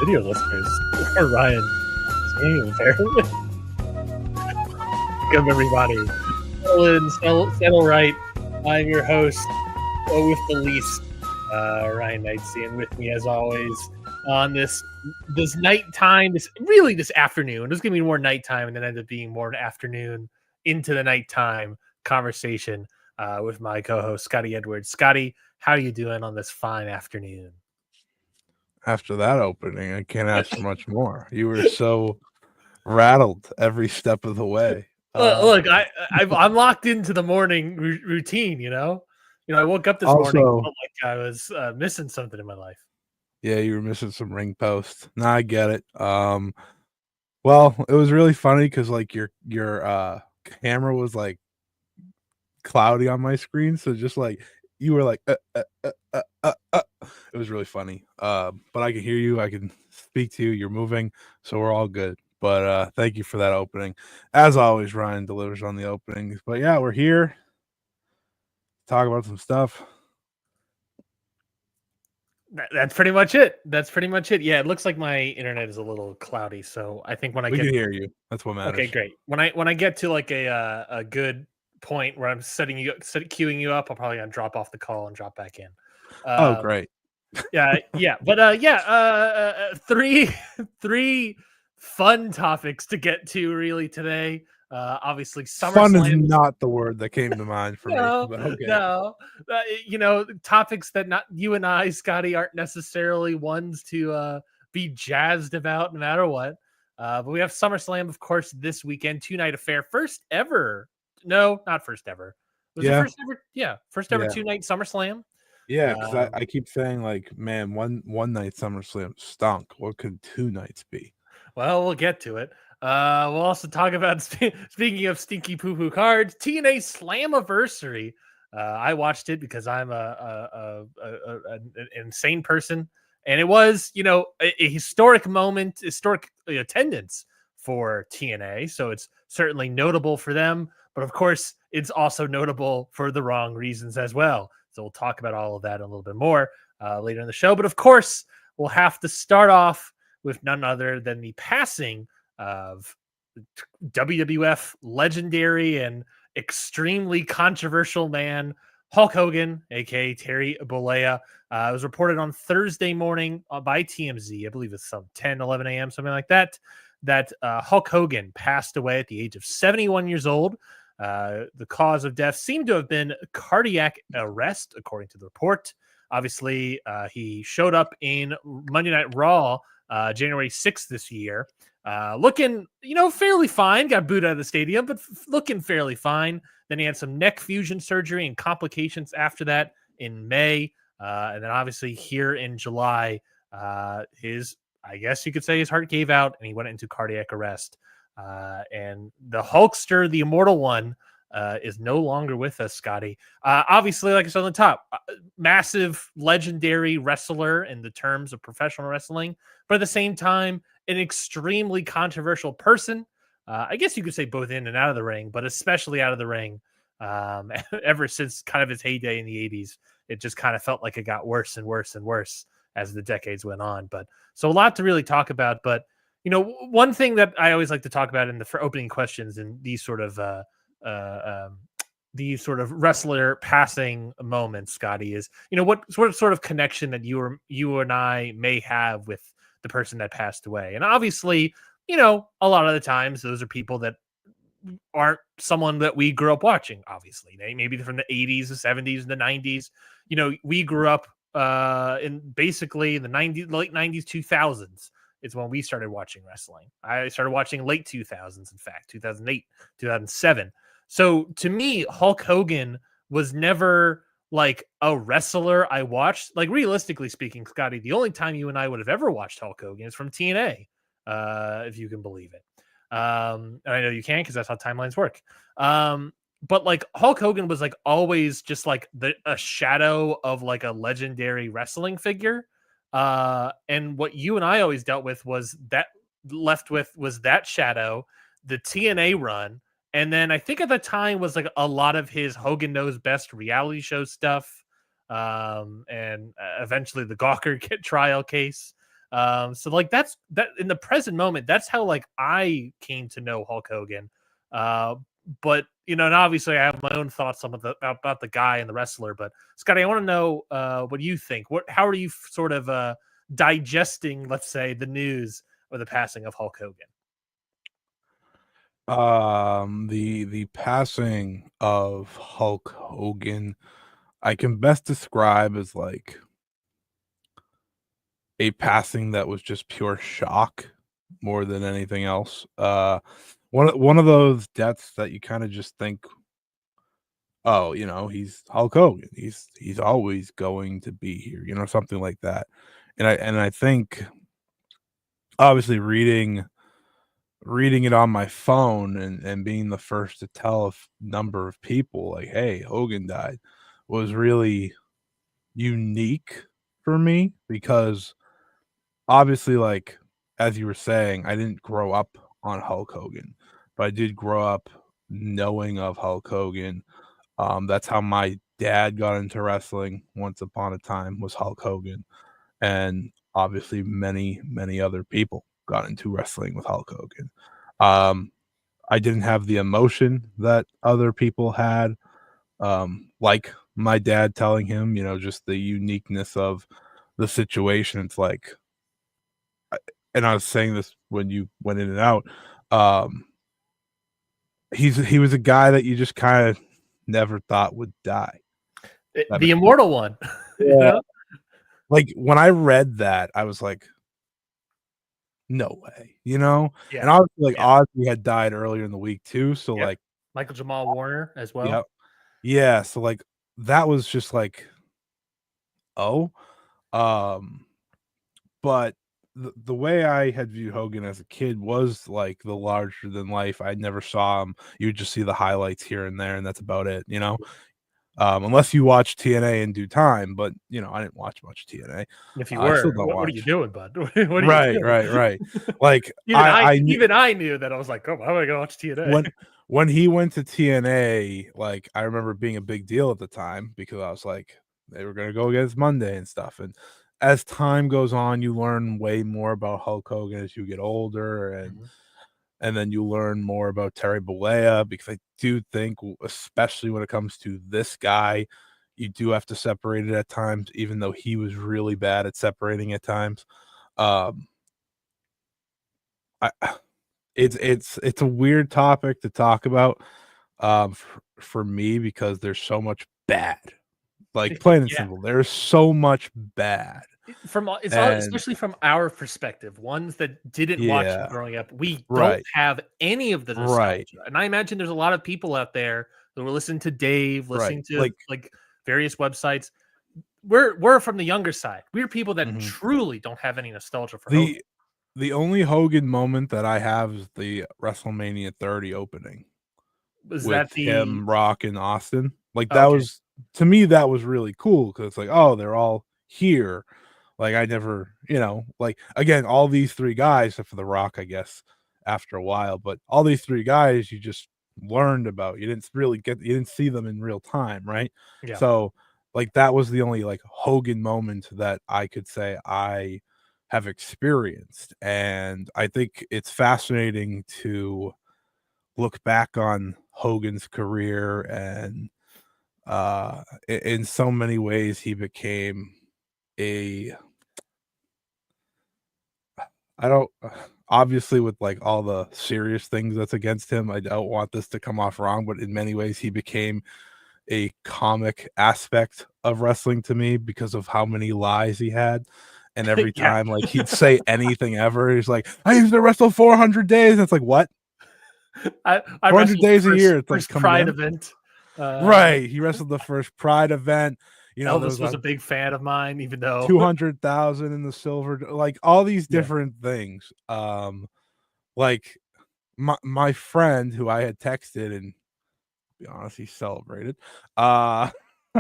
video listeners. Or Ryan. Apparently. Welcome, everybody. Settle right. I'm your host, with the least, Ryan Knightsey, and with me, as always, on this nighttime, this afternoon. It's going to be more nighttime, and then end up being more afternoon into the nighttime conversation with my co-host, Scotty Edwards. Scotty, how are you doing on this fine afternoon? After that opening, I can't ask for much more. You were so rattled every step of the way. Look, I'm locked into the morning routine. I woke up this morning and felt like I was missing something in my life. Yeah, you were missing some ring posts. Nah, I get it. Well, it was really funny because like your camera was like cloudy on my screen, so just like you were like it was really funny. But I can hear you, I can speak to you, you're moving, so we're all good. But thank you for that opening. As always, Ryan delivers on the openings. But yeah, we're here to talk about some stuff. That's pretty much it. Yeah, it looks like my internet is a little cloudy, so I think when I can hear you, that's what matters. Okay, great. When I get to like a good point where I'm queuing you up, I'll probably gonna drop off the call and drop back in. Oh, great. Yeah. But three fun topics to get to really today. Obviously, SummerSlam. Fun is not the word that came to mind for me. But okay. No, topics that not you and I, Scotty, aren't necessarily ones to be jazzed about no matter what. But we have SummerSlam, of course, this weekend, 2-night affair, first ever. No, not first ever. Was it first ever? Yeah, first ever 2-night SummerSlam. Yeah, because I keep saying like, man, one night SummerSlam stunk. What could 2 nights be? Well, we'll get to it. We'll also talk about, speaking of stinky poo-poo cards, TNA Slammiversary. I watched it because I'm an insane person. And it was, a historic moment, historic attendance for TNA. So it's certainly notable for them. But of course, it's also notable for the wrong reasons as well. So we'll talk about all of that a little bit more later in the show. But of course, we'll have to start off with none other than the passing of WWF legendary and extremely controversial man, Hulk Hogan, aka Terry Bollea. It was reported on Thursday morning by TMZ, I believe it's some 10, 11 a.m., something like that, that Hulk Hogan passed away at the age of 71 years old. The cause of death seemed to have been cardiac arrest, according to the report. Obviously, he showed up in Monday Night Raw January 6th this year, looking, fairly fine. Got booed out of the stadium, but looking fairly fine. Then he had some neck fusion surgery and complications after that in May. And then obviously here in July, I guess you could say his heart gave out and he went into cardiac arrest. And the Hulkster, the immortal one, is no longer with us, Scotty. Obviously, like I said on the top, massive, legendary wrestler in the terms of professional wrestling, but at the same time, an extremely controversial person. I guess you could say both in and out of the ring, but especially out of the ring. Ever since kind of his heyday in the 80s, it just kind of felt like it got worse and worse and worse as the decades went on. But so a lot to really talk about. But one thing that I always like to talk about in the opening questions and these sort of wrestler passing moments, Scotty, is what sort of connection that you and I may have with the person that passed away. And obviously, a lot of the times those are people that aren't someone that we grew up watching. Obviously, they maybe from the 80s, the 70s, and the 90s. We grew up in basically the late 90s, 2000s. It's when we started watching wrestling. I started watching late 2000s, in fact, 2008, 2007. So to me, Hulk Hogan was never like a wrestler I watched. Like, realistically speaking, Scotty, the only time you and I would have ever watched Hulk Hogan is from TNA, if you can believe it. And I know you can because that's how timelines work. But like Hulk Hogan was like always just like a shadow of like a legendary wrestling figure. And what you and I always dealt with was that shadow, the TNA run. And then I think at the time was like a lot of his Hogan Knows Best reality show stuff. And eventually the Gawker trial case. So like that's that in the present moment, that's how like I came to know Hulk Hogan. But and obviously I have my own thoughts on about the guy and the wrestler. But Scotty, I want to know what do you think? How are you sort of digesting, let's say, the news of the passing of Hulk Hogan? The passing of Hulk Hogan, I can best describe as like a passing that was just pure shock more than anything else. One of those deaths that you kind of just think, oh, he's Hulk Hogan. He's always going to be here, something like that. And I think obviously reading it on my phone and being the first to tell a number of people like, hey, Hogan died, was really unique for me because obviously, like, as you were saying, I didn't grow up on Hulk Hogan, but I did grow up knowing of Hulk Hogan. That's how my dad got into wrestling once upon a time, was Hulk Hogan. And obviously many, many other people got into wrestling with Hulk Hogan. I didn't have the emotion that other people had, like my dad telling him, just the uniqueness of the situation. It's like, and I was saying this when you went in and out, um, he was a guy that you just kind of never thought would die. That The makes immortal one, yeah. Like when I read that, I was like, no way, Yeah, and obviously, like, yeah, Ozzy had died earlier in the week too, so, yep. like Michael Jamal Warner as well. yep. Yeah, so, like, that was just like, "Oh?" Um, but the way I had viewed Hogan as a kid was, like, the larger than life. I never saw him. You would just see the highlights here and there, and that's about it. Unless you watch TNA in due time, but, I didn't watch much TNA. If you I still were, don't what are you watch. doing, bud? What are you Right, doing? right, right. Like, Even I, I knew even I knew that. I was like, "Oh, how am I gonna watch TNA?" when he went to TNA, like, I remember it being a big deal at the time because I was like, they were gonna go against Monday and stuff, and as time goes on, you learn way more about Hulk Hogan as you get older, and Mhm. and then you learn more about Terry Bollea because I do think, especially when it comes to this guy, you do have to separate it at times, even though he was really bad at separating at times. Um, I it's a weird topic to talk about, for me because there's so much bad, like, plain and Yeah. simple, there's so much bad, It's all, and especially from our perspective, ones that didn't watch it yeah, growing up. We don't right, have any of the right, nostalgia, and I imagine there's a lot of people out there who are listening to Dave, right, listening to like like various websites. We're from the younger side. We're people that mhm. truly don't have any nostalgia for Hogan. The the only Hogan moment that I have is the WrestleMania 30 opening Was with that the him, Rock, and Austin, like, that okay? was to me, that was really cool because it's like, "Oh, they're all here." Like, I never like, again, all these 3 guys, except for The Rock, I guess, after a while, but all these 3 guys you just learned about. You didn't see them in real time, right? Yeah. So, like, that was the only, like, Hogan moment that I could say I have experienced, and I think it's fascinating to look back on Hogan's career and, in so many ways, he became a I don't obviously, with, like, all the serious things that's against him, I don't want this to come off wrong, but in many ways, he became a comic aspect of wrestling to me because of how many lies he had, and every Yeah. time, like, he'd say anything ever, he's like, "I used to wrestle 400 days." It's like, "What? I 400 wrestled the days a year?" It's like, first "Come Pride again?" event. Right, he wrestled the first Pride event, there Elvis was was a a big fan of mine, even though 200,000 in the silver, like, all these yeah. different things, like, my friend who I had texted and, to be honest, he celebrated, uh,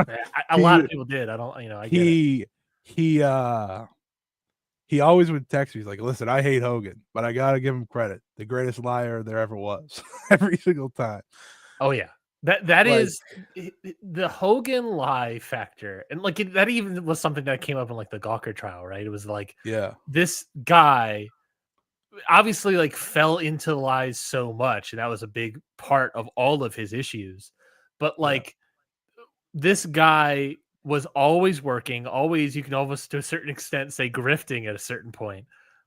Yeah, a lot he of people did. I don't, I get it. he he, uh, he always would text me, he's like, "Listen, I hate Hogan, but I gotta give him credit, the greatest liar there ever was," every single time, Oh yeah. That Like, is the Hogan lie factor, and like that even was something that came up in like the Gawker trial, right? It was like yeah, this guy obviously like fell into lies so much, and that was a big part of all of his issues. But yeah. like this guy was always working, always, you can almost to a certain extent say grifting at a certain point,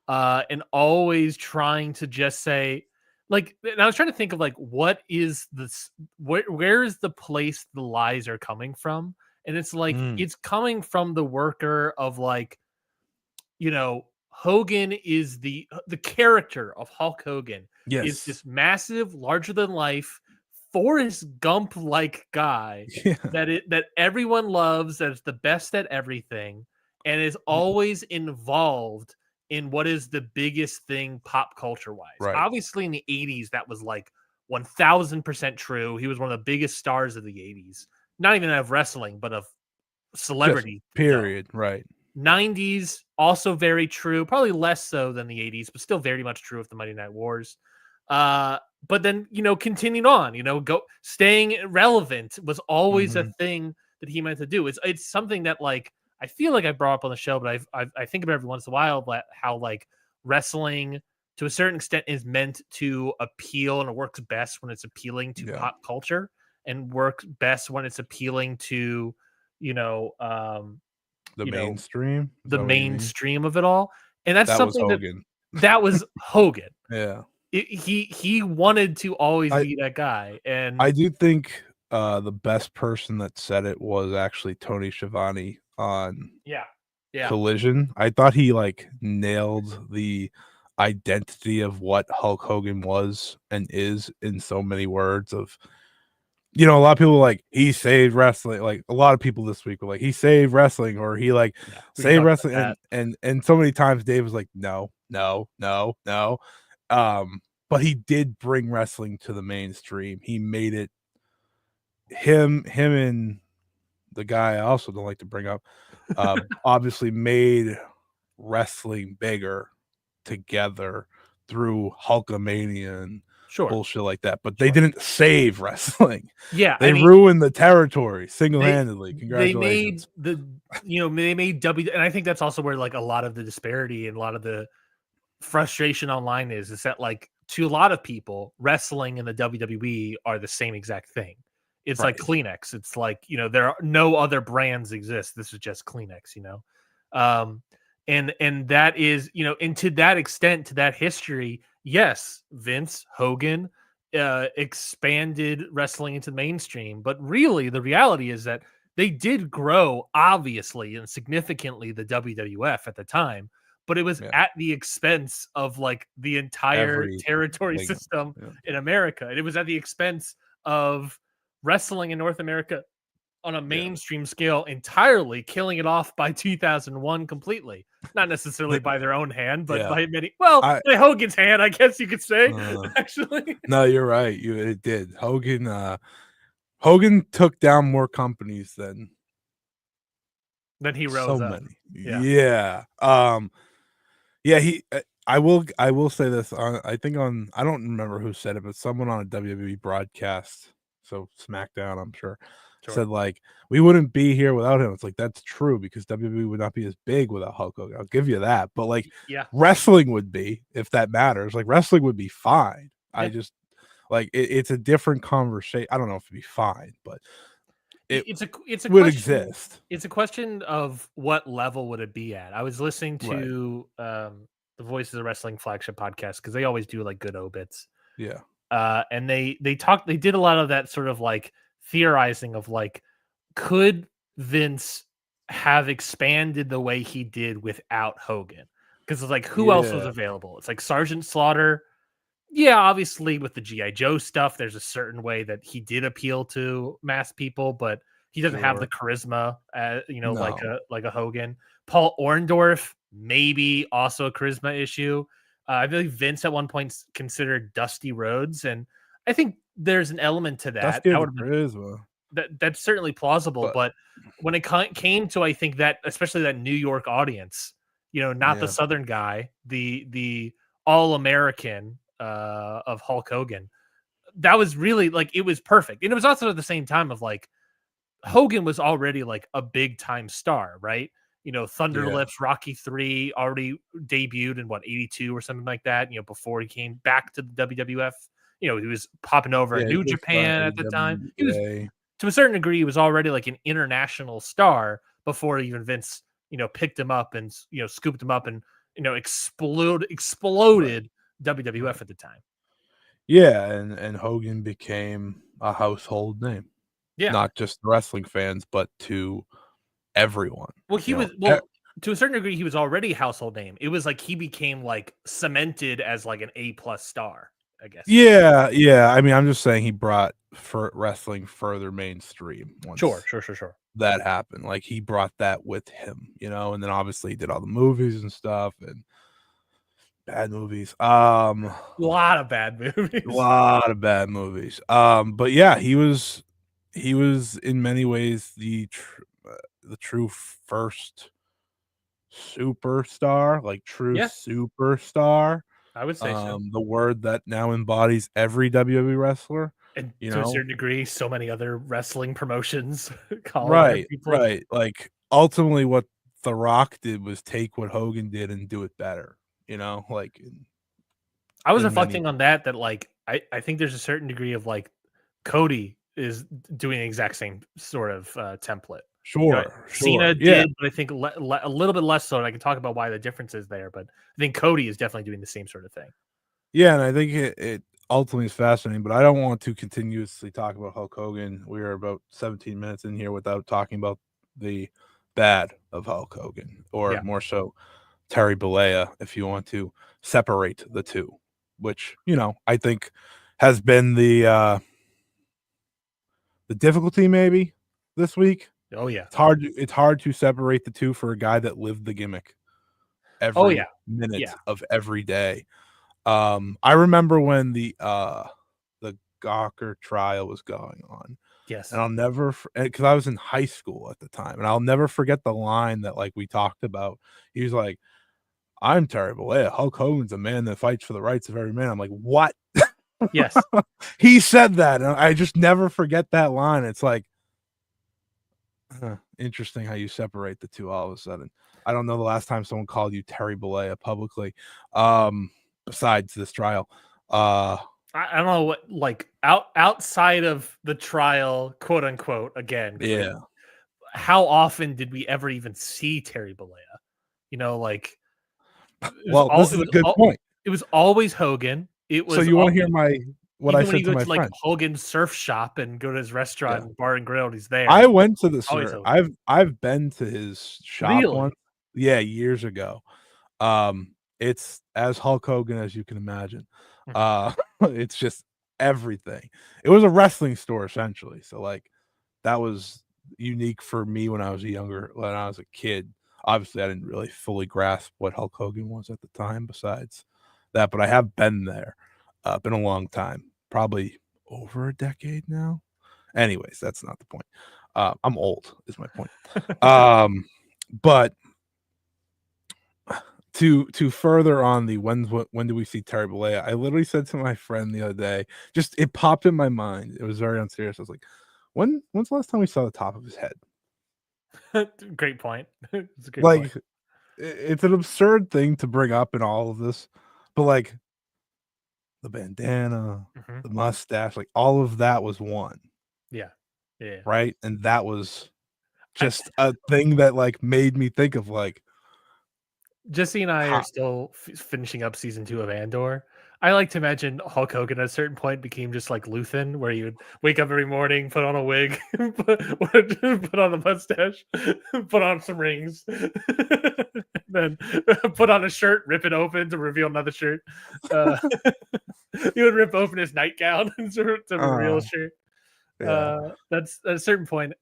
and always trying to just say, like, and I was trying to think of like what is this, where is the place the lies are coming from, and it's like Mm, it's coming from the worker of like, Hogan is the character of Hulk Hogan is yes. this massive, larger than life, Forrest Gump like guy Yeah. that everyone loves, that is the best at everything, and is Y always involved in what is the biggest thing pop culture wise. right. Obviously, in the '80s, that was like 1000% true. He was one of the biggest stars of the '80s, not even of wrestling, but of Just celebrity film. period, right. '90s, also very true, probably less so than the '80s, but still very much true of the Mighty Night Wars. Uh, but then, continuing on, go staying relevant was always a Mhm. thing that he meant to do. It's something that like I feel like I brought up on the show, but I think about every once in a while, but how like wrestling to a certain extent is meant to appeal, and it works best when it's appealing to Yeah. pop culture, and works best when it's appealing to, you know, um, The you know, mainstream? Is the that what you mean? mainstream of it all, and that's That was something Hogan. that was Hogan. Yeah. He wanted to always I be that guy, and I do think, the best person that said it was actually Tony Schiavone on yeah, yeah, Collision. I thought he, like, nailed the identity of what Hulk Hogan was and is in so many words of a lot of people were like, "He saved wrestling," like, a lot of people this week were like, "He saved wrestling," or, "He, like, yeah. We can saved talk about wrestling," that. and so many times Dave was like, "No, no, no, no," but he did bring wrestling to the mainstream. He made it him and the guy I also don't like to bring up, obviously made wrestling bigger together through Hulkamania and Sure, bullshit like that, but they sure. didn't save wrestling. Yeah, I They mean, ruined the territory they single-handedly. they made Congratulations. they made and I think that's also where like a lot of the disparity and a lot of the frustration online is that like to a lot of people, wrestling and the WWE are the same exact thing. It's like Right. Kleenex. It's like, there are no other brands exist. This is just Kleenex. Um and that is, and to that extent, to that history, yes, Vince Hogan expanded wrestling into the mainstream, but really the reality is that they did grow obviously and significantly the WWF at the time, but it was Yeah. at the expense of like the entire territory Everything. system Yeah. in America. And it was at the expense of wrestling in North America on a Yeah. mainstream scale entirely, killing it off by 2001 completely. Not necessarily The by their own hand, but yeah. by I by Hogan's hand, I guess you could say, uh, actually. no, you're right. It did. Hogan took down more companies than Then he so rose up. many. Yeah. Yeah. Yeah, I will say this I think I don't remember who said it, but someone on a WWE broadcast, so SmackDown, I'm sure, Sure. said like, "We wouldn't be here without him." It's like that's true because WWE would not be as big without Hulk Hogan. I'll give you that, but like Yeah. wrestling would be if that matters. Like wrestling would be fine. I Yeah. just like it's a different conversation. I don't know if it'd be fine, but it It's a would question. exist. It's a question of what level would it be at. I was listening Right. to the Voices of Wrestling flagship podcast because they always do like good obits. Yeah. And they did a lot of that sort of like theorizing of like, could Vince have expanded the way he did without Hogan? Because it's like, who else was Yeah. available? It's like Sergeant Slaughter. Yeah, obviously with the GI Joe stuff, there's a certain way that he did appeal to mass people, but he doesn't have the Sure. charisma, like No. a Hogan. Paul Orndorff, maybe also a charisma issue. I believe Vince at one point considered Dusty Rhodes, and I think there's an element to that. Dusty That had the would have been charisma, that's certainly plausible. but But when it came to, I think that especially that New York audience, not the yeah. Southern guy, the all American of Hulk Hogan, that was really like, it was perfect. And it was also at the same time of like, Hogan was already like a big time star, right? Thunder Yeah. Lips, Rocky 3 already debuted in what, 82 or something like that, before he came back to the WWF. He was popping over Yeah, at he New just signed Japan at the time. He was, AWA. to a certain degree, he was already like an international star before even Vince, picked him up and, scooped him up and, Right, exploded right. WWF at the time. Yeah, and Hogan became a household name, Yeah. not just wrestling fans, but to everyone, Well, you know? to a certain degree, he was already a household name. It was like he became like cemented as like an A+ star, I guess you could. Yeah, yeah, I mean, I'm just saying he brought wrestling further mainstream Sure, once sure, sure, sure. that happened, like, he brought that with him, and then obviously he did all the movies and stuff and bad movies, A lot of bad movies. lot of bad movies, but yeah, he was in many ways the true first superstar, like, true Yeah, superstar, I would say so. the word that now embodies every WWE wrestler, And you to a know? certain degree, so many other wrestling promotions call their Right, people. right, like, ultimately, what The Rock did was take what Hogan did and do it better, like, I was in many reflecting on that like I think there's a certain degree of like Cody is doing the exact same sort of template. Sure, Cena sure, yeah, did, but I think a little bit less so. And I can talk about why the difference is there, but I think Cody is definitely doing the same sort of thing. yeah, and I think it ultimately is fascinating, but I don't want to continuously talk about Hulk Hogan. We are about 17 minutes in here without talking about the bad of Hulk Hogan, or Yeah. more so Terry Bollea, if you want to separate the two, which, I think has been the difficulty maybe this week. Oh yeah. It's hard to separate the two for a guy that lived the gimmick Oh yeah. every minute Yeah. of every day. I remember when the Gawker trial was going on, and Yes. I'll never, because I was in high school at the time, and I'll never forget the line that, like, we talked about. He was like, "I'm Terry Bollea. Hulk Hogan's a man that fights for the rights of every man." I'm like, "What?" Yes. He said that, and I just never forget that line. It's like, interesting how you separate the two all of a sudden. I don't know the last time someone called you Terry Bollea publicly, besides this trial. Uh, I don't know what like outside of the trial, quote unquote, again, because like yeah. how often did we ever even see Terry Bollea? Like Well, this is a good point. it was always Hogan. It So was you wanna all hear what I even when said you to go my to like friend? Hogan's surf shop and go to his Yeah. restaurant, bar and grill, and he's there. I went to the Always Sur Hogan. I've been to his shop Really? once. Yeah, years ago. It's as Hulk Hogan as you can imagine. Mhm. Uh, it's just everything. It was a wrestling store essentially, so, like, that was unique for me when I was a kid. Obviously, I didn't really fully grasp what Hulk Hogan was at the time besides that, but I have been there. Been a long time, probably over a decade now. Anyways, that's not the point. I'm old is my point. Um, but to further on the when do we see Terry Bollea, I literally said to my friend the other day, just it popped in my mind. It was very unserious. I was like, when's the last time we saw the top of his head? Great point. It's a great point. Like, it's an absurd thing to bring up in all of this, but, like, the bandana, Mhm. the mustache, like, all of that was one, Yeah. Yeah. right? And that was I, just a thing that, like, made me think of, like, Jesse and I are how still finishing up season 2 of Andor. I like to imagine Hulk Hogan at a certain point became just like Luthen, where you would wake up every morning, put on a wig, put on a mustache, put on some rings, then put on a shirt, rip it open to reveal another shirt. Uh, he would rip open his nightgown to reveal a uh, shirt. yeah. That's at a certain point,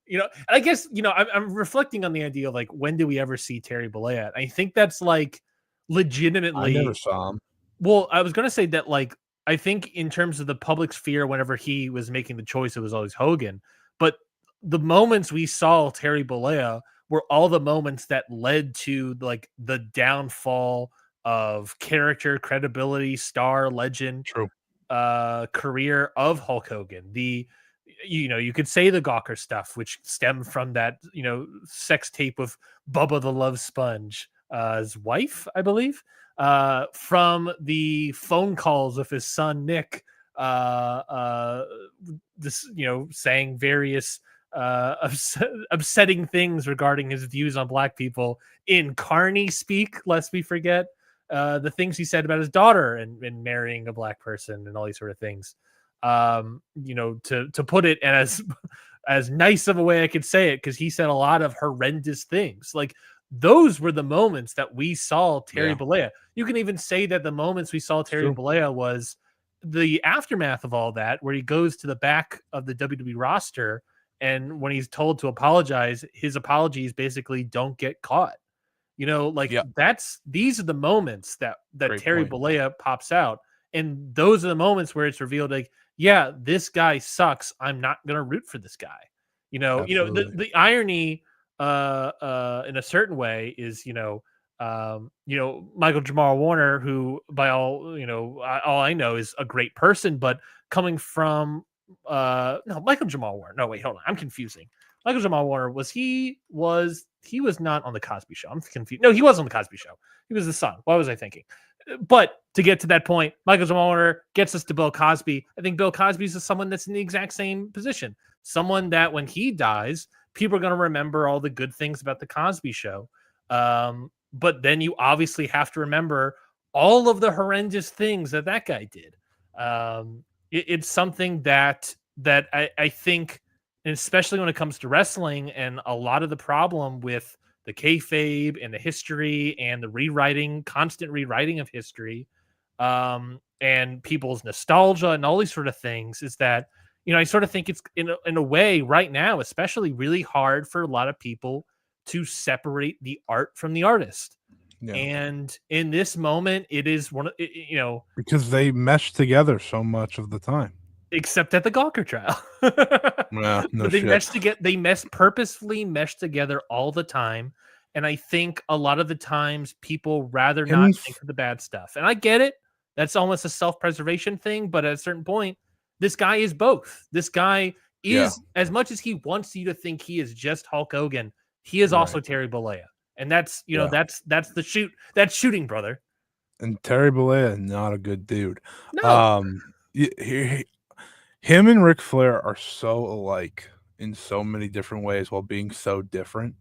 I guess, I'm reflecting on the idea of like, when do we ever see Terry Bollea? I think that's like I never legitimately, saw him. well, I was going to say that, like, I think in terms of the public sphere, whenever he was making the choice, it was always Hogan. But the moments we saw Terry Bollea were all the moments that led to like the downfall of character, credibility, star, legend. True. career of Hulk Hogan. You could say the Gawker stuff, which stemmed from that sex tape of Bubba the Love Sponge, his wife, I believe, from the phone calls of his son Nick, saying various upsetting things regarding his views on black people in Carney speak, lest we forget the things he said about his daughter and marrying a black person and all these sort of things. To put it as as nice of a way I could say it, because he said a lot of horrendous things. Like, those were the moments that we saw Terry Bollea. You can even say that the moments we saw Terry Bollea was the aftermath of all that, where he goes to the back of the WWE roster, and when he's told to apologize, his apologies basically don't get caught. These are the moments that Great Terry point. Bollea pops out, and those are the moments where it's revealed, like, yeah, this guy sucks. I'm not gonna root for this guy. The irony, in a certain way, is Michael Jamal Warner, who by all all I know is a great person, but coming from no, Michael Jamal Warner. No, wait, hold on, I'm confusing. Michael Jamal Warner was not on the Cosby Show. I'm confused. No, he was on the Cosby Show. He was the son. What was I thinking? But to get to that point, Michael Jamal Warner gets us to Bill Cosby. I think Bill Cosby is someone that's in the exact same position. Someone that when he dies, people are going to remember all the good things about the Cosby Show. But then you obviously have to remember all of the horrendous things that guy did. It's something that I think, and especially when it comes to wrestling, and a lot of the problem with the kayfabe and the history and the constant rewriting of history, and people's nostalgia and all these sort of things, is that I sort of think it's in a way right now, especially, really hard for a lot of people to separate the art from the artist. Yeah. And in this moment, it is because they mesh together so much of the time. Except at the Gawker trial. No shit. They purposefully mesh together all the time. And I think a lot of the times people rather not think of the bad stuff. And I get it. That's almost a self-preservation thing. But at a certain point, this guy is both. This guy is, as much as he wants you to think he is just Hulk Hogan, he is also Terry Bollea. And that's, that's that's shooting, brother. And Terry Bollea, not a good dude. No. Him and Ric Flair are so alike in so many different ways while being so different.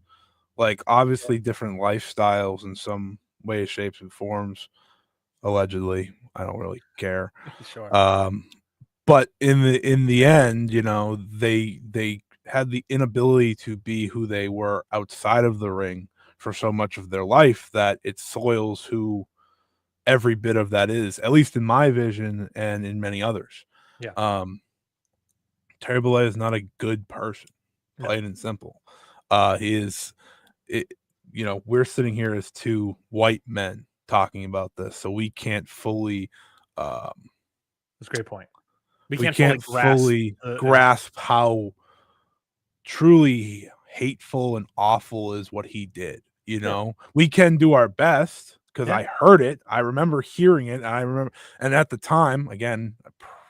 Like, obviously different lifestyles in some ways, shapes, and forms, allegedly. I don't really care. Sure. But in the end, they had the inability to be who they were outside of the ring for so much of their life that it soils who every bit of that is, at least in my vision and in many others. Yeah. Terry Bollea is not a good person, plain and simple. He is, we're sitting here as two white men talking about this, so we can't fully. That's a great point. We can't fully grasp how truly hateful and awful is what he did. We can do our best, because I heard it. I remember hearing it. And at the time, again,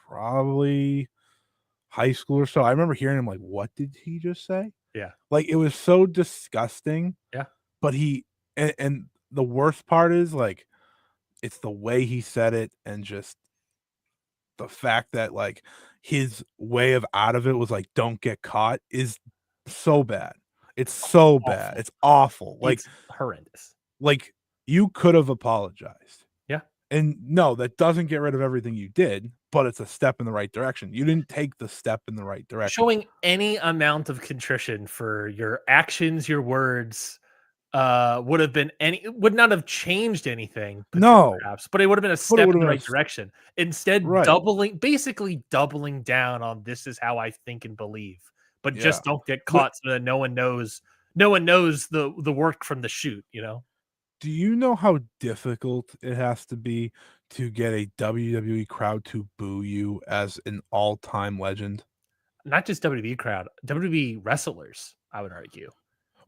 probably high school or so, I remember hearing him like, what did he just say? Yeah. Like, it was so disgusting. Yeah. But and the worst part is, like, it's the way he said it, and just the fact that, like, his way of out of it was like, don't get caught, is so bad. It's so bad. It's awful. Like, it's horrendous. Like, you could have apologized. Yeah. And no, that doesn't get rid of everything you did, but it's a step in the right direction. You didn't take the step in the right direction. Showing any amount of contrition for your actions, your words, would not have changed anything. No, perhaps, but it would have been a step in the right direction. Instead, basically doubling down on, this is how I think and believe, but just don't get caught, so that no one knows the work from the shoot. Do you know how difficult it has to be to get a WWE crowd to boo you as an all-time legend? Not just WWE crowd, WWE wrestlers, I would argue.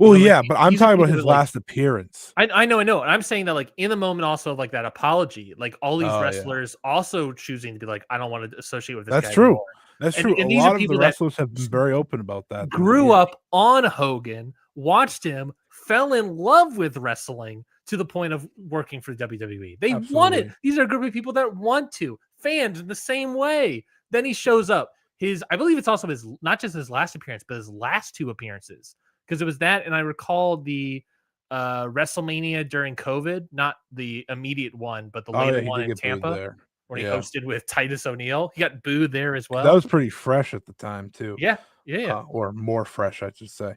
Well, like, yeah, but I'm he's a talking dude about that his would, like, last appearance. I know, and I'm saying that, like, in the moment also of, like, that apology, like, all these Oh, yeah. wrestlers also choosing to be like, "I don't wanna associate with this That's guy true. anymore." That's And true. A these are lot of the people that wrestlers have been very open about that through the grew years. up on Hogan, watched him, fell in love with wrestling to the point of working for WWE. They want it. Absolutely. These are a group of people that want to. Fans in the same way. Then he shows up. I believe it's also his, not just his last appearance, but his last two appearances. Because it was that, and I recall the WrestleMania during COVID, not the immediate one, but the Oh, later yeah, he one did in get booed Tampa there. when he Yeah. hosted with Titus O'Neil. He got booed there as That well. was pretty fresh at the time too. Yeah, yeah, yeah. Or more fresh, I should say.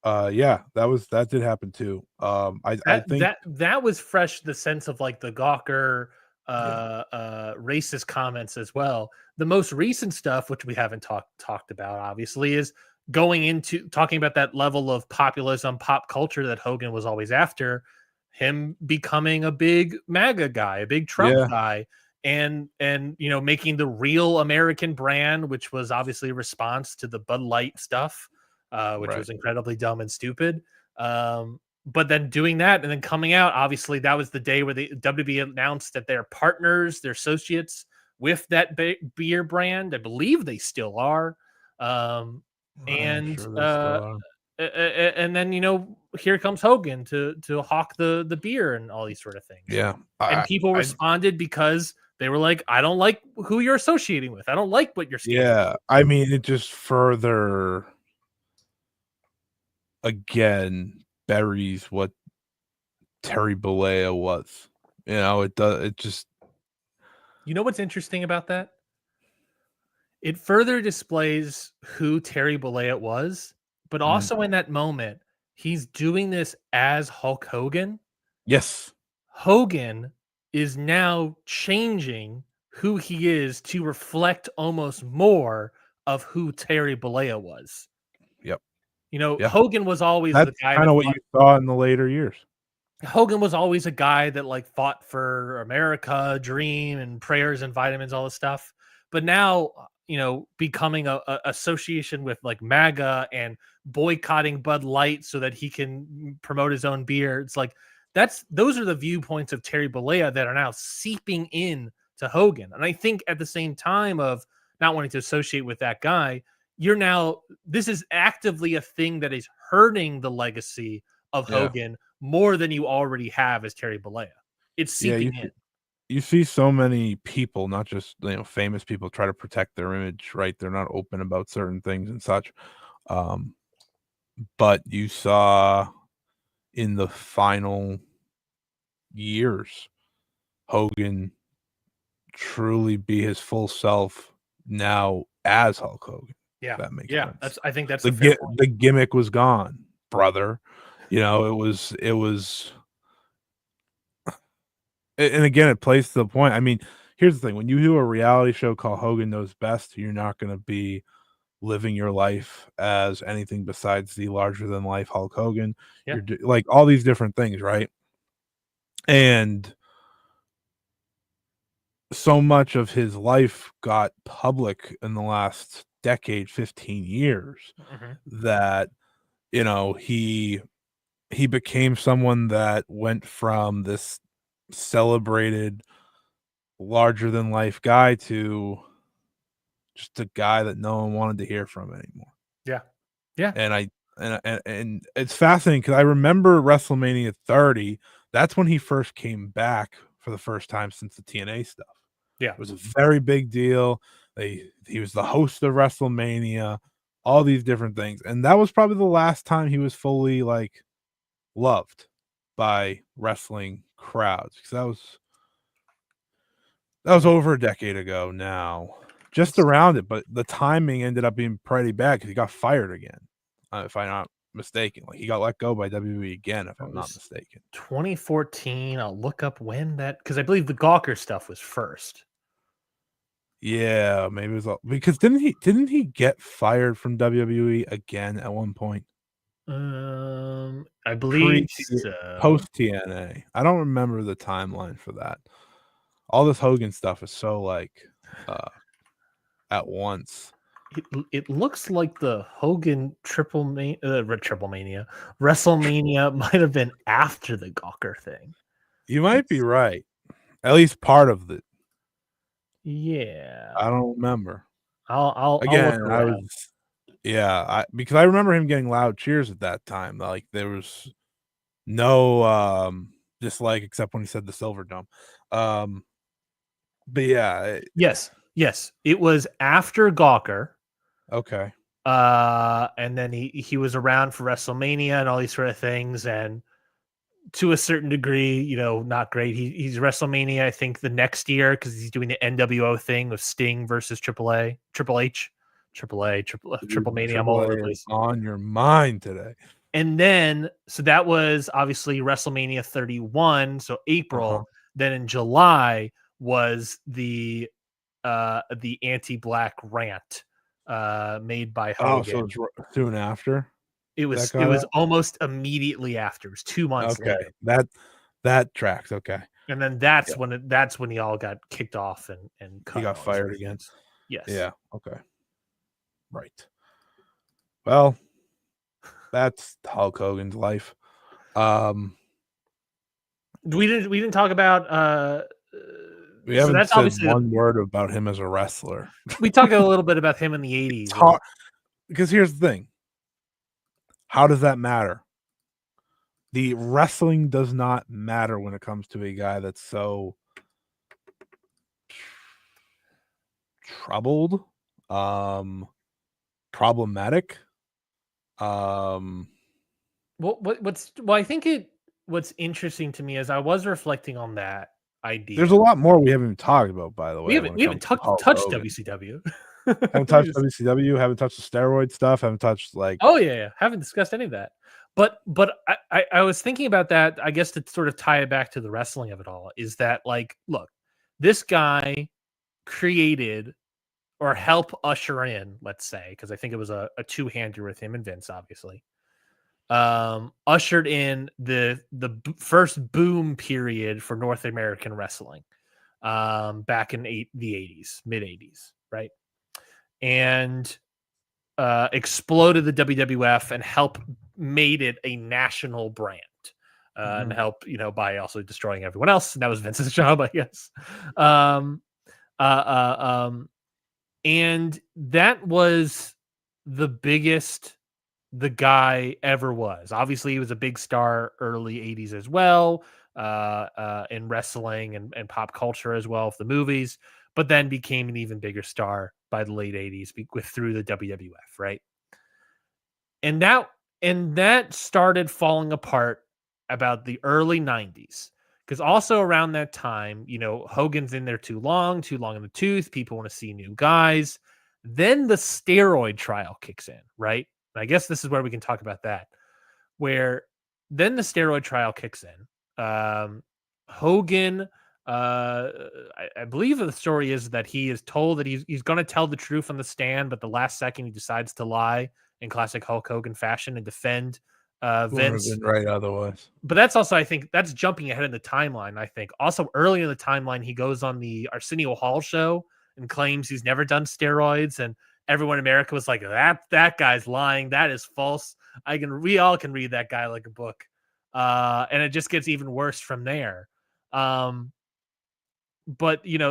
Yeah, that did happen too. I That think that that was fresh, the sense of, like, the Gawker, yeah. racist comments as well. The most recent stuff, which we haven't talked about, obviously, is going into talking about that level of populism, pop culture that Hogan was always after, him becoming a big MAGA guy, a big Trump Yeah, guy, and, making the real American brand, which was obviously a response to the Bud Light stuff, which right. was incredibly dumb and stupid. But then doing that and then coming out, obviously, that was the day where the WWE announced that they're partners, they're associates with that beer brand. I believe they still are. Um, I'm and sure they still are. and then, here comes Hogan to hawk the beer and all these sort of things. Yeah. And people I responded because they were like, "I don't like who you're associating with. I don't like what you're standing yeah, for." I mean, it just further again buries what Terry Bollea was. It does it just You know what's interesting about that? It further displays who Terry Bollea was, but mm, also in that moment, he's doing this as Hulk Hogan. yes. Hogan is now changing who he is to reflect almost more of who Terry Bollea was. Yep. Yeah. Hogan was always the That's guy kinda that what you saw in the later years. Hogan was always a guy that, like, fought for America, dream and prayers and vitamins, all this stuff. But now, becoming a association with, like, MAGA and boycotting Bud Light so that he can promote his own beer. It's like those are the viewpoints of Terry Bollea that are now seeping in to Hogan. And I think at the same time of not wanting to associate with that guy, this is actively a thing that is hurting the legacy of Yeah. Hogan more than you already have as Terry Bollea. It's Yeah, seeping in. you see so many people, not just, famous people try to protect their image, right? They're not open about certain things and such. Um, but you saw in the final years, Hogan truly be his full self now as Hulk Hogan, if Yeah. that makes Yeah. sense. I think that's a fair point. The gimmick was gone, brother. It was and again, it plays to the point. I mean, here's the thing, when you do a reality show called Hogan Knows Best, you're not gonna be living your life as anything besides the larger than life Hulk Hogan. Yeah. Like, all these different things, right? And so much of his life got public in the last decade, 15 years, Mhm. that, he became someone that went from this celebrated larger than life guy to just a guy that no one wanted to hear from anymore. Yeah. Yeah. And I and it's fascinating because I remember WrestleMania 30. That's when he first came back for the first time since the TNA stuff. Yeah. It was a very big deal. He was the host of WrestleMania, all these different things, and that was probably the last time he was fully, like, loved by wrestling crowds, because that was over a decade ago now, just It's around it, but the timing ended up being pretty bad because he got fired again, if I'm not mistaken. Like, he got let go by WWE again, if It I'm not was mistaken. 2014. I'll look up when that, because I believe the Gawker stuff was first. Yeah, maybe it was because didn't he get fired from WWE again at one point? I Pre believe so. Post TNA. I don't remember the timeline for that. All this Hogan stuff is so, like, uh, at once. it looks like the Hogan Triple Mania WrestleMania might have been after the Gawker thing. You might be right. At least part of it. Yeah, I don't remember. I'll look Again, I around. was because I remember him getting loud cheers at that time. Like there was no dislike except when he said the Silver Dome. But yeah, Yes, it was after Gawker. okay. And then he was around for WrestleMania and all these sort of things, and to a certain degree, not great. He's WrestleMania, I think, the next year because he's doing the NWO thing with Sting versus Triple H, Triple Mania. I'm all Triple over the A is place. on your mind today. And then, so that was obviously WrestleMania 31, so April. Uh-huh. Then in July was the anti-black rant made by Hogan. Oh, so it's soon after. It was almost immediately after. It was 2 months Okay, later. that tracks. Okay, And then that's when he all got kicked off and cut. he got fired again. Yes. Yeah. Okay. Right. Well, that's Hulk Hogan's life. We didn't talk about we haven't said one word about him as a wrestler. We talked a little bit about him in the 80s. Because here's the thing. How does that matter? The wrestling does not matter when it comes to a guy that's so troubled, problematic. What's interesting to me is I was reflecting on that idea. There's a lot more we haven't even talked about, by the way. We haven't touched WCW. Haven't touched WCW, haven't touched the steroid stuff, haven't touched haven't discussed any of that. But I was thinking about that, I guess, to sort of tie it back to the wrestling of it all, is that, like, look, this guy created or help usher in, let's say, because I think it was a two-hander with him and Vince, obviously, ushered in the first boom period for North American wrestling back in the 80s, mid 80s, right? And exploded the WWF and helped made it a national brand. And help, by also destroying everyone else. And that was Vince's job, I guess. And that was the biggest the guy ever was. Obviously, he was a big star early 80s as well, in wrestling and pop culture as well, for the movies, but then became an even bigger star by the late 80s through the WWF, right? And that started falling apart about the early 90s. Because also around that time, Hogan's in there too long in the tooth. People want to see new guys. Then the steroid trial kicks in, right? And I guess this is where we can talk about that. Where then the steroid trial kicks in. Hogan, I believe the story is that he is told that he's going to tell the truth on the stand, but the last second he decides to lie in classic Hulk Hogan fashion and defend Vince. Been right otherwise. But that's also, I think, that's jumping ahead in the timeline. I think also early in the timeline, he goes on the Arsenio Hall show and claims he's never done steroids, and everyone in America was like, that guy's lying, that is false. We all can read that guy like a book. And it just gets even worse from there. But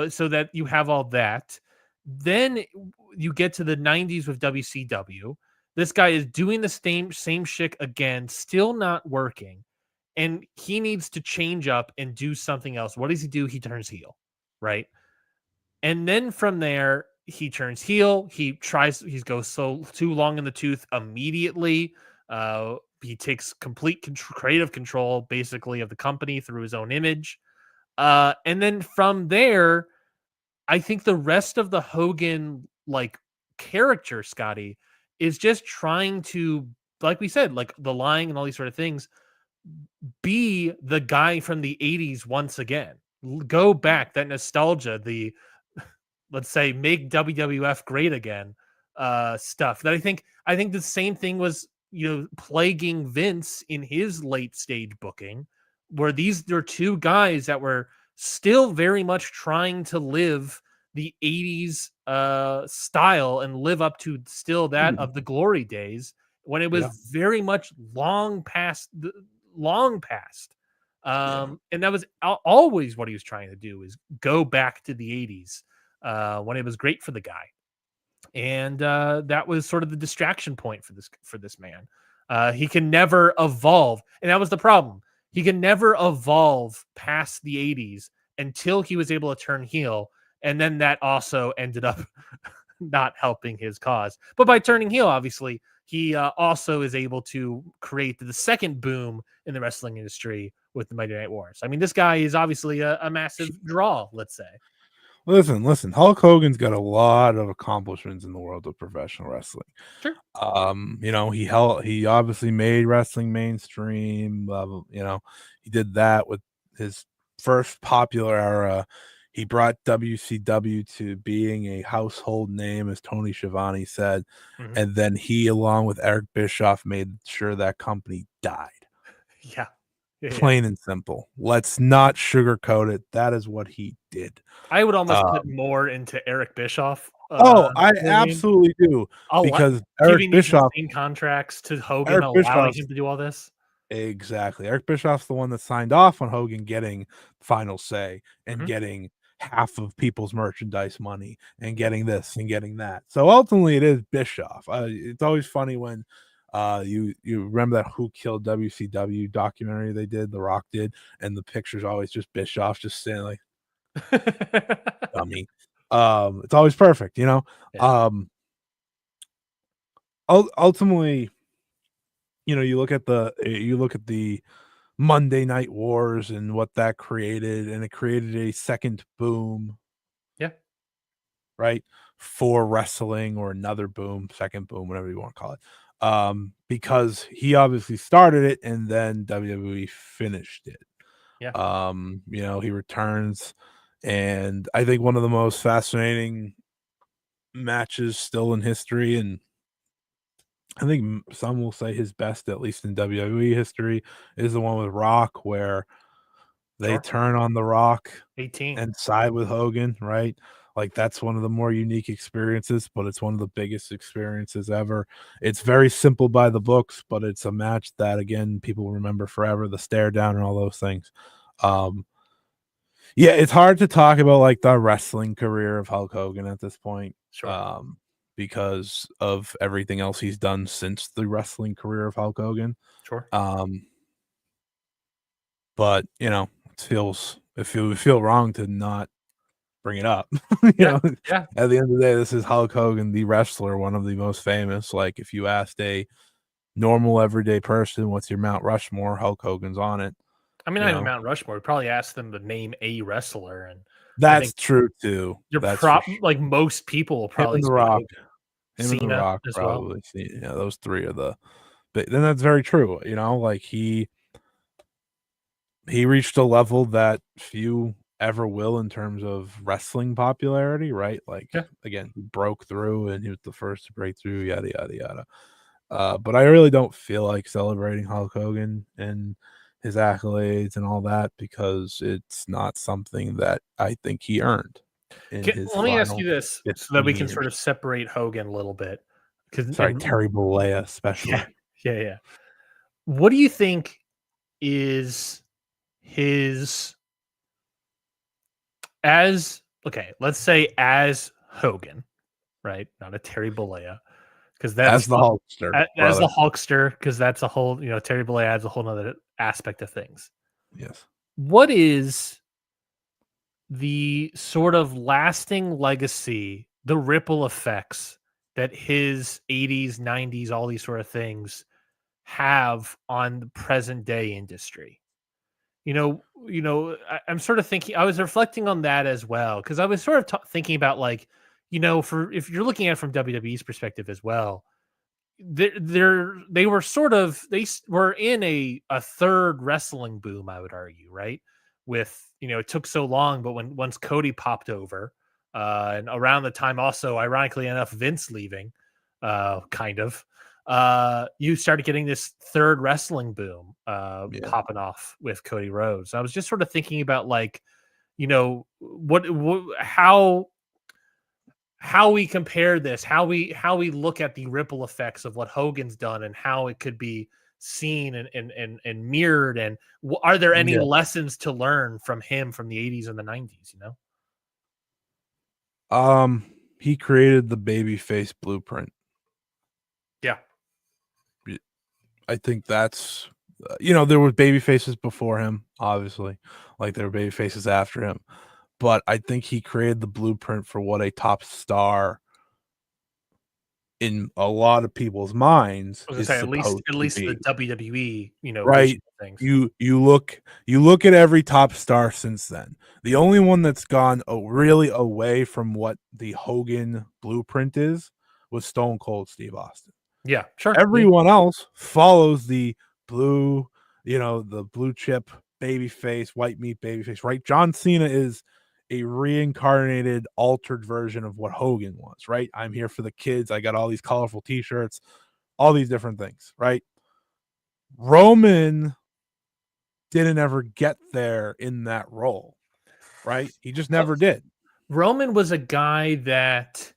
so that you have all that, then you get to the 90s with WCW. This guy is doing the same shit again, still not working, and he needs to change up and do something else. What does he do? He turns heel, right? And then from there, he turns heel. He goes too long in the tooth immediately. He takes complete creative control, basically, of the company through his own image. And then from there, I think the rest of the Hogan character, Scotty, is just trying to, like we said, like the lying and all these sort of things, be the guy from the 80s once again. Go back, that nostalgia, let's say, make WWF great again stuff. That I think the same thing was, plaguing Vince in his late stage booking, where there are two guys that were still very much trying to live the 80s style and live up to still that of the glory days when it was Yeah. very much long past. And that was always what he was trying to do, is go back to the 80s when it was great for the guy. And that was sort of the distraction point for this man. He can never evolve, and that was the problem. He can never evolve past the 80s until he was able to turn heel, and then that also ended up not helping his cause. But by turning heel, obviously, he also is able to create the second boom in the wrestling industry with the Mighty Night Wars. I mean, this guy is obviously a massive draw, let's say. Listen. Hulk Hogan's got a lot of accomplishments in the world of professional wrestling. Sure. He obviously made wrestling mainstream. He did that with his first popular era. He brought WCW to being a household name, as Tony Schiavone said, and then he, along with Eric Bischoff, made sure that company died. Yeah. Plain and simple. Let's not sugarcoat it. That is what he did. I would almost put more into Eric Bischoff. I absolutely do, because Eric giving Bischoff these insane contracts to Hogan, allowing him to do all this. Exactly. Eric Bischoff's the one that signed off on Hogan getting final say and getting half of people's merchandise money and getting this and getting that. So ultimately, it is Bischoff. It's always funny when you remember that Who Killed WCW documentary they did, The Rock did, and the picture's always just Bischoff just saying like dummy. It's always perfect, Yeah. Ultimately, you look at the Monday Night Wars and what that created, and it created a second boom. Yeah. Right, for wrestling, or another boom, second boom, whatever you want to call it. Because he obviously started it, and then WWE finished it. Yeah. He returns, and I think one of the most fascinating matches still in history, and I think some will say his best, at least in WWE history, is the one with Rock, where they turn on The Rock 18. and side with Hogan, right? Like, that's one of the more unique experiences, but it's one of the biggest experiences ever. It's very simple by the books, but it's a match that, again, people remember forever, the stare down and all those things. Yeah, it's hard to talk about like the wrestling career of Hulk Hogan at this point. Sure. Because of everything else he's done since the wrestling career of Hulk Hogan. Sure. But it would feel wrong to not bring it up. Yeah. At the end of the day, this is Hulk Hogan, the wrestler, one of the most famous. Like, if you asked a normal everyday person, what's your Mount Rushmore, Hulk Hogan's on it. I mean, not even Mount Rushmore. We probably asked them to name a wrestler, and that's true too. Like most people will probably The Rock. Him and The Rock as probably. Well. Yeah, those three are the. But then that's very true. Like he reached a level that few ever will in terms of wrestling popularity, right? Like, again, he broke through, and he was the first to break through, yada yada yada. But I really don't feel like celebrating Hulk Hogan and his accolades and all that, because it's not something that I think he earned. Let me ask you this, so that we can sort of separate Hogan a little bit. Terry Bollea, especially. Yeah. What do you think is his let's say as Hogan, right? Not a Terry Bollea, because that's as the Hulkster. As the Hulkster, because that's a whole, Terry Bollea adds a whole other aspect of things. Yes. What is the sort of lasting legacy, the ripple effects that his 80s, 90s, all these sort of things have on the present day industry? I'm sort of thinking, I was reflecting on that as well, because I was sort of thinking about, like, if you're looking at it from WWE's perspective as well, they were in a third wrestling boom, I would argue, right? With, it took so long, but once Cody popped over, and around the time also, ironically enough, Vince leaving, you started getting this third wrestling boom popping off with Cody Rhodes. I was just sort of thinking about, like, how how we compare this, how we look at the ripple effects of what Hogan's done and how it could be seen and mirrored, and are there any Yeah. lessons to learn from him from the 80s and the 90s, He created the babyface blueprint. Yeah. I think that's there were baby faces before him, obviously, like there were baby faces after him, but I think he created the blueprint for what a top star in a lot of people's minds I was gonna is say supposed at to least the be. WWE, vision Right? of things. You look at every top star since then. The only one that's gone really away from what the Hogan blueprint is was Stone Cold Steve Austin. Yeah, sure. Yeah. Everyone else follows the blue, the blue chip baby face, white meat baby face, right? John Cena is a reincarnated, altered version of what Hogan was, right? I'm here for the kids. I got all these colorful t-shirts, all these different things, right? Roman didn't ever get there in that role, right? He just never did. Roman was a guy that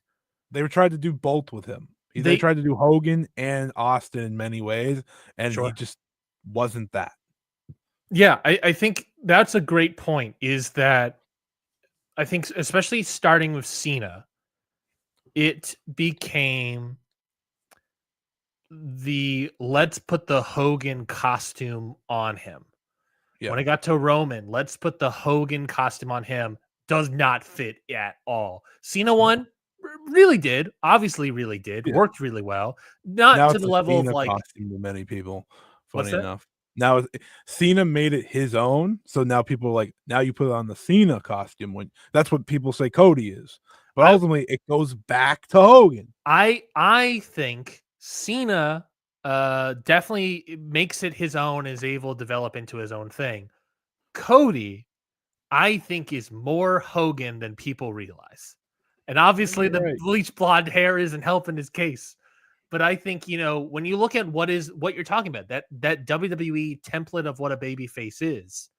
They tried to do both with him. They they tried to do Hogan and Austin in many ways, and he sure. just wasn't that. Yeah, I think that's a great point, is that I think especially starting with Cena, it became let's put the Hogan costume on him. Yeah. When I got to Roman, let's put the Hogan costume on him. Does not fit at all. Cena one really did, obviously really did, Yeah. worked really well. Not Now to it's the a level of Cena like, costume to many people, what's funny that? enough. Now Cena made it his own, so now people are like, now you put it on the Cena costume when that's what people say Cody is. But I ultimately it goes back to Hogan. I think Cena definitely makes it his own, is able to develop into his own thing. Cody, I think, is more Hogan than people realize. And obviously You're the right. bleach blonde hair isn't helping his case. But I think, when you look at what you're talking about, that WWE template of what a baby face is,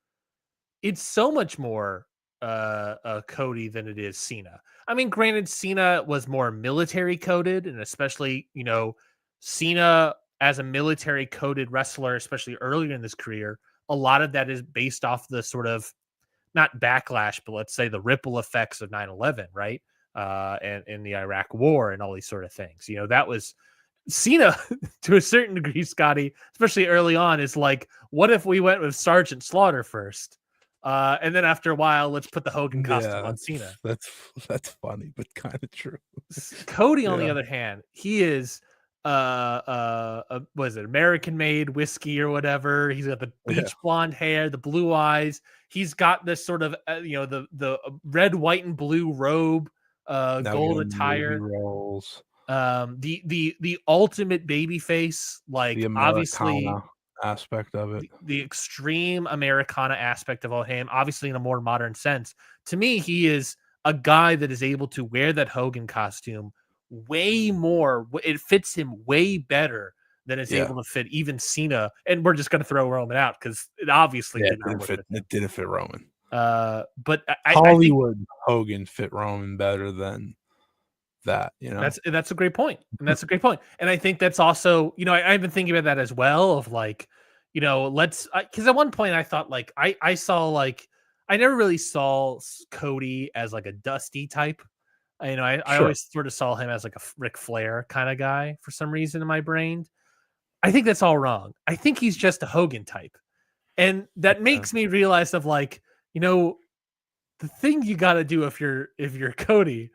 it's so much more Cody than it is Cena. I mean, granted, Cena was more military coded, and especially, Cena as a military coded wrestler, especially earlier in his career, a lot of that is based off the sort of not backlash, but let's say the ripple effects of 9/11, right? And in the Iraq War and all these sort of things. That was Cena to a certain degree, Scotty, especially early on, is like, what if we went with Sergeant Slaughter first? And then after a while, let's put the Hogan costume Yeah, on Cena. that's funny, but kind of true. Cody, on the Yeah. other hand, he is was it American made whiskey or whatever? He's got the Yeah. bleach blonde hair, the blue eyes. He's got this sort of the red, white, and blue robe, Now gold getting movie attire. roles, The ultimate baby face, the like obviously Americana aspect of it. the extreme Americana aspect of all him, obviously in a more modern sense. To me, he is a guy that is able to wear that Hogan costume way more. It fits him way better than it's Yeah. able to fit even Cena. And we're just going to throw Roman out because it obviously Yeah, did not work with him. it didn't fit Roman. But I think Hollywood Hogan fit Roman better than that, that's a great point, and that's a great point. And I think that's also, I've been thinking about that as well. Of like, let's because at one point I thought like I saw like I never really saw Cody as like a Dusty type. I Sure. always sort of saw him as like a Ric Flair kind of guy for some reason in my brain. I think that's all wrong. I think he's just a Hogan type, and that Yeah. makes me realize of like, the thing you got to do if you're Cody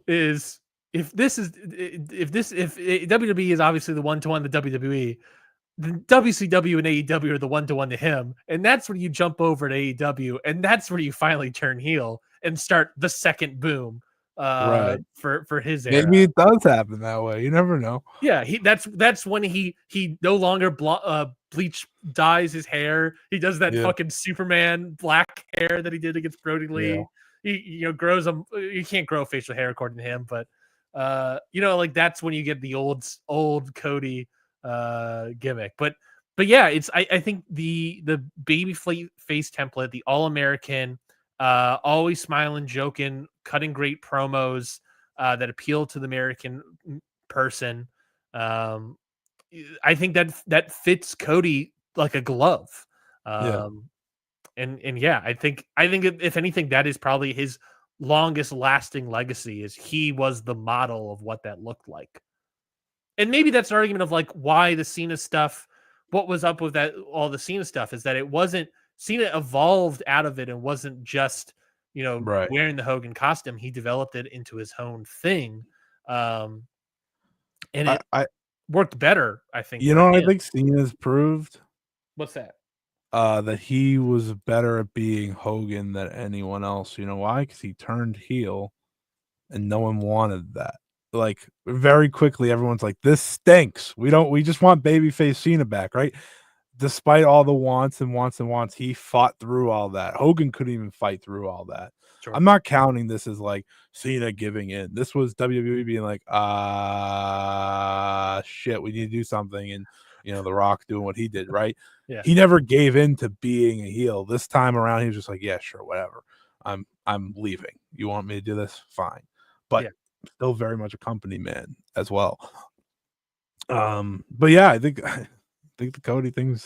is if WWE is obviously the one-to-one the WWE, then WCW and AEW are the one-to-one to him, and that's when you jump over to AEW, and that's where you finally turn heel and start the second boom Right. for his era. Maybe it does happen that way. You never know. Yeah, that's when he no longer bleach dyes his hair. He does that Yeah. fucking Superman black hair that he did against Brody Yeah. Lee. He grows them. You can't grow facial hair according to him, but like that's when you get the old Cody gimmick. But yeah, I think the baby face template, the all American, always smiling, joking, cutting great promos. that appeal to the American person. I think that fits Cody like a glove. Yeah. And yeah, I think if anything, that is probably his longest lasting legacy, is he was the model of what that looked like. And maybe that's an argument of like why the Cena stuff, what was up with that, all the Cena stuff, is that it wasn't, Cena evolved out of it and wasn't just, Right. wearing the Hogan costume. He developed it into his own thing. Um, and it I worked better, I think, you for know what I him. think Cena's proved? What's that? That he was better at being Hogan than anyone else. You know why? Because he turned heel and no one wanted that. Like, very quickly, everyone's like, "This stinks. We just want babyface Cena back," right? Despite all the wants and wants and wants, he fought through all that. Hogan couldn't even fight through all that. Sure. I'm not counting this as like Cena giving in. This was WWE being like, shit, we need to do something. And, The Rock doing what he did, right? Yeah. He never gave in to being a heel. This time around, he was just like, yeah, sure, whatever. I'm leaving. You want me to do this? Fine. But still very much a company man as well. But yeah, I think the Cody thing's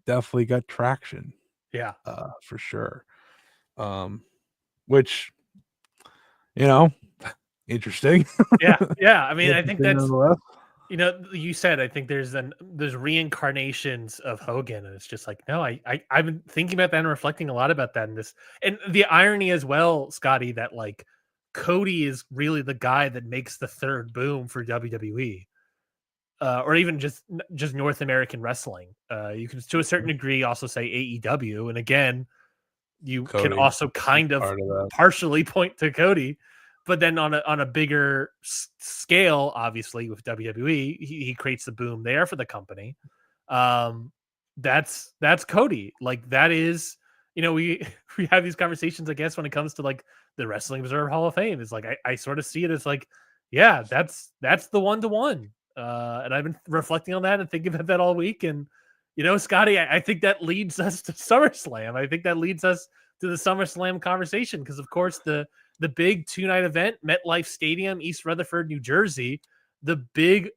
definitely got traction. Yeah. For sure. Which, interesting. Yeah. I mean, I think that's, nonetheless. you said, I think there's reincarnations of Hogan, and it's just like, no, I've been thinking about that and reflecting a lot about that in this, and the irony as well, Scotty, that like Cody is really the guy that makes the third boom for WWE. Or even just North American wrestling. You can, to a certain degree, also say AEW, and again, you can Cody also kind of part of that. partially point to Cody, but then on a bigger scale, obviously with WWE, he creates the boom there for the company. That's Cody. Like, that is, we we have these conversations, I guess, when it comes to like the Wrestling Observer Hall of Fame. It's like I sort of see it as like, yeah, that's the 1-to-1. And I've been reflecting on that and thinking about that all week. And, Scotty, I think that leads us to SummerSlam. I think that leads us to the SummerSlam conversation, because, of course, the big 2-night event, MetLife Stadium, East Rutherford, New Jersey, the big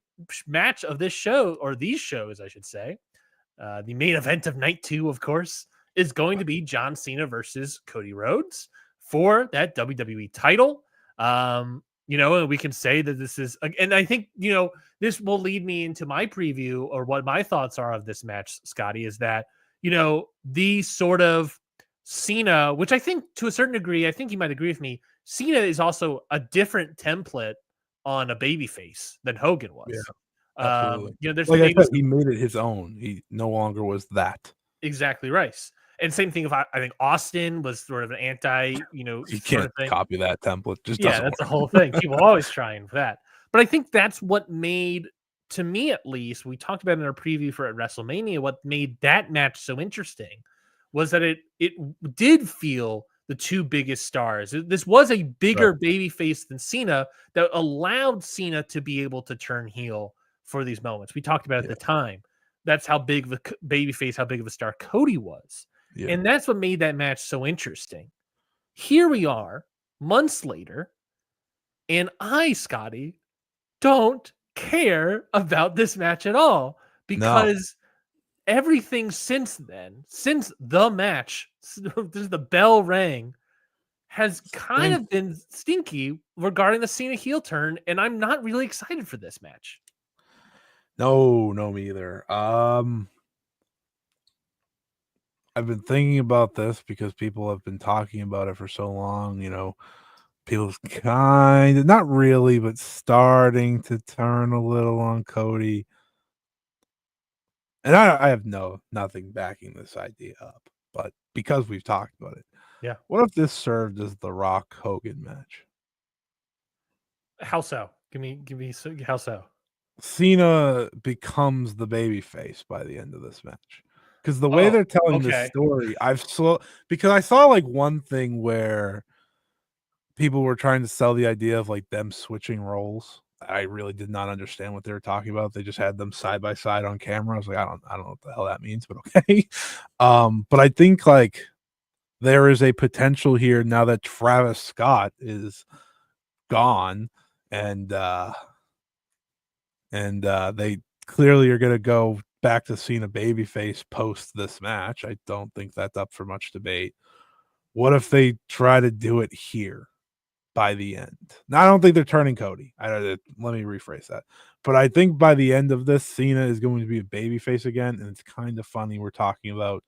match of this show, or these shows, I should say, the main event of night 2, of course, is going to be John Cena versus Cody Rhodes for that WWE title. And we can say that this is, and I think, this will lead me into my preview, or what my thoughts are of this match, Scotty, is that, the sort of Cena, which I think to a certain degree, I think you might agree with me, Cena is also a different template on a babyface than Hogan was. Yeah, absolutely. There's Like I maybe said, he made it his own. He no longer was that. exactly right. And same thing, if I think Austin was sort of an anti, You sort can't of thing. copy that template. Just Yeah, doesn't that's the work. whole thing. People always trying for that. But I think that's what made, to me at least, we talked about in our preview for at WrestleMania, what made that match so interesting was that it did feel the two biggest stars. This was a bigger babyface than Cena that allowed Cena to be able to turn heel for these moments. We talked about at the time. That's how big of a babyface, how big of a star Cody was. Yeah. And that's what made that match so interesting. Here we are, months later, and I, Scotty, don't care about this match at all, because everything since then, since the match, since the bell rang, has kind of been stinky regarding the Cena heel turn, and I'm not really excited for this match. No, me either. I've been thinking about this because people have been talking about it for so long, people's kind of, not really, but starting to turn a little on Cody. And I have nothing backing this idea up, but because we've talked about it. Yeah. What if this served as the Rock Hogan match? How so? Give me how so? Cena becomes the babyface by the end of this match. Because the way they're telling this story, because I saw like one thing where people were trying to sell the idea of like them switching roles. I really did not understand what they were talking about. They just had them side by side on camera. I was like, I don't know what the hell that means, but okay. But I think like there is a potential here now that Travis Scott is gone, and they clearly are going to go back to Cena babyface post this match. I don't think that's up for much debate. What if they try to do it here by the end? Now, I don't think they're turning Cody. Let me rephrase that. But I think by the end of this, Cena is going to be a babyface again, and it's kind of funny we're talking about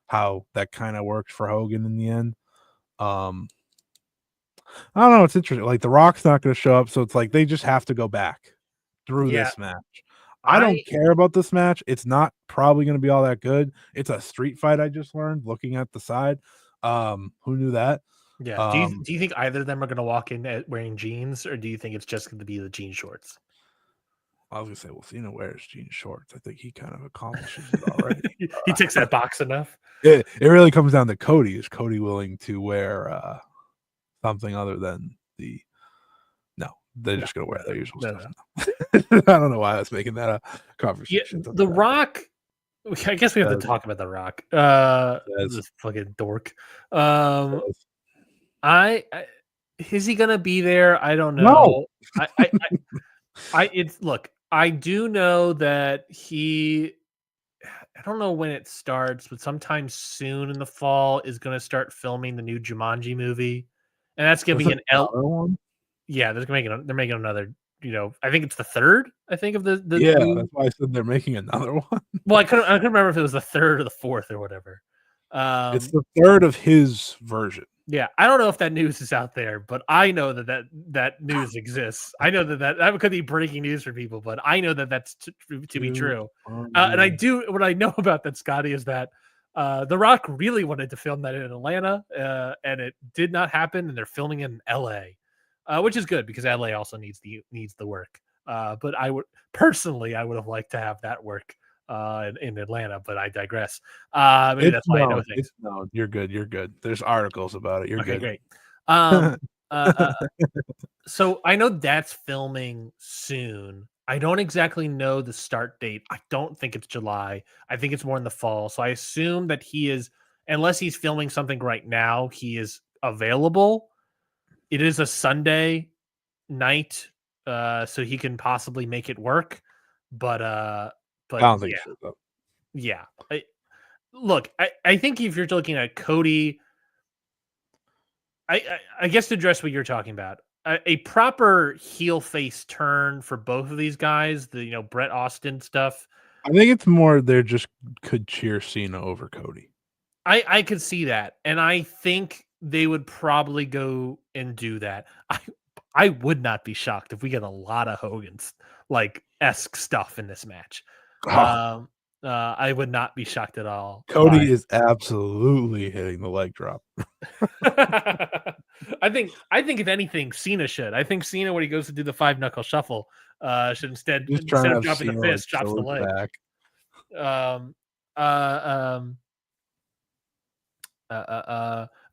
how that kind of worked for Hogan in the end. I don't know. It's interesting. Like, The Rock's not going to show up, so it's like they just have to go back through this match. I don't care about this match. It's not probably going to be all that good. It's a street fight. I just learned looking at the side. Who knew that? Yeah. Do you think either of them are going to walk in wearing jeans, or do you think it's just going to be the jean shorts? I was going to say, well, Cena wears jean shorts. I think he kind of accomplishes it already. He ticks that box enough. It really comes down to Cody. Is Cody willing to wear something other than the? No, they're just going to wear their usual stuff. No. I don't know why I was making that a conversation. Yeah, The Rock. I guess we have to talk about The Rock. This fucking dork. Is he gonna be there? I don't know. No. Look. I do know that he. I don't know when it starts, but sometime soon in the fall is going to start filming the new Jumanji movie, and that's going to be an one. Yeah, they're making another. I think it's the third. I think of the new... That's why I said they're making another one. Well, I couldn't remember if it was the third or the fourth or whatever. It's the third of his version. Yeah, I don't know if that news is out there, but I know that news exists. I know that could be breaking news for people, but I know that that's to be true. And what I know about that, Scotty, is that The Rock really wanted to film that in Atlanta, and it did not happen, and they're filming it in LA, which is good because LA also needs the work. But I would have liked to have that work in Atlanta, but I digress. Maybe that's why I know things. No, you're good. You're good. There's articles about it. You're okay, good. Great. So I know that's filming soon. I don't exactly know the start date. I don't think it's July. I think it's more in the fall. So I assume that he is, unless he's filming something right now, he is available. It is a Sunday night, so he can possibly make it work. But I don't think so, though. Yeah. Look, I think if you're looking at Cody, I guess to address what you're talking about, a proper heel face turn for both of these guys, the Bret Austin stuff. I think it's more they just could cheer Cena over Cody. I could see that, and I think they would probably go and do that. I would not be shocked if we get a lot of Hogan's esque stuff in this match. I would not be shocked at all. Cody is absolutely hitting the leg drop. I think if anything, Cena should. I think Cena, when he goes to do the 5-knuckle shuffle, should instead of dropping the fist, drops the leg. Back. I'm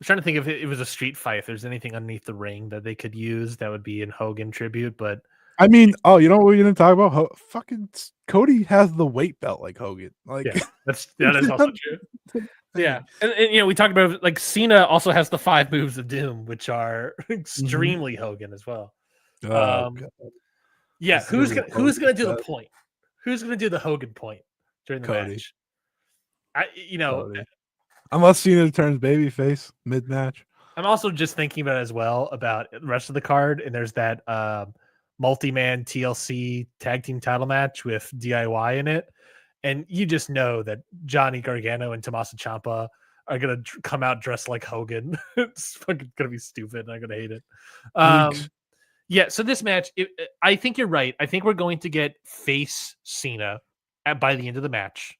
trying to think if it was a street fight, if there's anything underneath the ring that they could use that would be in Hogan tribute, but I mean, you know what we're gonna talk about? Fucking Cody has the weight belt like Hogan. That is also true. Yeah, and we talked about Cena also has the 5 moves of doom, which are extremely Hogan as well. Yeah, who's gonna do the point? Who's gonna do the Hogan point during the match? Unless Cena turns babyface mid-match. I'm also just thinking about it as well about the rest of the card, and there's that multi-man TLC tag team title match with DIY in it, and you just know that Johnny Gargano and Tommaso Ciampa are gonna come out dressed like Hogan. It's fucking gonna be stupid, and I'm gonna hate it. Yeah, so this match, I think you're right. I think we're going to get face Cena by the end of the match.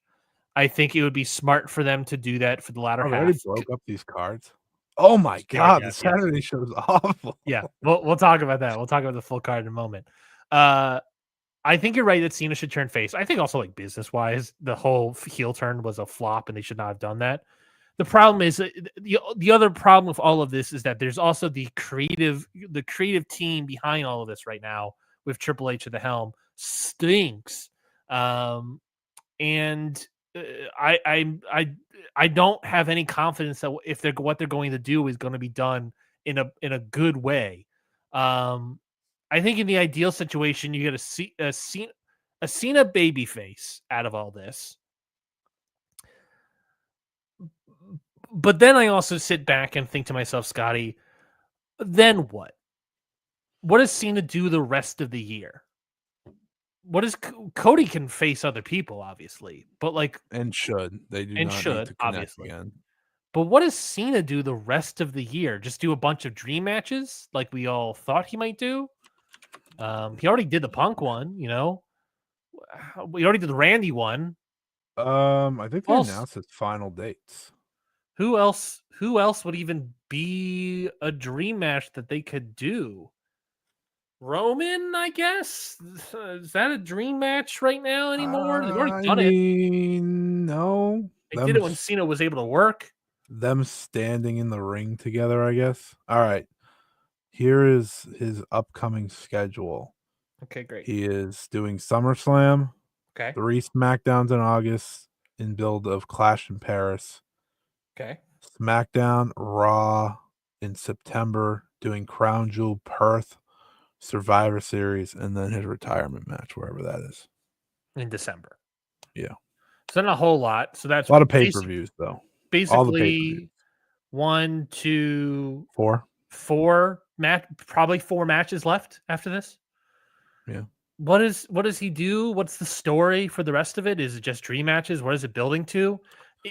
I think it would be smart for them to do that for the latter half. I already broke up these cards. Oh my god, the Saturday show is awful. Yeah, we'll talk about that. We'll talk about the full card in a moment. I think you're right that Cena should turn face. I think also business wise, the whole heel turn was a flop, and they should not have done that. The problem is the other problem with all of this is that there's also the creative team behind all of this right now with Triple H at the helm stinks, and I don't have any confidence that what they're going to do is going to be done in a good way. I think in the ideal situation, you get a Cena babyface out of all this. But then I also sit back and think to myself, Scotty, then what? What does Cena do the rest of the year? What is Cody can face other people, obviously, but like, And should. They do and not need should, to connect obviously. again. But what does Cena do the rest of the year? Just do a bunch of dream matches like we all thought he might do? He already did the Punk one, you know. We already did the Randy one. I think they Also, announced its final dates. who else would even be a dream match that they could do? Roman, I guess. Is that a dream match right now anymore? They've already I done it. mean, no. They did it when Cena was able to work. Them standing in the ring together, I guess. All right. Here is his upcoming schedule. Okay, great. He is doing SummerSlam, Okay. 3 SmackDowns in August in build of Clash in Paris. Okay. SmackDown, Raw in September, doing Crown Jewel, Perth, Survivor Series, and then his retirement match, wherever that is. In December. Yeah. So not a whole lot. So that's A lot of pay-per-views, though. All the pay-per-views. basically 1, 2, 4. 4 probably 4 matches left after this. Yeah. What does he do? What's the story for the rest of it? Is it just dream matches? What is it building to?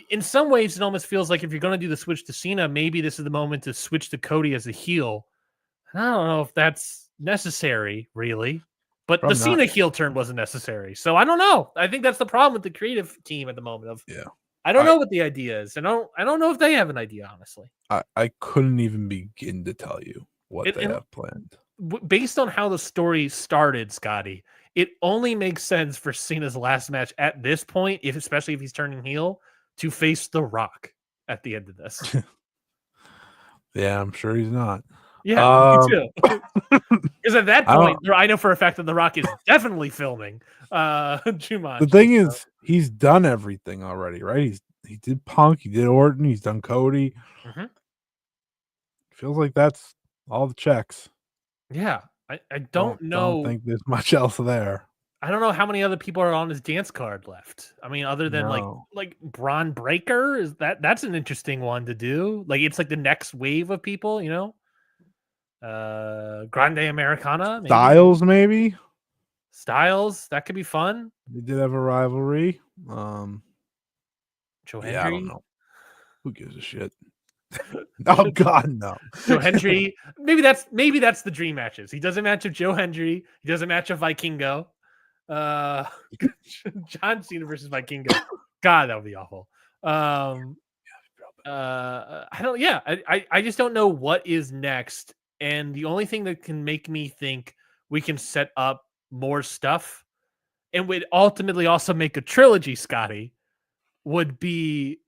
In some ways, it almost feels like if you're going to do the switch to Cena, maybe this is the moment to switch to Cody as a heel. I don't know if that's necessary, really. But the Cena heel turn wasn't necessary. So I don't know. I think that's the problem with the creative team at the moment. I don't know what the idea is. I don't know if they have an idea, honestly. I couldn't even begin to tell you what they have planned. Based on how the story started, Scotty, it only makes sense for Cena's last match at this point, especially if he's turning heel, to face The Rock at the end of this. Yeah, I'm sure he's not. Yeah, me too. Because at that point, I know for a fact that The Rock is definitely filming Jumanji. The thing is, he's done everything already, right? He did Punk, he did Orton, he's done Cody. Mm-hmm. Feels like that's all the checks. Yeah, I don't know. Don't think there's much else there. I don't know how many other people are on his dance card left. I mean, other than like Braun Breaker, is that's an interesting one to do. Like it's like the next wave of people, you know. Grande Americana, maybe. Styles, that could be fun. They did have a rivalry. Joe Hendry. Yeah, I don't know. Who gives a shit? Oh God, no. Joe Hendry. Maybe that's the dream matches. He does a match of Joe Hendry. He does a match of Vikingo. John Cena versus Vikingo. God, that would be awful. I don't. Yeah, I just don't know what is next. And the only thing that can make me think we can set up more stuff and would ultimately also make a trilogy, Scotty, would be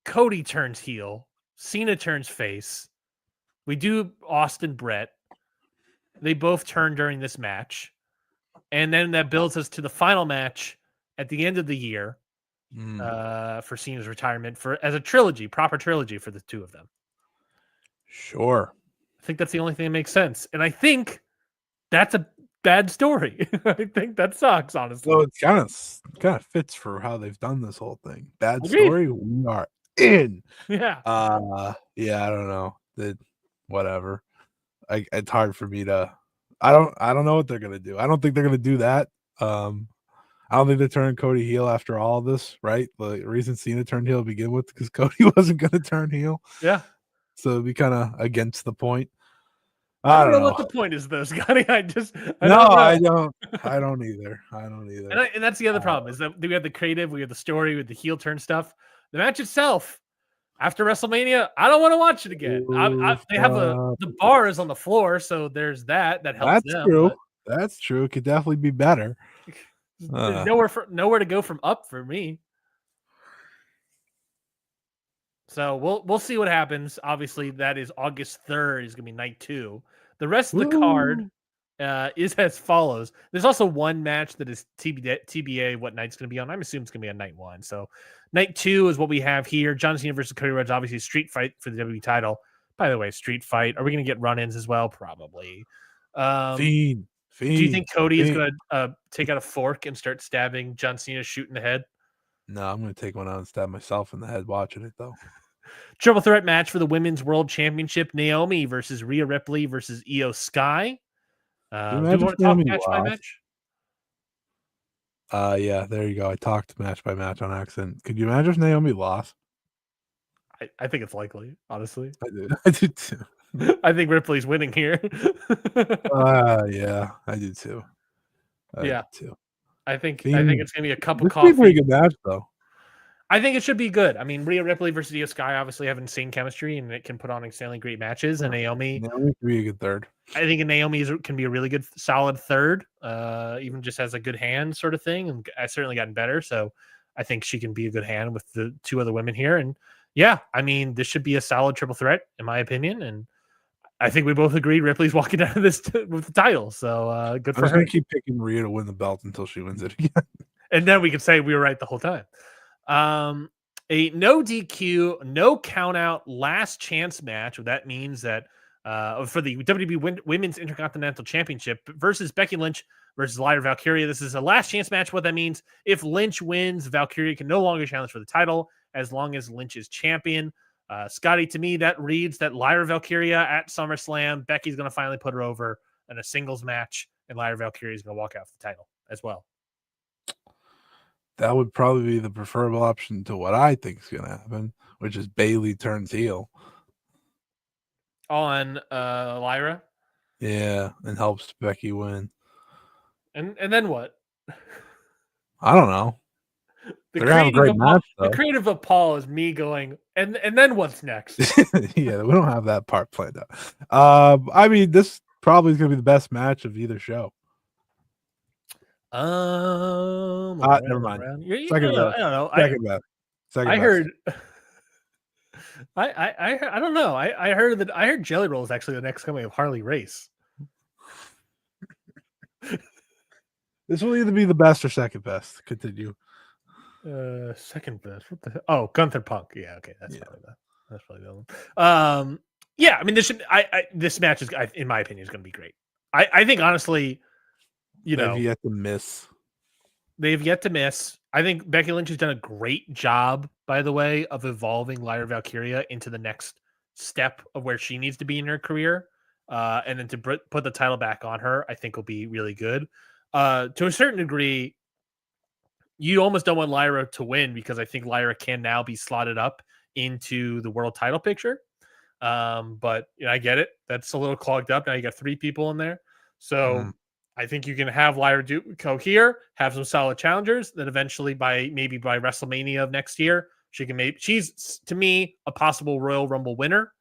Cody turns heel, Cena turns face. We do Austin Brett. They both turn during this match. And then that builds us to the final match at the end of the year for Cena's retirement as a trilogy, proper trilogy for the two of them. Sure. I think that's the only thing that makes sense. And I think that's a bad story. I think that sucks, honestly. So it kind of fits for how they've done this whole thing. Bad story, we are in. Yeah. Yeah, I don't know. Whatever. It's hard for me to I don't know what they're gonna do. I don't think they're gonna do that. I don't think they're turning Cody heel after all this, right? The reason Cena turned heel to begin with because Cody wasn't gonna turn heel. Yeah. So it'd be kind of against the point. I don't know what the point is, though, Scotty. I don't either. And that's the other problem is that we have the creative, we have the story, with the heel turn stuff. The match itself, after WrestleMania, I don't want to watch it again. They have the bar is on the floor, so there's that helps. That's true. That's true. It could definitely be better. There's nowhere to go from up for me. So we'll see what happens. Obviously, that is August 3rd. Is going to be night 2. The rest of the card is as follows. There's also one match that is TBA what night's going to be on. I'm assuming it's going to be on night 1. So night 2 is what we have here. John Cena versus Cody Rhodes. Obviously, street fight for the WWE title. By the way, street fight. Are we going to get run-ins as well? Probably. Fiend. Do you think Cody is Fiend. going to take out a fork and start stabbing John Cena, shoot in the head? No, I'm going to take one out and stab myself in the head watching it, though. Triple threat match for the Women's World Championship: Naomi versus Rhea Ripley versus Io Sky. Do you want to talk match by match? Yeah, there you go. I talked match by match on accident. Could you imagine if Naomi lost? I think it's likely, honestly. I do too. I think Ripley's winning here. Yeah, I do too. Yeah, too. I think it's gonna be a cup of This coffee. is a pretty good match, though. I think it should be good. I mean, Rhea Ripley versus Io Sky obviously have insane chemistry, and it can put on insanely great matches. And Naomi could be a good third. I think Naomi can be a really good, solid third, even just has a good hand sort of thing. And I've certainly gotten better. So I think she can be a good hand with the two other women here. And yeah, I mean, this should be a solid triple threat, in my opinion. And I think we both agree Ripley's walking out of this with the title. So good for her. I'm going to keep picking Rhea to win the belt until she wins it again. And then we can say we were right the whole time. A no DQ, no count out last chance match. That means that for the WWE Women's Intercontinental Championship versus Becky Lynch versus Lyra Valkyria. This is a last chance match. What that means, if Lynch wins, Valkyria can no longer challenge for the title as long as Lynch is champion. Scotty, to me, that reads that Lyra Valkyria at SummerSlam, Becky's going to finally put her over in a singles match, and Lyra Valkyria is going to walk out with the title as well. That would probably be the preferable option to what I think is going to happen, which is Bayley turns heel on Lyra. Yeah, and helps Becky win. And then what? I don't know. They're gonna have a great match, though. The creative of Paul is me going, and then what's next? Yeah, we don't have that part planned out. I mean, this probably is gonna be the best match of either show. Never mind. Second best. I don't know. Second best. I heard. I don't know. I heard Jelly Roll is actually the next coming of Harley Race. This will either be the best or second best. Continue. Second best. What the hell? Oh, Gunther Punk. Yeah, okay, that's probably the one. Yeah, I mean, this match is, in my opinion, is going to be great. I think honestly, they've yet to miss. They've yet to miss. I think Becky Lynch has done a great job, by the way, of evolving Lyra Valkyria into the next step of where she needs to be in her career. And then to put the title back on her, I think will be really good. To a certain degree, you almost don't want Lyra to win because I think Lyra can now be slotted up into the world title picture. But I get it. That's a little clogged up. Now you got 3 people in there. So I think you can have Lyra go here, have some solid challengers. Then eventually by WrestleMania of next year, she's to me a possible Royal Rumble winner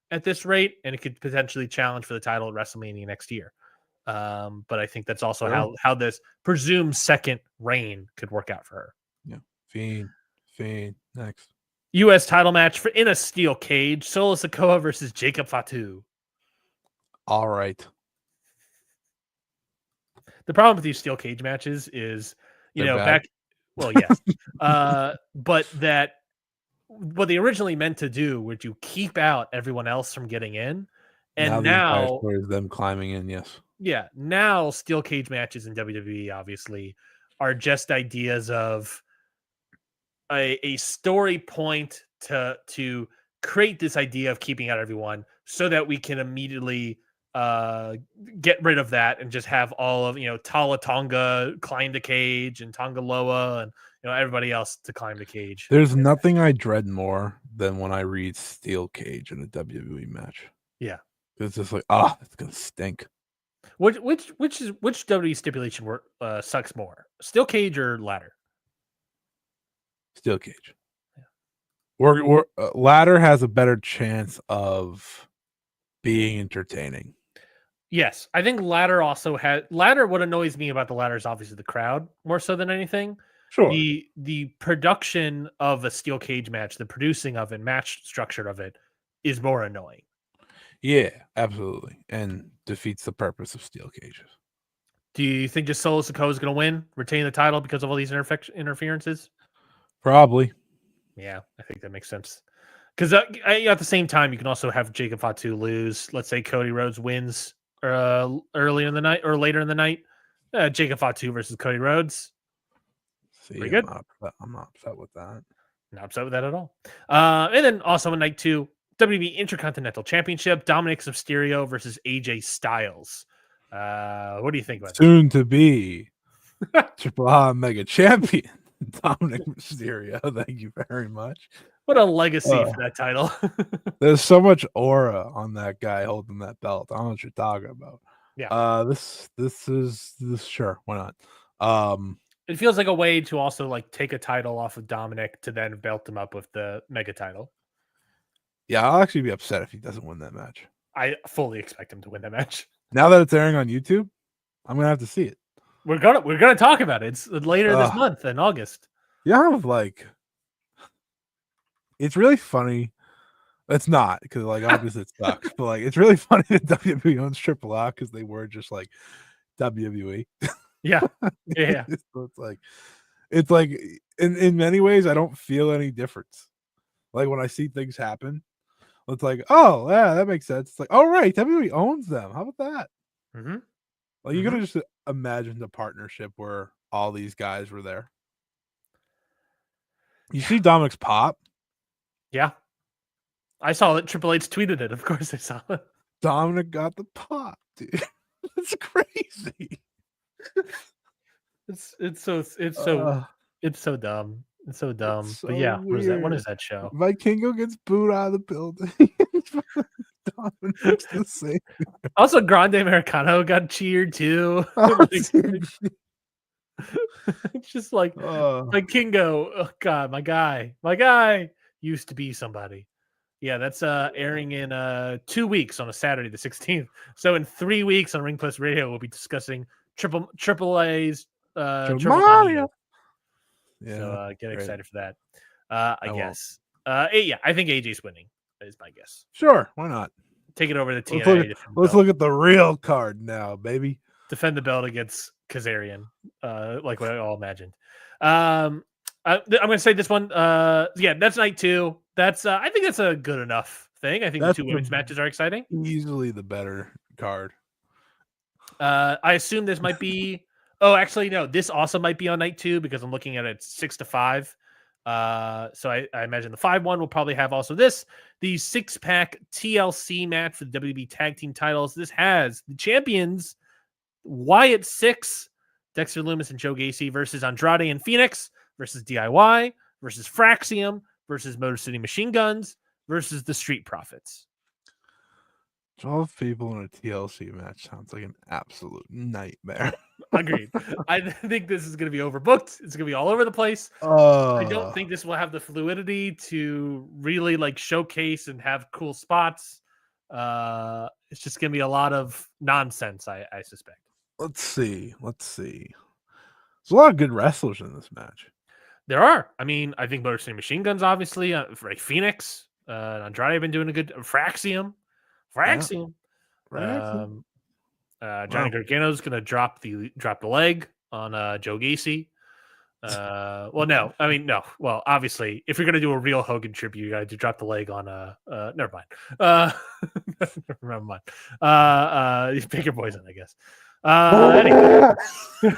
at this rate, and it could potentially challenge for the title at WrestleMania next year. But I think that's also how this presumed second reign could work out for her. Yeah. Fiend. Next. U.S. title match in a steel cage. Solo Sikoa versus Jacob Fatu. All right. The problem with these steel cage matches is, yes. But that what they originally meant to do was you keep out everyone else from getting in. And now is them climbing in. Yes. Yeah. Now steel cage matches in WWE obviously are just ideas of a story point to create this idea of keeping out everyone so that we can immediately get rid of that and just have all of Tala Tonga climb the cage and Tonga Loa and everybody else to climb the cage. There's nothing I dread more than when I read steel cage in a WWE match. Yeah, it's just like it's gonna stink. Which WWE stipulation sucks more, steel cage or ladder? Steel cage. Yeah. Ladder has a better chance of being entertaining. Yes, I think ladder also has ladder. What annoys me about the ladder is obviously the crowd more so than anything. Sure. The production of a steel cage match, the producing of it, match structure of it, is more annoying. Yeah, absolutely, and defeats the purpose of steel cages. Do you think just Solo Sikoa is going to win, retain the title because of all these interferences? Probably. Yeah, I think that makes sense. Because at the same time, you can also have Jacob Fatu lose. Let's say Cody Rhodes wins earlier in the night or later in the night. Jacob Fatu versus Cody Rhodes. See, Pretty good. I'm not upset with that. Not upset with that at all. And then also on night 2, WWE Intercontinental Championship, Dominic Mysterio versus AJ Styles. What do you think about Soon to be Triple A Mega Champion Dominic Mysterio. Thank you very much. What a legacy for that title. There's so much aura on that guy holding that belt. I don't know what you're talking about. Yeah. This is sure, why not? It feels like a way to also like take a title off of Dominic to then belt him up with the mega title. Yeah, I'll actually be upset if he doesn't win that match. I fully expect him to win that match. Now that it's airing on YouTube, I'm gonna have to see it. We're gonna talk about it. It's later this month in August. Yeah, like it's really funny. It's not because like obviously it sucks, but like it's really funny that WWE owns Triple A because they were just like WWE. Yeah. Yeah. So it's like in many ways I don't feel any difference. Like when I see things happen, it's like, oh yeah, that makes sense. It's like, oh right, WWE owns them. How about that? Mm-hmm. Like you could have just imagined a partnership where all these guys were there. You see Dominic's pop? Yeah. I saw it. Triple H tweeted it. Of course I saw it. Dominic got the pop, dude. It's crazy. It's so dumb. It's so dumb. So but yeah, when is that show? Vikingo gets booed out of the building. Dominic's the same. Also, Grande Americano got cheered too. It's just like Kingo. Oh god, my guy used to be somebody. Yeah, that's airing in 2 weeks on a Saturday, the 16th. So in 3 weeks on Ring Plus Radio, we'll be discussing Triple A's Triple Mario. Yeah, so get excited for that. I guess. Yeah, I think AJ's winning. Is my guess. Sure, why not? Take it over to TNA. Let's look at the real card now, baby. Defend the belt against Kazarian, like what I all imagined. I'm going to say this one. Yeah, that's night 2. That's I think that's a good enough thing. I think the 2 women's matches are exciting. Easily the better card. I assume this might be. Oh, actually, no. This also might be on night 2 because I'm looking at it 6 to 5. So I imagine the 5-1 will probably have also this. The 6-pack TLC match for the WWE Tag Team titles. This has the champions Wyatt 6, Dexter Lumis and Joe Gacy versus Andrade and Phoenix versus DIY versus Fraxium versus Motor City Machine Guns versus the Street Profits. 12 people in a TLC match sounds like an absolute nightmare. Agreed. I think this is going to be overbooked. It's going to be all over the place. I don't think this will have the fluidity to really like showcase and have cool spots. It's just going to be a lot of nonsense, I suspect. Let's see. There's a lot of good wrestlers in this match. There are. I mean, I think Motor City Machine Guns, obviously. Phoenix, Andrade have been doing a good. Fraxium. Johnny Gargano's going to drop the leg on Joe Gacy. Well, no. I mean, no. Well, obviously, if you're going to do a real Hogan tribute, you got to drop the leg on never mind. Never mind. Pick your poison, I guess.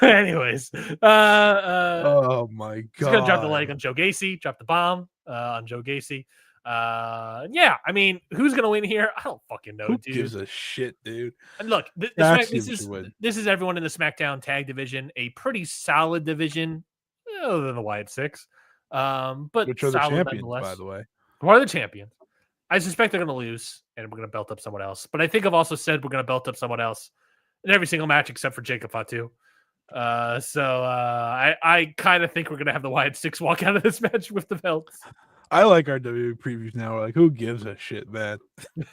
Anyways. Oh my god. He's gonna drop the leg on Joe Gacy, drop the bomb on Joe Gacy. Yeah, I mean, who's gonna win here? I don't fucking know, Who dude. gives a shit, dude? And look, this is everyone in the SmackDown tag division, a pretty solid division, other than the Wyatt 6. But which are the champions, by the way. Who are the champions? I suspect they're gonna lose, and we're gonna belt up someone else. But I think I've also said we're gonna belt up someone else in every single match except for Jacob Fatu. I kind of think we're gonna have the Wyatt 6 walk out of this match with the belts. I like our WWE previews now. We're like, who gives a shit, man?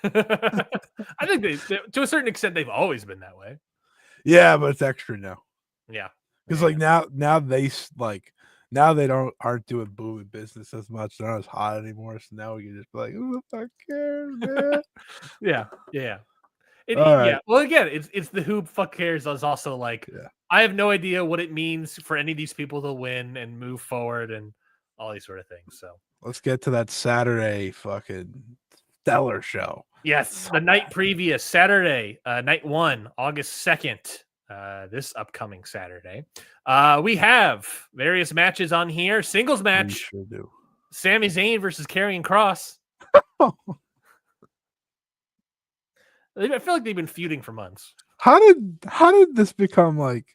I think they, to a certain extent, they've always been that way. Yeah, but it's extra now. Yeah, because like now they aren't doing booming business as much. They're not as hot anymore. So now we can just be like, who the fuck cares, man? yeah. Yeah. Well, again, it's the who fuck cares is also like, I have no idea what it means for any of these people to win and move forward and all these sort of things. So let's get to that Saturday fucking stellar show. Yes, the night previous, Saturday, night 1, August 2nd, this upcoming Saturday. We have various matches on here. Singles match, sure do. Sami Zayn versus Karrion Kross. I feel like they've been feuding for months. How did this become like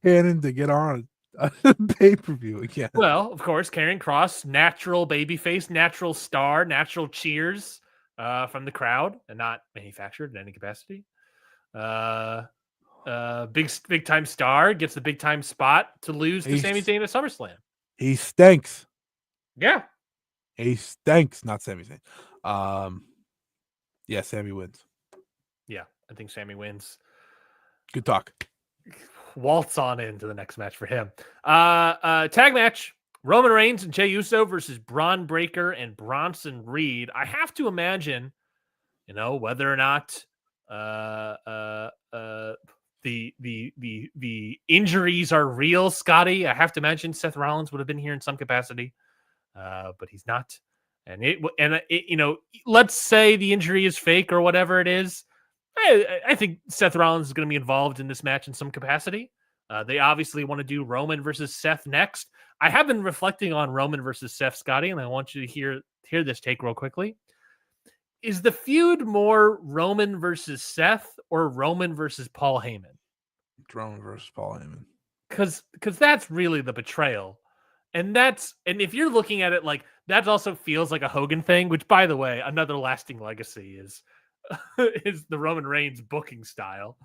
canon to get on a pay-per-view again? Well, of course, Karrion Kross, natural babyface, natural star, natural cheers from the crowd, and not manufactured in any capacity. Big time star gets the big time spot to lose to Sami Zayn at SummerSlam. He stinks. Yeah, He stinks. Not Sami Zayn. Yeah, Sami wins. Yeah, I think Sami wins. Good talk. Waltz on into the next match for him. Tag match: Roman Reigns and Jey Uso versus Braun Breaker and Bronson Reed. I have to imagine, whether or not the injuries are real, Scotty. I have to imagine Seth Rollins would have been here in some capacity, but he's not. And let's say the injury is fake or whatever it is. I think Seth Rollins is going to be involved in this match in some capacity. They obviously want to do Roman versus Seth next. I have been reflecting on Roman versus Seth, Scotty, and I want you to hear this take real quickly. Is the feud more Roman versus Seth or Roman versus Paul Heyman? It's Roman versus Paul Heyman. Because that's really the betrayal. And if you're looking at it like that also feels like a Hogan thing, which, by the way, another lasting legacy is the Roman Reigns booking style.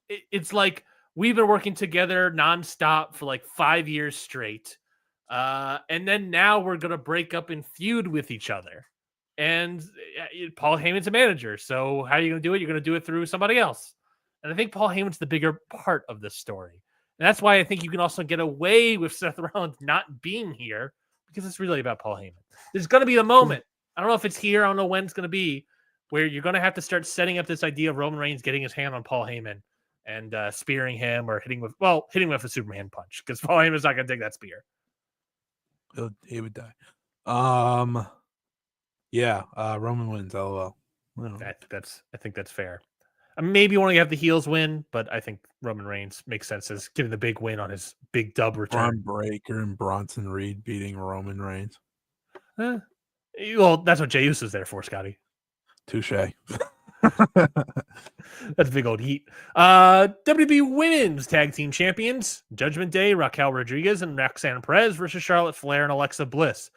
It's like we've been working together nonstop for like 5 years straight. And then now we're going to break up and feud with each other. And Paul Heyman's a manager. So how are you going to do it? You're going to do it through somebody else. And I think Paul Heyman's the bigger part of this story. And that's why I think you can also get away with Seth Rollins not being here, because it's really about Paul Heyman. There's going to be a moment. I don't know if it's here. I don't know when it's going to be, where you're going to have to start setting up this idea of Roman Reigns getting his hand on Paul Heyman and spearing him or hitting with a Superman punch, because Paul Heyman's not going to take that spear. He would die. Yeah. Roman wins. LOL. I think that's fair. Maybe want to have the heels win, but I think Roman Reigns makes sense as getting the big win on his big dub return. Braun Breaker and Bronson Reed beating Roman Reigns. Well, that's what Jey Uso's there for, Scotty. Touche. That's a big old heat. WWE Women's Tag Team Champions, Judgment Day, Raquel Rodriguez and Roxanne Perez versus Charlotte Flair and Alexa Bliss.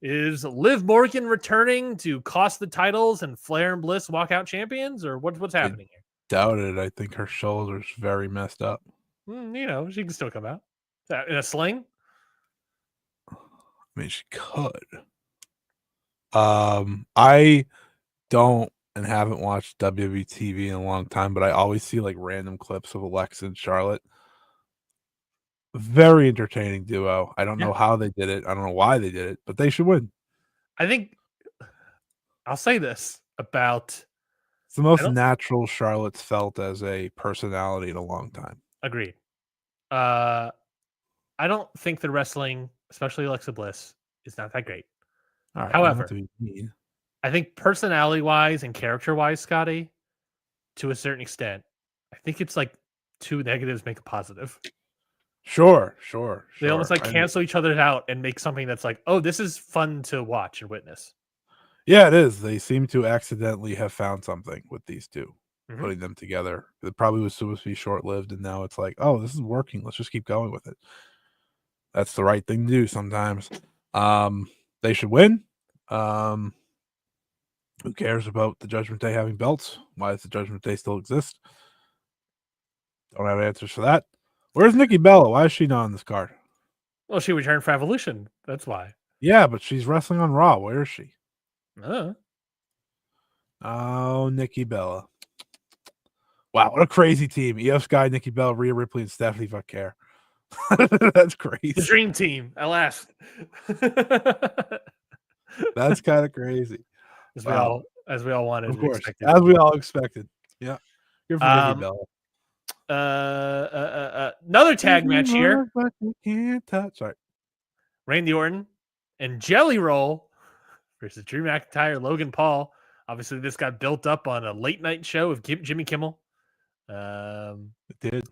Is Liv Morgan returning to cost the titles and Flair and Bliss walk out champions, or what's happening here? Doubt it. I think her shoulder's very messed up. She can still come out in a sling. I mean, she could. I don't and haven't watched WWE TV in a long time, but I always see like random clips of Alexa and Charlotte. Very entertaining duo. I don't know how they did it. I don't know why they did it, but they should win. I think I'll say this about it's the most natural Charlotte's felt as a personality in a long time. Agreed. I don't think the wrestling, especially Alexa Bliss, is not that great. All right, however, I think personality-wise and character-wise, Scotty, to a certain extent, I think it's like two negatives make a positive. Sure. They almost like cancel each other out and make something that's like, oh, this is fun to watch and witness. Yeah, it is. They seem to accidentally have found something with these two, putting them together. It probably was supposed to be short-lived, and now it's like, oh, this is working. Let's just keep going with it. That's the right thing to do sometimes. They should win. Who cares about the Judgment Day having belts? Why does the Judgment Day still exist? Don't have answers for that. Where's Nikki Bella? Why is she not on this card? Well, she returned for Evolution. That's why. Yeah, but she's wrestling on Raw. Where is she? Oh, Nikki Bella. Wow, what a crazy team. Io Sky, Nikki Bella, Rhea Ripley, and Stephanie Vaquer. That's crazy. The dream team, at last. That's kind of crazy. As we all wanted. Of course. As we all expected. Yeah. Good for Nikki Bella. Another tag match here. But you can't touch. Sorry. Randy Orton and Jelly Roll versus Drew McIntyre, Logan Paul. Obviously, this got built up on a late night show of Jimmy Kimmel. It did.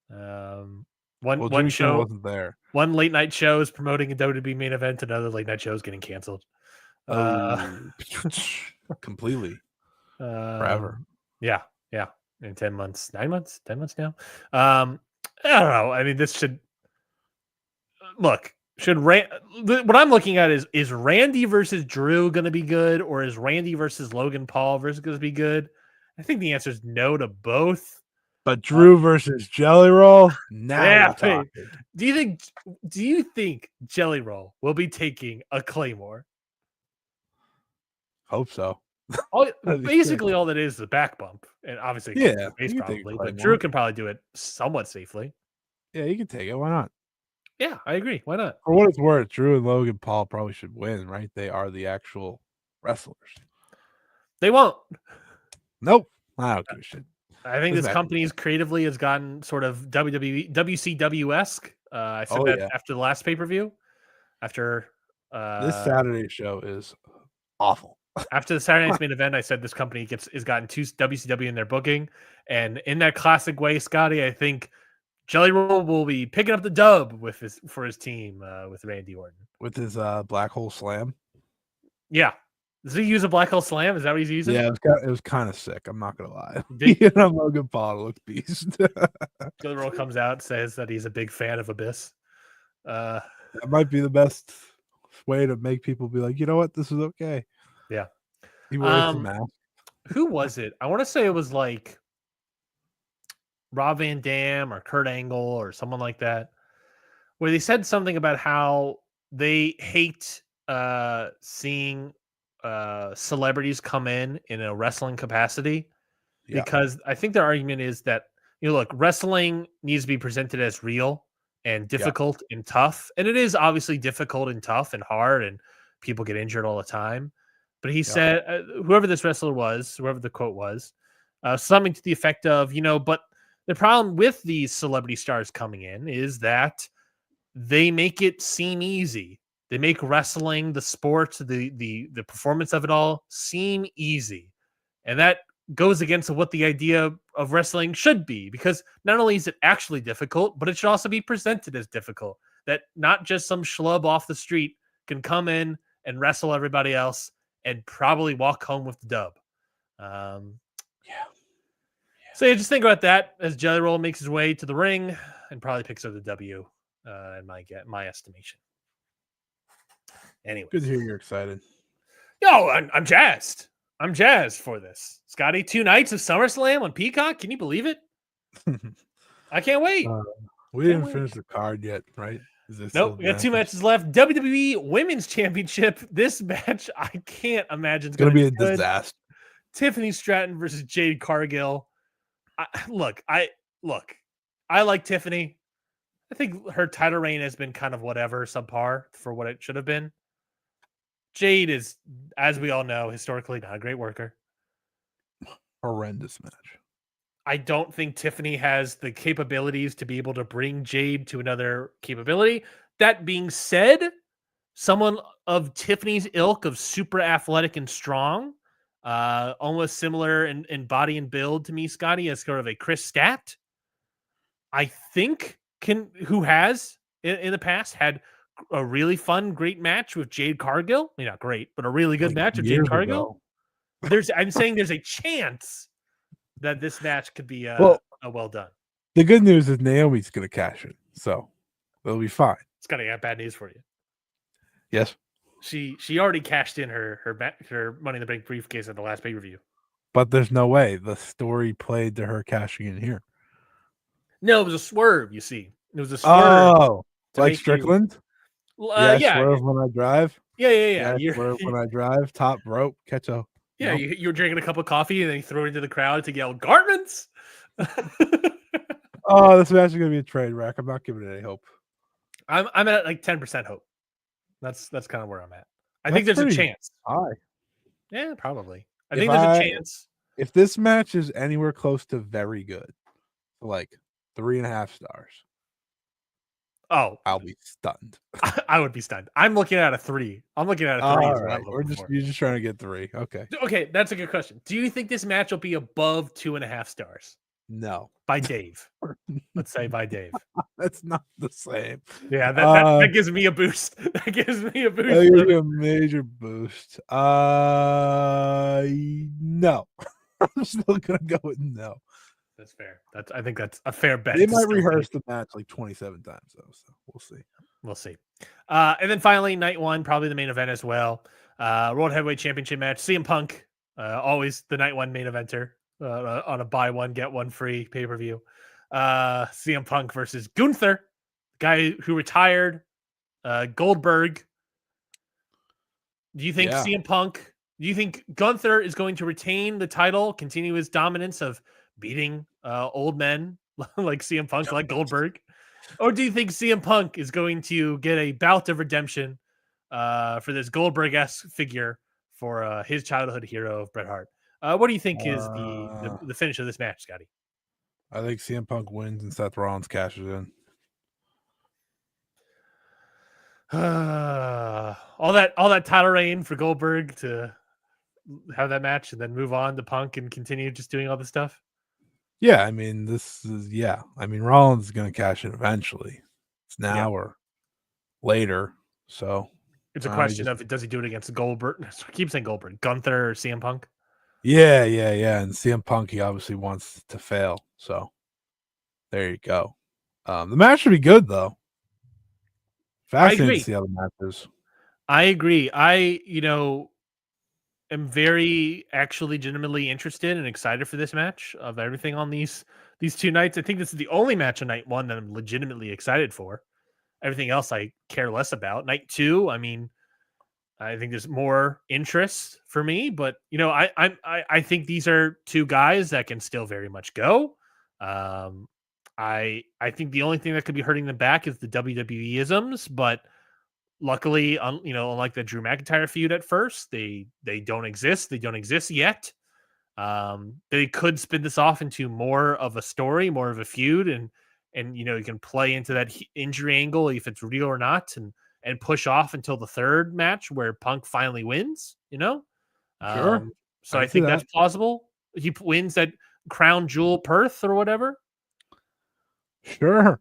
One Jimmy show Kimmel wasn't there. One late night show is promoting a WWE main event. Another late night show is getting canceled. Completely. Forever. Yeah. In 10 months, 9 months, 10 months now. I don't know. I mean, this should look. What I'm looking at is Randy versus Drew going to be good, or is Randy versus Logan Paul versus going to be good? I think the answer is no to both. But Drew versus Jelly Roll. Now we're talking. Do you think Jelly Roll will be taking a Claymore? Hope so. Basically, all that is a back bump, and obviously, base probably. But Drew can probably do it somewhat safely. Yeah, you can take it. Why not? Yeah, I agree. Why not? For what it's worth, Drew and Logan Paul probably should win, right? They are the actual wrestlers. They won't. Nope. I don't give a shit. I think this company's creatively has gotten sort of WWE, WCW-esque. I said that after the last pay-per-view. After this Saturday show is awful. After the Saturday night's main event, I said this company has gotten two WCW in their booking, and in that classic way, Scotty, I think Jelly Roll will be picking up the dub for his team with Randy Orton with his Black Hole Slam. Yeah, does he use a Black Hole Slam? Is that what he's using? Yeah, it was kind of sick. I'm not gonna lie. Logan Paul looked beast. Jelly Roll comes out, says that he's a big fan of Abyss. That might be the best way to make people be like, you know what, this is okay. Yeah. He wears the mask. Who was it? I want to say it was like Rob Van Dam or Kurt Angle or someone like that, where they said something about how they hate seeing celebrities come in a wrestling capacity, because I think their argument is that, look, wrestling needs to be presented as real and difficult and tough. And it is obviously difficult and tough and hard, and people get injured all the time. But he said, whoever this wrestler was, whoever the quote was, something to the effect of, but the problem with these celebrity stars coming in is that they make it seem easy. They make wrestling, the sport, the performance of it all seem easy. And that goes against what the idea of wrestling should be, because not only is it actually difficult, but it should also be presented as difficult. That not just some schlub off the street can come in and wrestle everybody else and probably walk home with the dub. So you just think about that as Jelly Roll makes his way to the ring and probably picks up the W, in my estimation. Anyway, good to hear you're excited. Yo, I'm jazzed. I'm jazzed for this, Scotty. 2 nights of SummerSlam on Peacock. Can you believe it? I can't wait. We didn't finish the card yet, right? Nope, we got 2 matches left. WWE Women's Championship. This match, I can't imagine it's going to be a disaster. Tiffany Stratton versus Jade Cargill. I like Tiffany. I think her title reign has been kind of whatever, subpar for what it should have been. Jade is, as we all know, historically not a great worker. Horrendous match. I don't think Tiffany has the capabilities to be able to bring Jade to another capability. That being said, someone of Tiffany's ilk of super athletic and strong, almost similar in body and build to me, Scotty, as sort of a Chris Stat, I think who has in the past had a really fun, great match with Jade Cargill. I mean, not great, but a really good match with Jade Cargill. I'm saying there's a chance that this match could be well done. The good news is Naomi's going to cash it, so it'll be fine. It's got to get bad news for you. Yes. She already cashed in her Money in the Bank briefcase at the last pay-per-view. But there's no way the story played to her cashing in here. No, it was a swerve, you see. It was a swerve. Oh, like Strickland? Swerve when I drive. Yeah. Swerve when I drive. Top rope, catch a... Yeah, you were drinking a cup of coffee and then you throw it into the crowd to yell, Garments! Oh, this match is going to be a train wreck. I'm not giving it any hope. I'm at like 10% hope. That's kind of where I'm at. I think there's a chance. High. Yeah, probably. I think there's a chance. If this match is anywhere close to very good, like 3.5 stars. Oh, I'll be stunned. I would be stunned. I'm looking at a 3. I'm looking at a 3. All Is what I'm right, hoping for. you're just trying to get 3. Okay. Okay, that's a good question. Do you think this match will be above 2.5 stars No. by Dave? Let's say by Dave. That's not the same. Yeah, that gives me a boost. That gives me a That boost. gives you a major boost. No. I'm still gonna go with no. That's fair. I think that's a fair bet. They to might still rehearse take. the match like 27 times though, so we'll see. We'll see. And then finally, night 1, probably the main event as well. World Heavyweight Championship match. CM Punk, always the night 1 main eventer on a buy one get one free pay-per-view. CM Punk versus Gunther, guy who retired. Goldberg. Do you think CM Punk? Do you think Gunther is going to retain the title, continue his dominance of beating old men like CM Punk, like Goldberg? Or do you think CM Punk is going to get a bout of redemption for this Goldberg-esque figure for his childhood hero of Bret Hart? What do you think is the finish of this match, Scotty? I think CM Punk wins and Seth Rollins cashes in. all that title reign for Goldberg to have that match and then move on to Punk and continue just doing all this stuff. Yeah, I mean, Rollins is going to cash in eventually. It's now or later. So it's a question of does he do it against Goldberg? I keep saying Goldberg, Gunther or CM Punk. Yeah. And CM Punk, he obviously wants to fail. So there you go. The match should be good though. Fascinating to see how the match is. I agree. I am very actually legitimately interested and excited for this match of everything on these 2 nights. I think this is the only match on night 1 that I'm legitimately excited for. Everything else I care less about. Night 2, I mean, I think there's more interest for me, but I think these are 2 guys that can still very much go. I think the only thing that could be hurting them back is the WWE isms, but luckily, unlike the Drew McIntyre feud at first, they don't exist. They don't exist yet. They could spin this off into more of a story, more of a feud, and you can play into that injury angle if it's real or not, and push off until the 3rd match where Punk finally wins. Sure. So I think that's plausible. He wins that crown jewel Perth or whatever. Sure.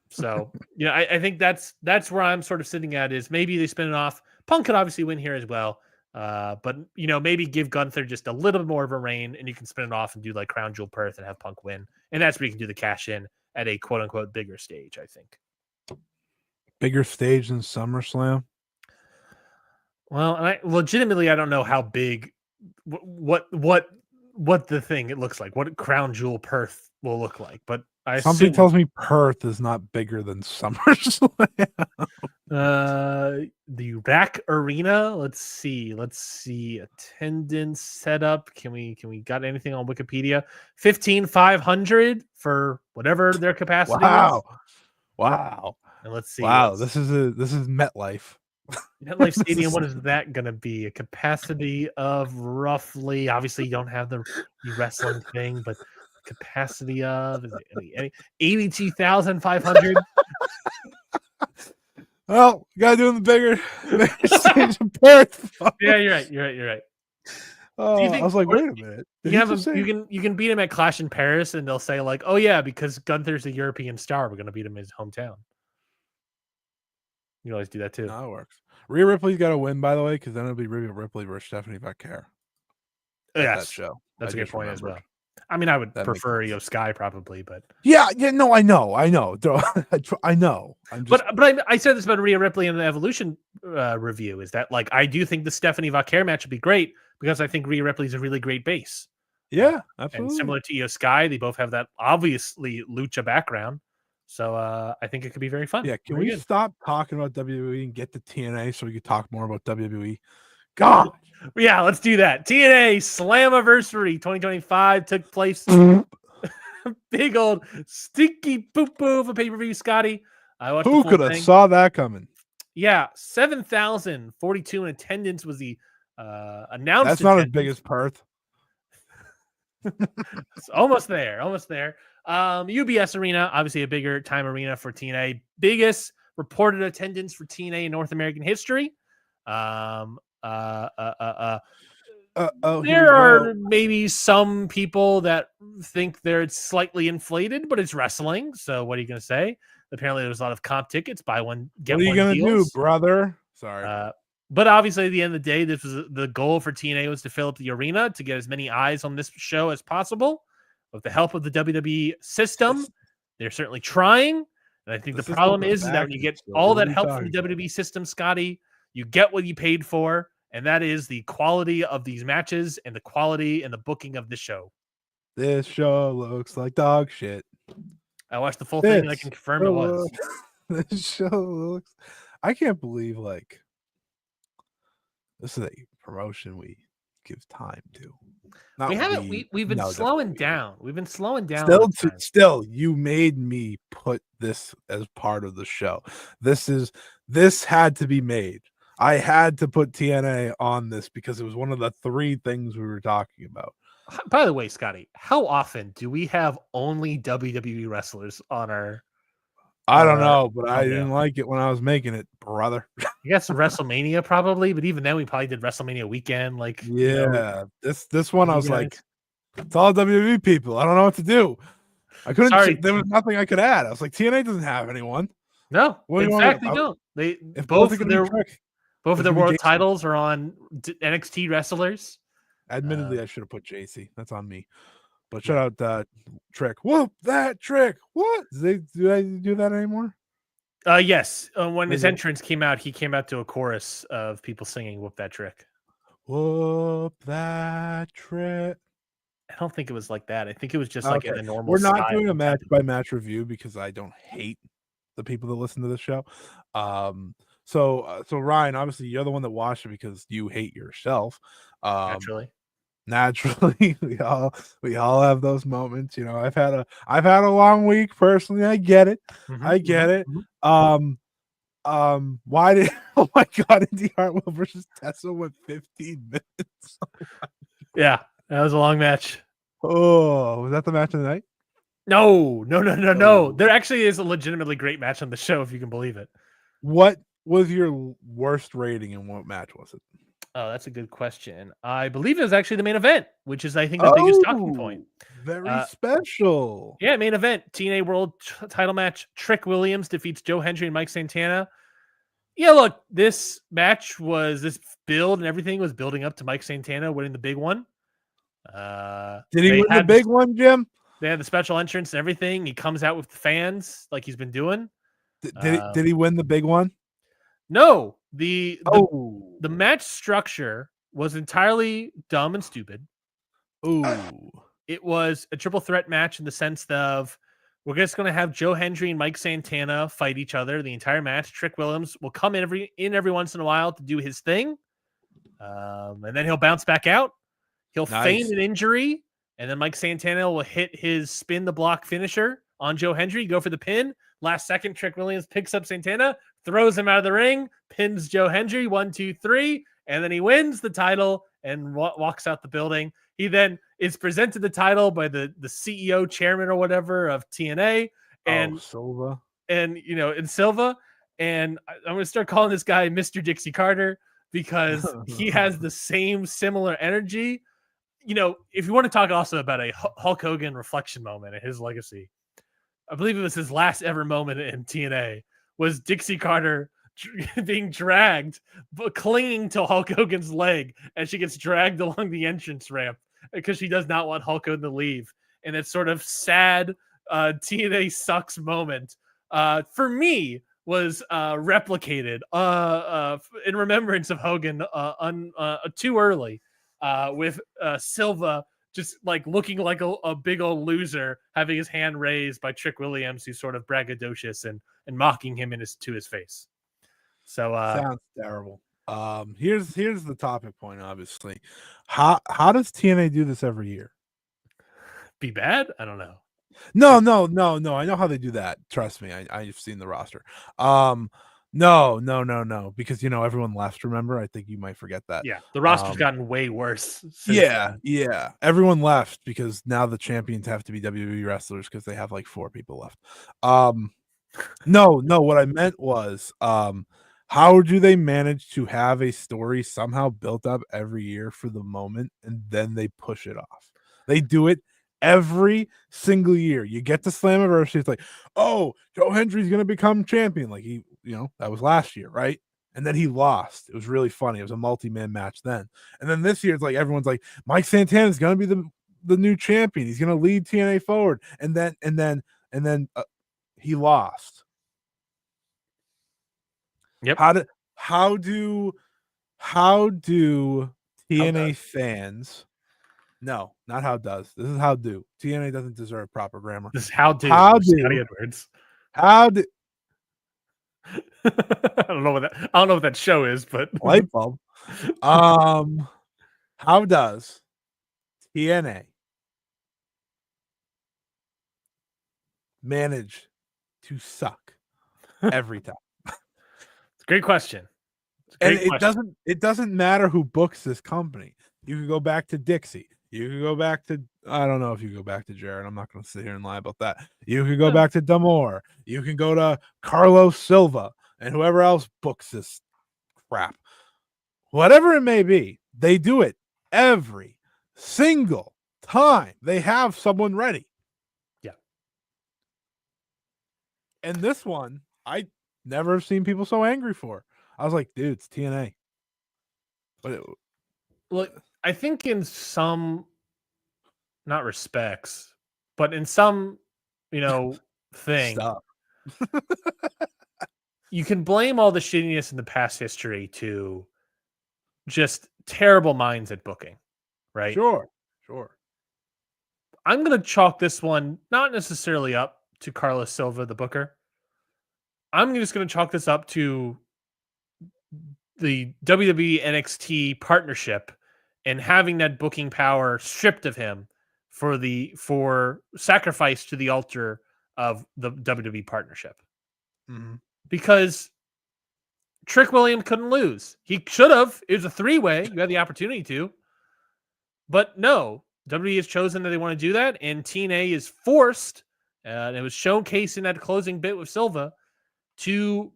So, I think that's where I'm sort of sitting at is maybe they spin it off. Punk could obviously win here as well. But, maybe give Gunther just a little bit more of a reign and you can spin it off and do like Crown Jewel Perth and have Punk win. And that's where you can do the cash in at a quote unquote bigger stage, I think. Bigger stage than SummerSlam? Well, and I don't know how big, what the thing it looks like, what Crown Jewel Perth will look like, but something tells me Perth is not bigger than SummerSlam. The RAC Arena. Let's see attendance setup. Can we got anything on Wikipedia? 15,500 for whatever their capacity is. Wow. And let's see. Wow, this is MetLife. MetLife Stadium. What is that going to be? A capacity of roughly. Obviously, you don't have the wrestling thing, but capacity of 82,500. Well, you gotta do in the bigger stage of Perth. Yeah, you're right. Oh, I was like, wait a minute. You can beat him at Clash in Paris, and they'll say like, oh yeah, because Gunther's a European star, we're gonna beat him in his hometown. You always do that too. No, it works. Rhea Ripley's got to win, by the way, because then it'll be Rhea Ripley versus Stephanie Vaquer. Yes, that show. That's a good point as well. I mean, I would prefer Io Sky probably, but no, I know. I know. But I said this about Rhea Ripley in the Evolution review is that like I do think the Stephanie Vaquer match would be great because I think Rhea Ripley is a really great base. Yeah, absolutely. And similar to Io Sky, they both have that obviously lucha background. So I think it could be very fun. Yeah, can we stop talking about WWE and get to TNA so we can talk more about WWE? God. Yeah, let's do that. TNA Slammiversary 2025 took place. Big old stinky poo-poo of a pay-per-view, Scotty. Who could have saw that coming? Yeah, 7,042 in attendance was the announced. That's not as big as Perth. It's almost there. UBS Arena, obviously a bigger time arena for TNA. Biggest reported attendance for TNA in North American history. Um, uh, uh, uh, Here we there go. are maybe some people that think they're slightly inflated, but it's wrestling. So what are you going to say? Apparently, there's a lot of comp tickets, buy one get What are you one gonna do, deals. brother? Sorry. But obviously, at the end of the day, this was the goal for TNA was to fill up the arena to get as many eyes on this show as possible. With the help of the WWE system, they're certainly trying. And I think the problem is that when you get all that help from the WWE system, Scotty, you get what you paid for, and that is the quality of these matches and the quality and the booking of the show. This show looks like dog shit. I watched the full thing and I can confirm it was. This show looks. I can't believe this is a promotion we give time to. We haven't. We've been slowing down. We've been slowing down. Still, you made me put this as part of the show. This had to be made. I had to put TNA on this because it was one of the 3 things we were talking about. By the way, Scotty, how often do we have only WWE wrestlers on our? I don't know, but I didn't like it when I was making it, brother. I guess WrestleMania probably, but even then we probably did WrestleMania weekend. Like, yeah, this one I was like, it's all WWE people. I don't know what to do. I couldn't. Sorry. There was nothing I could add. I was like, TNA doesn't have anyone. No, in fact, they don't. They both of their world titles are on NXT wrestlers. Admittedly, I should have put JC. That's on me. But shout out that Trick. Whoop that Trick. What? Do they do that anymore? Yes. When his entrance came out, he came out to a chorus of people singing "Whoop That Trick." Whoop that Trick. I don't think it was like that. I think it was just like in a normal. We're not doing a match by match review because I don't hate the people that listen to this show. So Ryan, obviously you're the one that watched it because you hate yourself. Naturally, we all have those moments. You know, I've had a long week personally. I get it. I get it. Why did oh my god, Indy Hartwell versus Tessa went 15 minutes? Yeah, that was a long match. Oh, was that the match of the night? No. There actually is a legitimately great match on the show, if you can believe it. What was your worst rating and what match was it? Oh, that's a good question. I believe it was actually the main event, which is, I think, the biggest talking point. Very special. Yeah, main event. TNA World title match. Trick Williams defeats Joe Hendry and Mike Santana. Yeah, look, this build and everything was building up to Mike Santana winning the big one. Did he win the big one, Jim? They had the special entrance and everything. He comes out with the fans like he's been doing. Did he win the big one? No. The match structure was entirely dumb and stupid. It was a triple threat match in the sense of we're just going to have Joe Hendry and Mike Santana fight each other the entire match. Trick Williams will come in every once in a while to do his thing, and then he'll bounce back out. He'll feign an injury, and then Mike Santana will hit his spin the block finisher on Joe Hendry, go for the pin. Last second, Trick Williams picks up Santana, throws him out of the ring, pins Joe Hendry, 1, 2, 3, and then he wins the title and walks out the building. He then is presented the title by the CEO, chairman, or whatever of TNA, and Silva, and Silva, and I'm gonna start calling this guy Mr. Dixie Carter because he has the similar energy. You know, if you want to talk also about a Hulk Hogan reflection moment in his legacy, I believe it was his last ever moment in TNA was Dixie Carter being dragged, but clinging to Hulk Hogan's leg as she gets dragged along the entrance ramp because she does not want Hulk Hogan to leave. And it's sort of sad TNA sucks moment for me was replicated in remembrance of Hogan too early with Silva just like looking like a big old loser, having his hand raised by Trick Williams, who's sort of braggadocious and mocking him to his face. So sounds terrible. Here's the topic point. Obviously, how does TNA do this every year? Be bad? I don't know. No. I know how they do that. Trust me, I've seen the roster. How does TNA do this every year? No, because everyone left. Remember, I think you might forget that. Yeah, the roster's gotten way worse since then. Yeah, everyone left because now the champions have to be WWE wrestlers because they have like 4 people left. No, what I meant was, how do they manage to have a story somehow built up every year for the moment and then they push it off? They do it every single year. You get to Slammiversary, it's like, oh, Joe Hendry's gonna become champion. Like that was last year, right? And then he lost. It was really funny. It was a multi-man match then. And then this year, it's like everyone's like, Mike Santana's gonna be the new champion. He's gonna lead TNA forward. And then he lost. Yep. How do TNA fans? No, not how does. This is how do. TNA doesn't deserve proper grammar. This is how do. Scotty Edwards. How do. I don't know what that show is, but light bulb. How does TNA manage to suck every time? It's a great question. It doesn't matter who books this company. You can go back to Dixie. You can go back to, I don't know if you go back to Jared. I'm not going to sit here and lie about that. You can go back to D'Amore. You can go to Carlos Silva and whoever else books this crap. Whatever it may be, they do it every single time. They have someone ready. Yeah. And this one, I never have seen people so angry for. I was like, dude, it's TNA. But look, I think in some, not respects, but in some, thing, you can blame all the shittiness in the past history to just terrible minds at booking, right? Sure. I'm going to chalk this one not necessarily up to Carlos Silva, the booker. I'm just going to chalk this up to the WWE NXT partnership and having that booking power stripped of him for sacrifice to the altar of the WWE partnership. Mm-hmm. Because Trick Williams couldn't lose. He should have. It was a 3-way. You had the opportunity to. But no, WWE has chosen that they want to do that, and TNA is forced, and it was showcased in that closing bit with Silva, to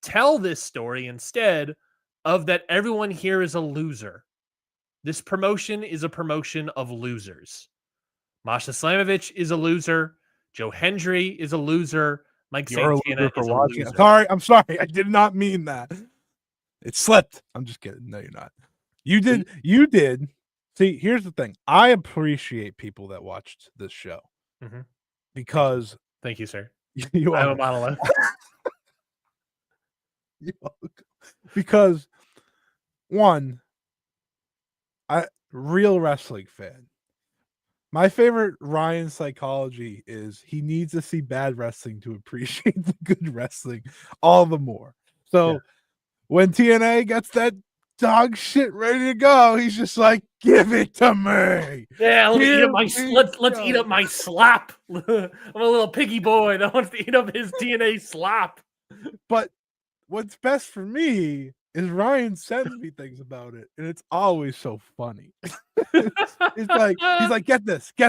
tell this story instead of that everyone here is a loser. This promotion is a promotion of losers. Masha Slamovich is a loser. Joe Hendry is a loser. Mike Santana is a loser. I'm sorry. I did not mean that. It slipped. I'm just kidding. No, you're not. You did. See, here's the thing. I appreciate people that watched this show because. Thank you, sir. I'm a monolith. Because one, real wrestling fan. My favorite Ryan psychology is he needs to see bad wrestling to appreciate the good wrestling all the more. So when TNA gets that dog shit ready to go, he's just like, give it to me. Yeah, let's eat up my slop. I'm a little piggy boy that wants to eat up his TNA slop. But what's best for me is Ryan sends me things about it, and it's always so funny. he's like, get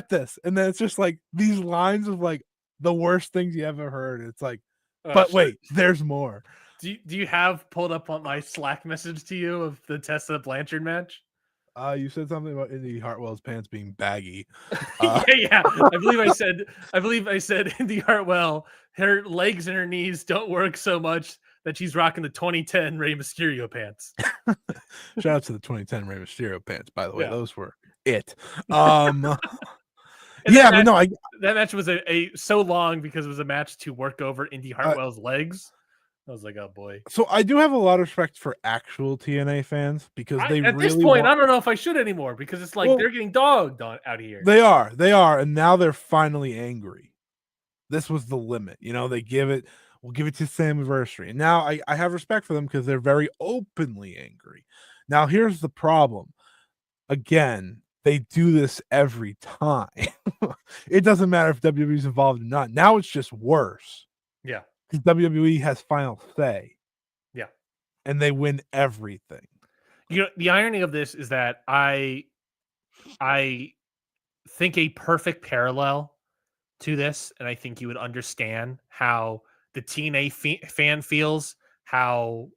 this, and then it's just like these lines of like the worst things you ever heard. It's like, but wait, there's more. Do you have pulled up on my Slack message to you of the Tessa Blanchard match? You said something about Indy Hartwell's pants being baggy. Yeah. I believe I said Indy Hartwell, her legs and her knees don't work so much that she's rocking the 2010 Rey Mysterio pants. Shout out to the 2010 Rey Mysterio pants, by the way. Yeah. Those were it. That match was a so long because it was a match to work over Indy Hartwell's legs. I was like, oh boy. So I do have a lot of respect for actual TNA fans because at this point, I don't know if I should anymore because it's like they're getting dogged out here. They are, and now they're finally angry. This was the limit, They we'll give it to Slammiversary, and now I have respect for them because they're very openly angry. Now here's the problem. Again, they do this every time. It doesn't matter if WWE's involved or not. Now it's just worse. Yeah. Because WWE has final say. and they win everything. You know, the irony of this is that I think a perfect parallel to this, and I think you would understand how the TNA fan feels, how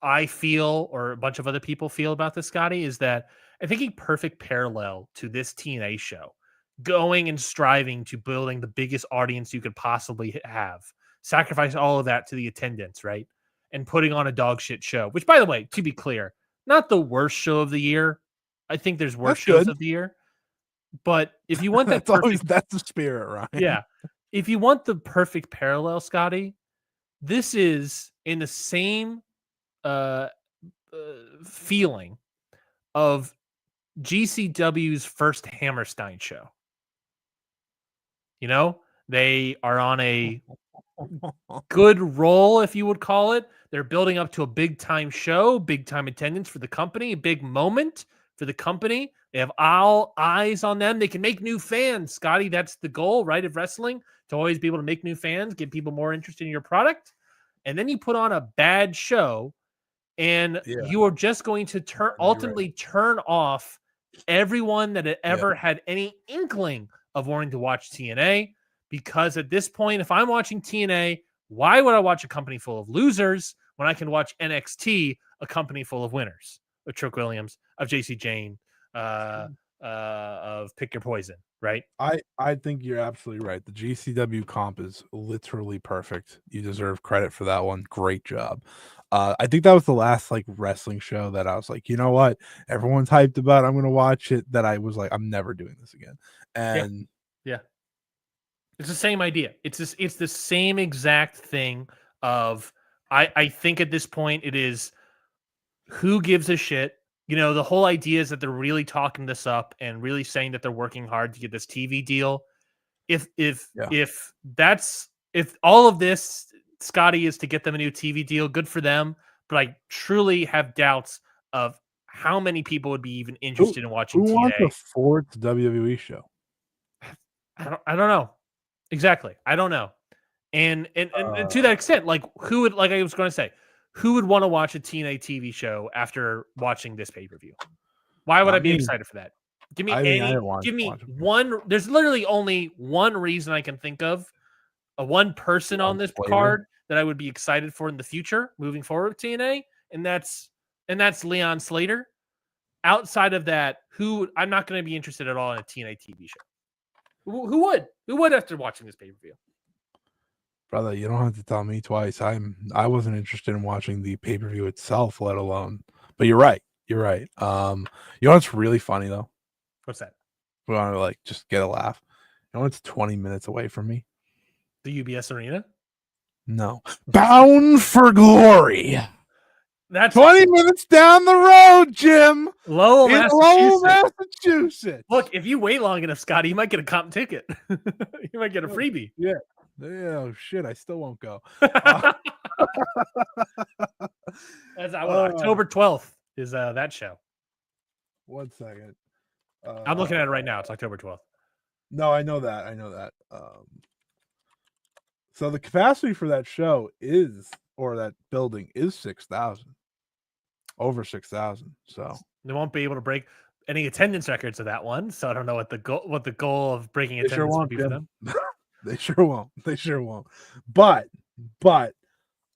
I feel, or a bunch of other people feel about this, Scotty, is that I think a perfect parallel to this TNA show, going and striving to building the biggest audience you could possibly have, sacrifice all of that to the attendance, right? And putting on a dog shit show, which, by the way, to be clear, not the worst show of the year. I think there's worse That's shows good. of the year. But if you want that That's the spirit, Ryan. yeah. If you want the perfect parallel, Scotty, this is in the same uh, feeling of GCW's first Hammerstein show. You know, they are on a good roll, if you would call it. They're building up to a big time show, big time attendance for the company, a big moment for the company. They have all eyes on them. They can make new fans, Scotty. That's the goal, right, of wrestling, to always be able to make new fans, get people more interested in your product. And then you put on a bad show, and you are just going to ultimately turn off everyone that had ever had any inkling of wanting to watch TNA. Because at this point, if I'm watching TNA, why would I watch a company full of losers when I can watch NXT, a company full of winners, of Trick Williams, of JC Jane, of Pick Your Poison, right? I think you're absolutely right. The GCW comp is literally perfect. You deserve credit for that one. Great job. I think that was the last like wrestling show that I was like, you know what? Everyone's hyped about. I'm gonna watch it. That I was like, I'm never doing this again. And yeah. It's the same idea. It's the same exact thing of I think at this point it is who gives a shit. You know, the whole idea is that they're really talking this up and really saying that they're working hard to get this TV deal. If all of this, Scotty, is to get them a new TV deal, good for them. But I truly have doubts of how many people would be even interested in watching who wants TNA. a fourth WWE show? I don't know. Exactly. I don't know. And to that extent, like who would, like I was going to say, who would want to watch a TNA TV show after watching this pay-per-view? Why would I be excited for that? Give me one. There's literally only one reason I can think of, one person on this card that I would be excited for in the future, moving forward with TNA, and that's Leon Slater. Outside of that, I'm not going to be interested at all in a TNA TV show. Who would? Who would after watching this pay-per-view? Brother, you don't have to tell me twice. I wasn't interested in watching the pay-per-view itself, let alone. But you're right. You're right. You know what's really funny though? What's that? We want to like just get a laugh. You know what's 20 minutes away from me? The UBS Arena? No. Bound for Glory. That's 20 minutes down the road, Jim. Lowell, Massachusetts. Look, if you wait long enough, Scotty, you might get a comp ticket. You might get a freebie. Yeah. Oh shit! I still won't go. That's October 12th is that show. 1 second. I'm looking at it right now. It's October 12th. No, I know that. So the capacity for that show that building is 6,000. Over 6,000. So they won't be able to break any attendance records of that one. So I don't know what the goal of breaking attendance would be for them. They sure won't. But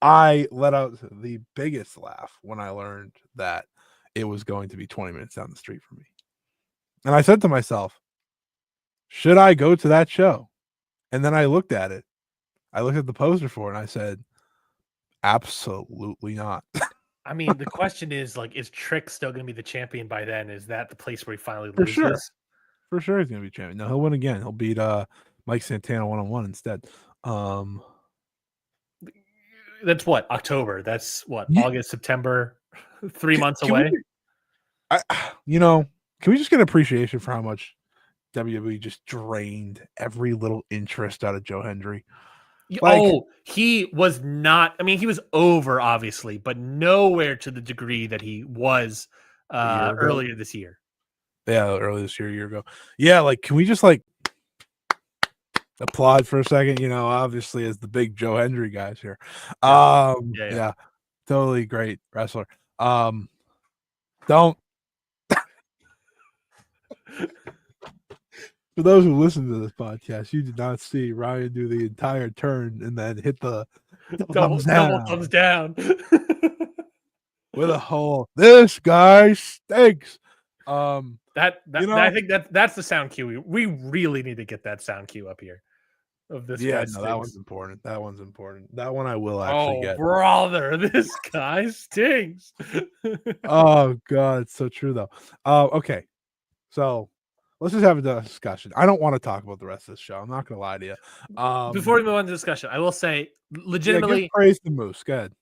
I let out the biggest laugh when I learned that it was going to be 20 minutes down the street from me. And I said to myself, should I go to that show? And then I looked at it. I looked at the poster for it and I said, absolutely not. I mean, the question is, like, is Trick still going to be the champion by then? Is that the place where he finally loses? For sure he's going to be champion. No, he'll win again. He'll beat Mike Santana one-on-one instead. That's what, October. That's what, August, September, 3 months away. Can we just get appreciation for how much WWE just drained every little interest out of Joe Hendry? He was not. I mean, he was over, obviously, but nowhere to the degree that he was earlier this year. Yeah, earlier this year, a year ago. Yeah, like, can we just like applaud for a second? Obviously, as the big Joe Hendry guys here. Yeah. Totally great wrestler. Don't. For those who listen to this podcast, you did not see Ryan do the entire turn and then hit the Double thumbs down. With a hole. This guy stinks. I think that's the sound cue. We really need to get that sound cue up here. Of this guy stinks. That one's important. That one I will actually get. Brother, this guy stinks. Oh god, it's so true though. Okay. So let's just have a discussion. I don't want to talk about the rest of this show. I'm not gonna lie to you. Before we move on to discussion, I will say legitimately give praise to Moose. Go ahead.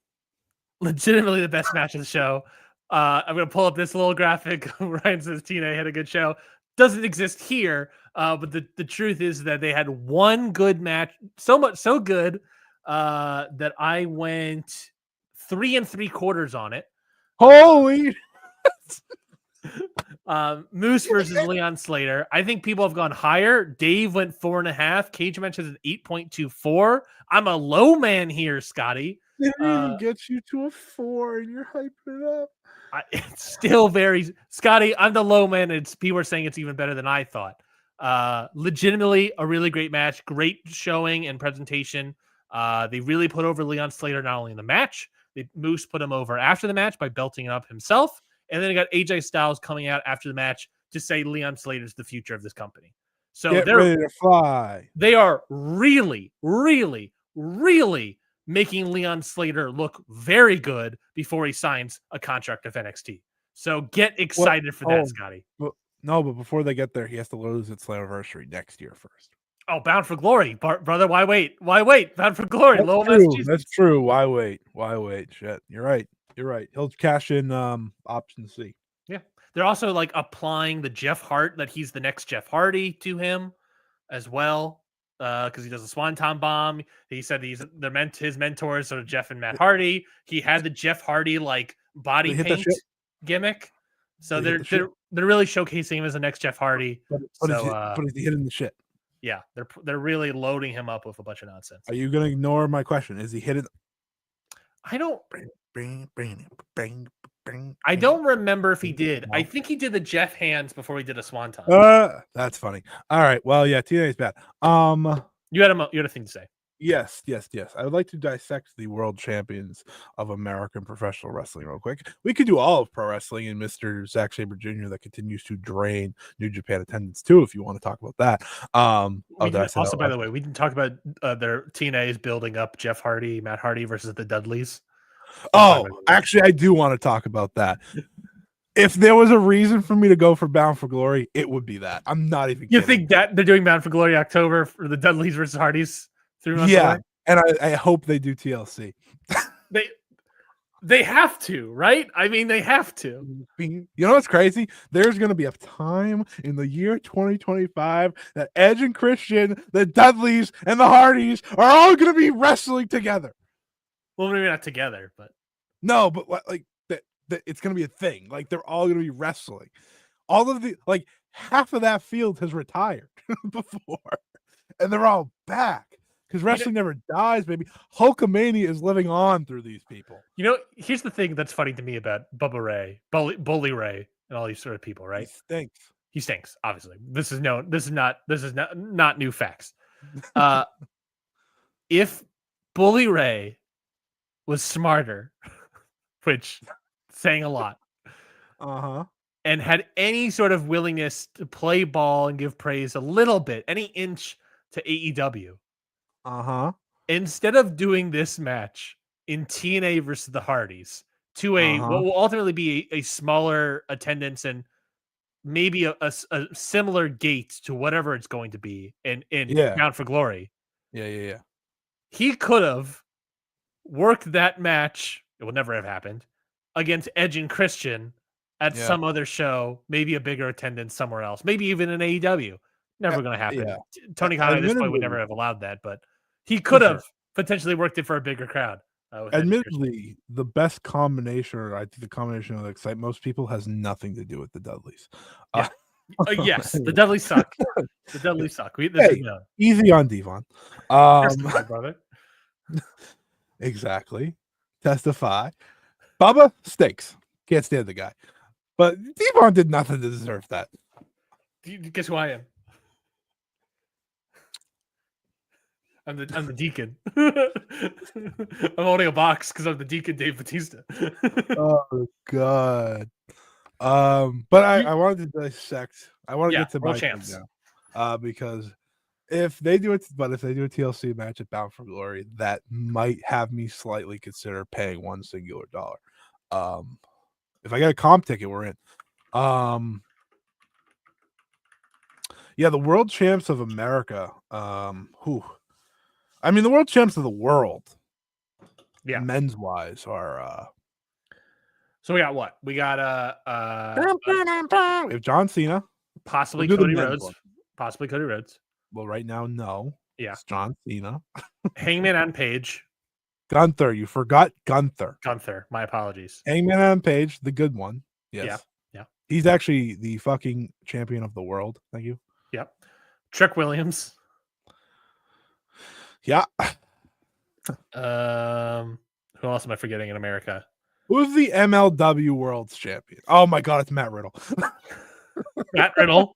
Legitimately the best match of the show. I'm gonna pull up this little graphic. Ryan says TNA had a good show. Doesn't exist here, but the truth is that they had one good match, so good that I went 3 3/4 on it. Holy Moose versus Leon Slater. I think people have gone higher. Dave went 4.5. Cage Match is an 8.24. I'm a low man here, Scotty. Didn't even get you to a 4 and you're hyping it up. It's still very Scotty. I'm the low man. People are saying it's even better than I thought. Legitimately a really great match, great showing and presentation. They really put over Leon Slater not only in the match, Moose put him over after the match by belting up himself, and then they got AJ Styles coming out after the match to say Leon Slater's the future of this company. So they're ready to fly. They are really, really, really making Leon Slater look very good before he signs a contract with NXT. So get excited for that, Scotty. But before they get there, he has to lose at Slammiversary next year first. Oh, Bound for Glory, brother. Why wait? Bound for Glory. That's true. Why wait? Shit. You're right. He'll cash in option C. Yeah. They're also like applying the Jeff Hart that he's the next Jeff Hardy to him as well. Because he does a Swanton Bomb. He said his mentors are Jeff and Matt Hardy. He had the Jeff Hardy like body paint gimmick. So they're really showcasing him as the next Jeff Hardy. But is he hitting the shit? Yeah, they're really loading him up with a bunch of nonsense. Are you gonna ignore my question? Is he hitting? I don't remember if he did. I think he did the Jeff hands before he did a Swanton. That's funny. All right. Well, yeah, TNA is bad. You had a thing to say. Yes. I would like to dissect the world champions of American professional wrestling real quick. We could do all of pro wrestling and Mr. Zack Sabre Jr. that continues to drain New Japan attendance too, if you want to talk about that. Also, by the way, we didn't talk about their TNA is building up Jeff Hardy, Matt Hardy versus the Dudleys. Actually, I do want to talk about that. If there was a reason for me to go for Bound for Glory, it would be that. I'm not even kidding. You think that they're doing Bound for Glory October for the Dudleys versus Hardys? Yeah, and I hope they do TLC. They have to, right? I mean, they have to. You know what's crazy? There's going to be a time in the year 2025 that Edge and Christian, the Dudleys, and the Hardys are all going to be wrestling together. Well, maybe not together, but no, but like that it's going to be a thing. Like they're all going to be wrestling. All of the half of that field has retired before, and they're all back. Because wrestling never dies, baby. Hulkamania is living on through these people. Here's the thing that's funny to me about Bubba Ray, Bully Ray, and all these sort of people, right? He stinks. Obviously, this is not new facts. If Bully Ray was smarter, which saying a lot, and had any sort of willingness to play ball and give praise a little bit, any inch to AEW. Instead of doing this match in TNA versus the Hardys to what will ultimately be a smaller attendance and maybe a similar gate to whatever it's going to be in Bound for Glory. Yeah. He could have worked that match. It would never have happened against Edge and Christian at some other show, maybe a bigger attendance somewhere else, maybe even in AEW. Never going to happen. Yeah. Tony Khan at this point would never have allowed that, but he could have potentially worked it for a bigger crowd. Admittedly, the best combination, or I think the combination that excites most people, has nothing to do with the Dudleys. Yes, the Dudleys suck. The Dudleys suck. Easy on Devon. My brother. Exactly. Testify. Bubba stinks. Can't stand the guy. But Devon did nothing to deserve that. Guess who I am? I'm the deacon. I'm holding a box because I'm the deacon, Dave Batista. Oh God. But I wanted to dissect. I want to get to world my champs. thing now. Because if they do a TLC match at Bound for Glory, that might have me slightly consider paying one singular dollar. If I get a comp ticket, we're in. Yeah, the world champs of America. I mean, the world champs of the world, men's wise, are. So we got what? We got we have John Cena, possibly we'll Cody Rhodes. Possibly Cody Rhodes. Well, right now, no. Yeah, it's John Cena. Hangman on Page. Gunther, you forgot Gunther. Gunther, my apologies. Hangman on Page, the good one. Yes. Yeah. He's actually the fucking champion of the world. Thank you. Yep. Trick Williams. Yeah. Who else am I forgetting in America? Who's the MLW World's Champion? Oh my God, it's Matt Riddle. Matt Riddle.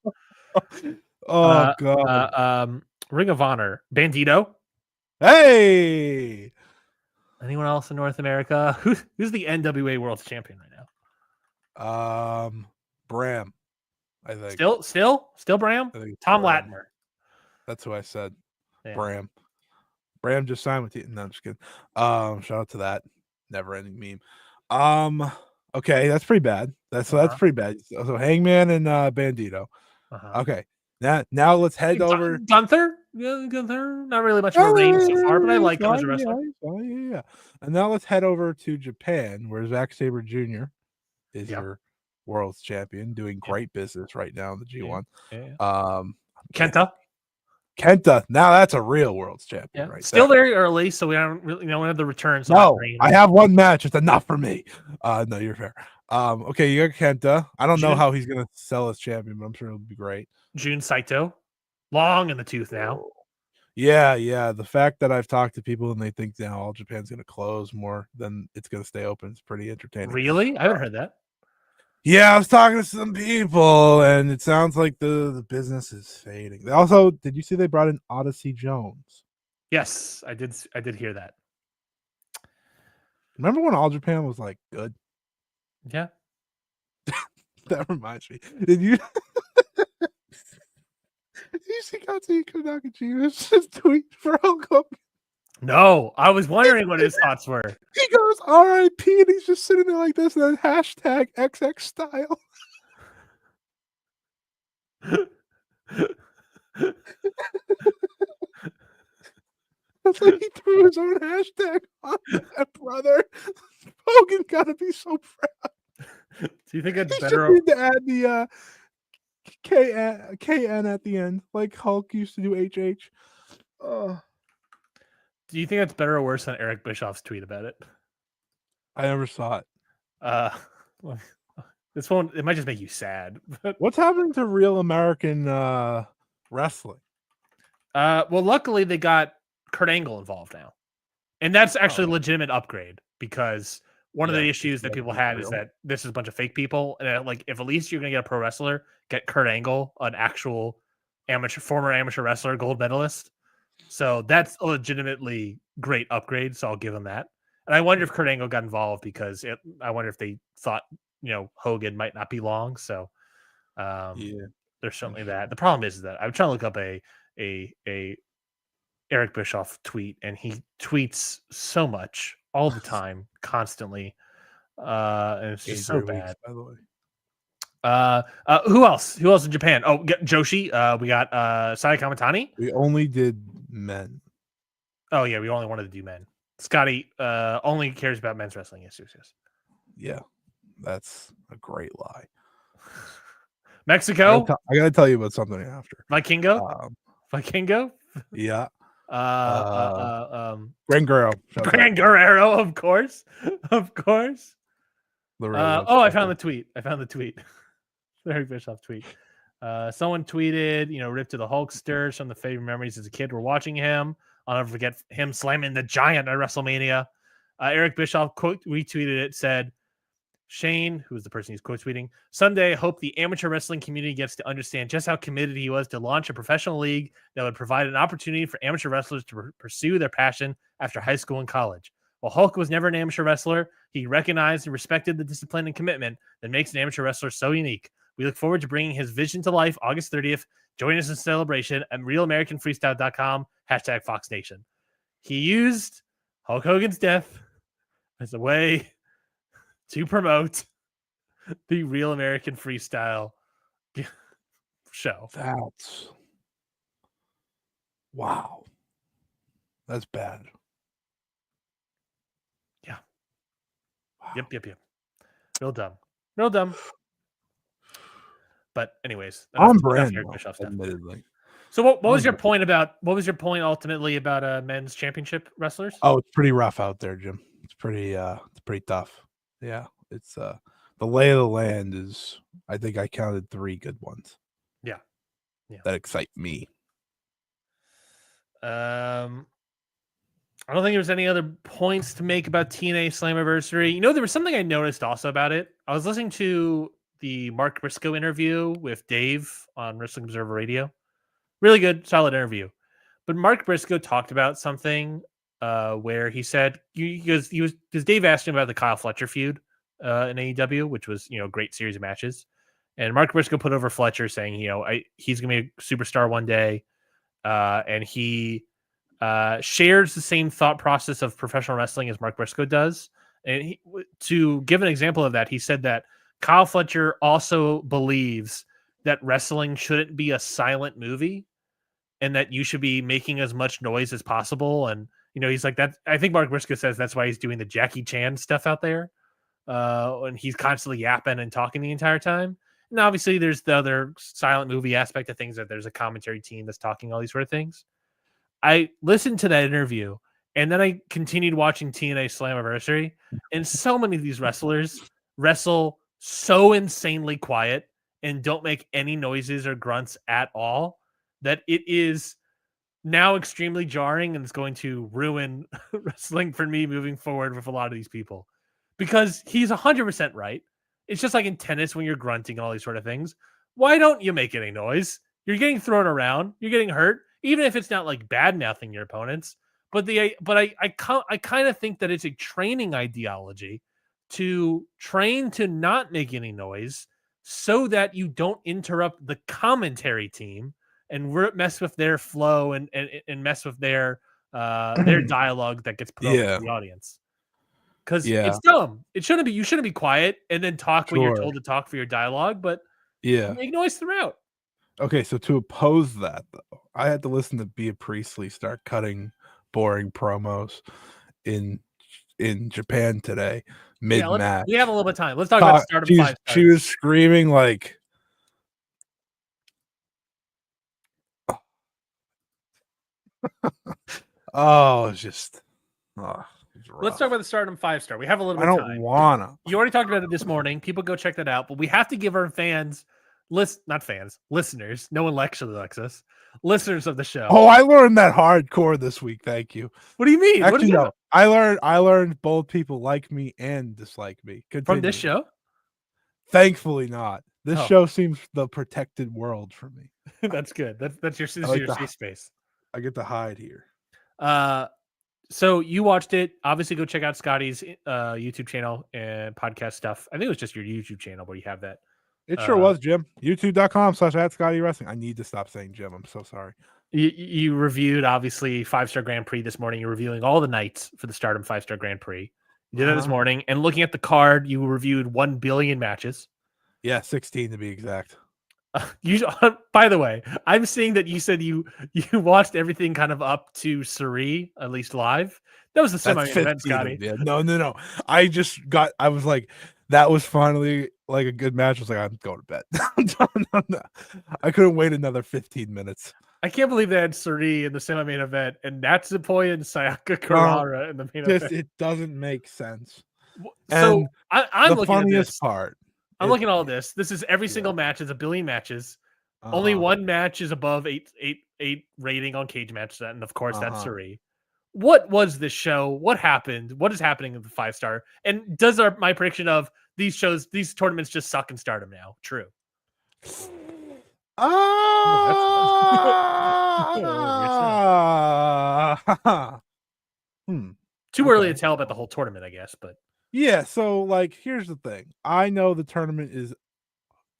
Oh God. Ring of Honor. Bandito. Hey. Anyone else in North America? Who's the NWA World Champion right now? Bram. I think. Still Bram? Tom Bram. Latimer. That's who I said. Yeah. Bram just signed with you. No, I'm just kidding. Shout out to that never-ending meme. Okay, that's pretty bad. That's pretty bad. So Hangman and Bandito. Okay. Now let's head over. Gunther? Yeah, Gunther. Not really much of a reign so far, but I like him as a wrestler. Yeah. And now let's head over to Japan, where Zack Sabre Jr. is your world's champion, doing great business right now in the G1. Kenta. Now that's a real world's champion, right? Still very early, so we don't really know the returns. No, I have one match. It's enough for me. No, you're fair. Okay, you got Kenta. I don't know how he's gonna sell as champion, but I'm sure it'll be great. Jun Saito, long in the tooth now. Yeah. The fact that I've talked to people and they think now all Japan's gonna close more than it's gonna stay open is pretty entertaining. Really? I haven't heard that. Yeah, I was talking to some people, and it sounds like the business is fading. Also, did you see they brought in Odyssey Jones? Yes, I did hear that. Remember when All Japan was like good? Yeah. That reminds me. Did you see Katsuhiko Nakajima's tweet for Hulk Hogan? No, I was wondering what his thoughts were. He goes R.I.P. and he's just sitting there like this, and then hashtag XX style. That's like he threw his own hashtag on that, brother. Hogan gotta be so proud. Do you think it's he better need to add the KN at the end, like Hulk used to do HH? Do you think that's better or worse than Eric Bischoff's tweet about it? I never saw it. This one, it might just make you sad. What's happening to real American wrestling? Well, luckily they got Kurt Angle involved now, and that's actually a legitimate upgrade because one of the issues that people had is that this is a bunch of fake people, and like if at least you're gonna get a pro wrestler, get Kurt Angle, an actual former amateur wrestler, gold medalist. So that's a legitimately great upgrade. So I'll give him that. And I wonder if Kurt Angle got involved because I wonder if they thought, Hogan might not be long. So there's certainly that. The problem is that I'm trying to look up a Eric Bischoff tweet, and he tweets so much all the time, constantly. And it's just so bad. By the way. Who else? Who else in Japan? Oh, Joshi. We got Saya Kamatani. We only did men. Oh yeah, we only wanted to do men. Scotty only cares about men's wrestling. Yes. Yeah, that's a great lie. Mexico. I gotta tell you about something after. Vikingo. Yeah. Gran Guerrero, of course. I found the tweet. Eric Bischoff tweet. Someone tweeted, rip to the Hulkster. Some of the favorite memories as a kid were watching him. I'll never forget him slamming the Giant at WrestleMania. Eric Bischoff quote retweeted it, said, Shane, who is the person he's quote tweeting, someday I hope the amateur wrestling community gets to understand just how committed he was to launch a professional league that would provide an opportunity for amateur wrestlers to pursue their passion after high school and college. While Hulk was never an amateur wrestler, he recognized and respected the discipline and commitment that makes an amateur wrestler so unique. We look forward to bringing his vision to life August 30th. Join us in celebration at realamericanfreestyle.com, #FoxNation. He used Hulk Hogan's death as a way to promote the Real American Freestyle show. That's wow. That's bad. Yeah. Wow. Yep. Real dumb. But anyways, on brand, admittedly. So what was your point ultimately about men's championship wrestlers? Oh, it's pretty rough out there, Jim. It's pretty tough. Yeah, it's the lay of the land is, I think I counted 3 good ones. Yeah. That excite me. I don't think there's any other points to make about TNA Slammiversary. There was something I noticed also about it. I was listening to the Mark Briscoe interview with Dave on Wrestling Observer Radio. Really good, solid interview. But Mark Briscoe talked about something where he said, because Dave asked him about the Kyle Fletcher feud in AEW, which was, a great series of matches. And Mark Briscoe put over Fletcher saying, he's going to be a superstar one day. And he shares the same thought process of professional wrestling as Mark Briscoe does. And to give an example of that, he said that Kyle Fletcher also believes that wrestling shouldn't be a silent movie and that you should be making as much noise as possible. And, he's like that. I think Mark Briscoe says that's why he's doing the Jackie Chan stuff out there. And he's constantly yapping and talking the entire time. And obviously there's the other silent movie aspect of things, that there's a commentary team that's talking all these sort of things. I listened to that interview and then I continued watching TNA Slammiversary, and so many of these wrestlers wrestle so insanely quiet and don't make any noises or grunts at all that it is now extremely jarring, and it's going to ruin wrestling for me moving forward with a lot of these people, because he's 100% right. It's just like in tennis when you're grunting and all these sort of things. Why don't you make any noise? You're getting thrown around. You're getting hurt, even if it's not like bad mouthing your opponents. But I kind of think that it's a training ideology to train to not make any noise so that you don't interrupt the commentary team and mess with their flow and mess with their dialogue that gets put over to the audience. Because it's dumb. It shouldn't be. You shouldn't be quiet and then talk when you're told to talk for your dialogue, but make noise throughout. Okay, so to oppose that, though, I had to listen to Bea Priestley start cutting boring promos in Japan today, mid-match. We have a little bit of time. Let's talk about Stardom 5 stars. She was screaming like, it's just. Let's talk about the Stardom 5-star. We have a little bit of time. I don't wanna. You already talked about it this morning. People go check that out. But we have to give our fans, listeners. No one actually likes us. Listeners of the show. Oh, I learned that hardcore this week. Thank you. What do you mean? Actually, no. I learned both people like me and dislike me. Continue. From this show? Thankfully not. This show seems the protected world for me. That's good. That's your safe space. I get to hide here. So you watched it. Obviously, go check out Scotty's YouTube channel and podcast stuff. I think it was just your YouTube channel where you have that. It sure was, Jim. YouTube.com/@ScottyWrestling. I need to stop saying Jim. I'm so sorry. You reviewed, obviously, 5-star Grand Prix this morning. You're reviewing all the nights for the Stardom 5-star Grand Prix. You did that this morning. And looking at the card, you reviewed 1 billion matches. Yeah, 16 to be exact. By the way, I'm seeing that you said you watched everything kind of up to Suri, at least live. That was the semi-main event, Scotty. Yeah, no. I was like, that was finally like a good match. I was like, I'm going to bed. No. I couldn't wait another 15 minutes. I can't believe they had Suri in the semi-main event and Natsupoi and Sayaka Kurara in the main event. It doesn't make sense. So I'm looking at this part. I'm looking at all this. This is every single match is 1 billion matches. Only one match is above 8 rating on Cage Match, and of course that's Suri. what was this show? What happened? What is happening in the 5-star? And does my prediction of these tournaments just suck in Stardom now true? Too early to tell about the whole tournament, I guess, but yeah. So, like, here's the thing. I know the tournament is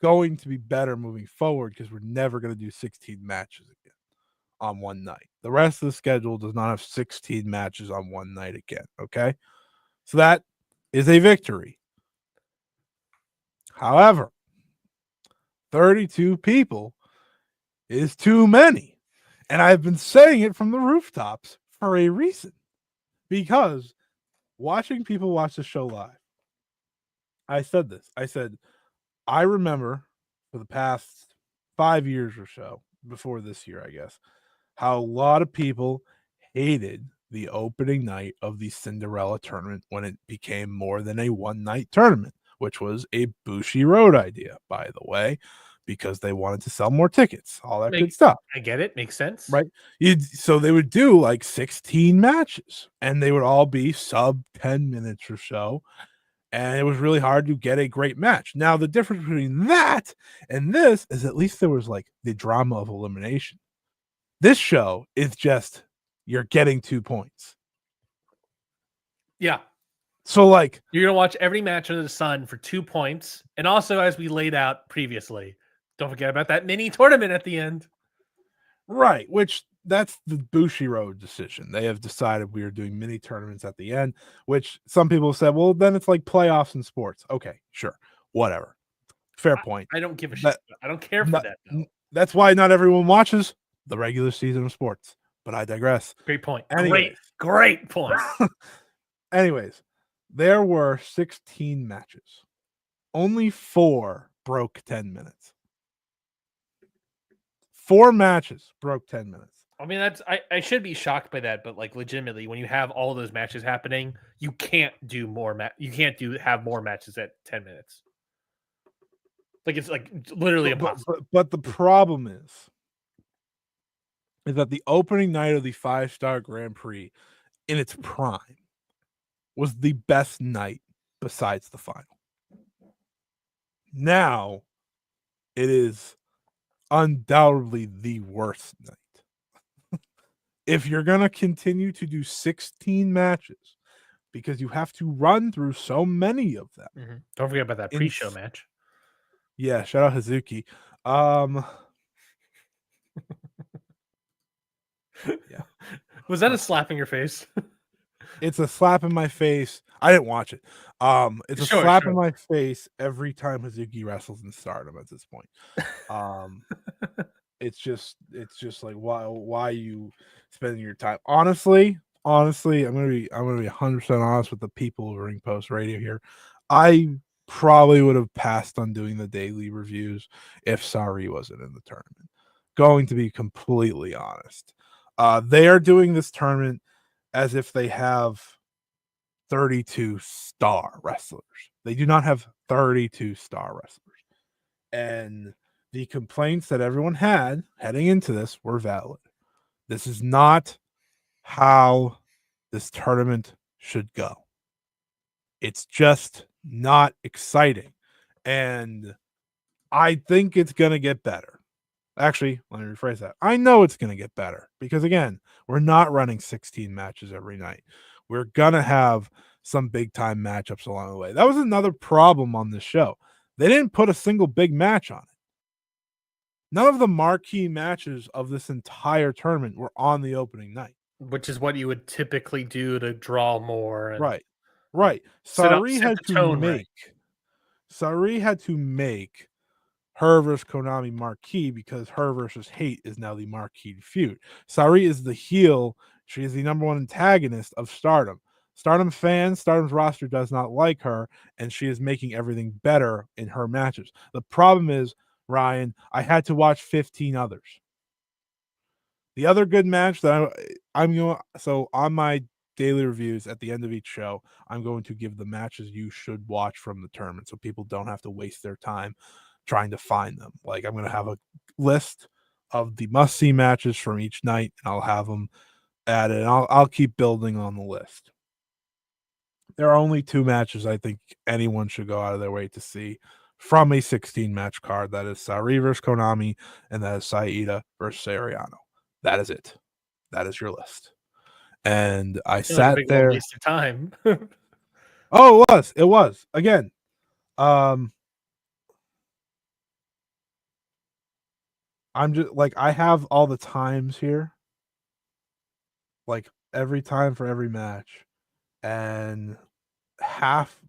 going to be better moving forward because we're never going to do 16 matches again on one night. The rest of the schedule does not have 16 matches on one night again. Okay. So that is a victory. However, 32 people is too many. And I've been saying it from the rooftops for a reason. Because watching people watch the show live, I said this. I said, I remember for the past 5 years or so, before this year, I guess, how a lot of people hated the opening night of the Cinderella tournament when it became more than a one-night tournament, which was a Bushi Road idea, by the way, because they wanted to sell more tickets, all that good stuff. I get it. Makes sense. Right. So they would do like 16 matches and they would all be sub 10 minutes or so. And it was really hard to get a great match. Now, the difference between that and this is at least there was like the drama of elimination. This show is just you're getting 2 points. Yeah. So, like, you're going to watch every match under the sun for 2 points. And also, as we laid out previously, don't forget about that mini tournament at the end. Right, which that's the Bushi Road decision. They have decided we are doing mini tournaments at the end, which some people said, well, then it's like playoffs in sports. Okay, sure, whatever. Fair point. I don't give a shit. I don't care for that, though. That's why not everyone watches the regular season of sports. But I digress. Great point. Anyways. Great point. Anyways, there were 16 matches. Only 4 broke 10 minutes. 4 matches broke 10 minutes. I mean, I should be shocked by that, but like legitimately, when you have all those matches happening, you can't do more have more matches at 10 minutes. Like it's like literally impossible. But the problem is that the opening night of the 5-star Grand Prix in its prime was the best night besides the final. Now it is undoubtedly the worst night. If you're going to continue to do 16 matches, because you have to run through so many of them. Mm-hmm. Don't forget about that pre-show match. Yeah, shout out Hazuki. Yeah. Was that a slap in your face? It's a slap in my face. I didn't watch it. It's a slap in my face every time Hazuki wrestles in Stardom at this point. It's just like why you spending your time. Honestly, I'm gonna be 100% honest with the people of Ring Post Radio here. I probably would have passed on doing the daily reviews if Sari wasn't in the tournament. Going to be completely honest. They are doing this tournament as if they have 32 star wrestlers. They do not have 32 star wrestlers. And the complaints that everyone had heading into this were valid. This is not how this tournament should go. It's just not exciting. And I think it's going to get better. Actually, let me rephrase that. I know it's going to get better because, again, we're not running 16 matches every night. We're going to have some big-time matchups along the way. That was another problem on this show. They didn't put a single big match on it. None of the marquee matches of this entire tournament were on the opening night. Which is what you would typically do to draw more. And right. Sari had to make her versus Konami marquee because her versus Hate is now the marquee feud. Sari is the heel. She is the number one antagonist of Stardom. Stardom's roster does not like her, and she is making everything better in her matches. The problem is, Ryan, I had to watch 15 others. The other good match that I'm going so on my daily reviews at the end of each show, I'm going to give the matches you should watch from the tournament so people don't have to waste their time trying to find them. Like, I'm going to have a list of the must-see matches from each night, and I'll have them add it. And I'll keep building on the list. There are only 2 matches I think anyone should go out of their way to see from a 16 match card. That is Sarii versus Konami, and that is Saida versus Ariano. That is it. That is your list. And I Sounds like a sat big there. waste of time. Oh, it was. It was. Again. I'm just like, I have all the times here. Like every time for every match. And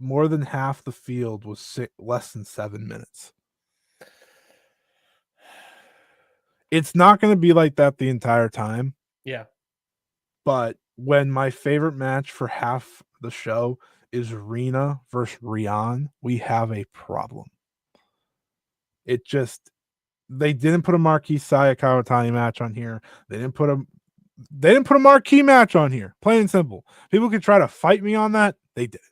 more than half the field was less than 7 minutes. It's not going to be like that the entire time. Yeah. But when my favorite match for half the show is Rina versus Rion, we have a problem. It just, they didn't put a Marquis Saya Kawatani match on here. They didn't put a marquee match on here. Plain and simple. People could try to fight me on that. They didn't.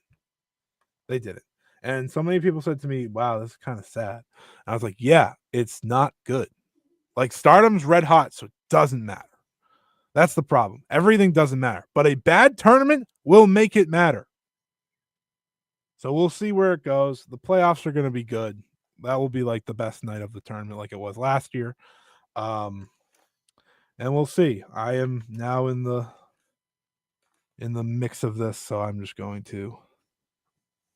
They didn't. And so many people said to me, wow, this is kind of sad. And I was like, yeah, it's not good. Like, Stardom's red hot, so it doesn't matter. That's the problem. Everything doesn't matter. But a bad tournament will make it matter. So we'll see where it goes. The playoffs are going to be good. That will be like the best night of the tournament like it was last year. And we'll see. I am now in the mix of this, so I'm just going to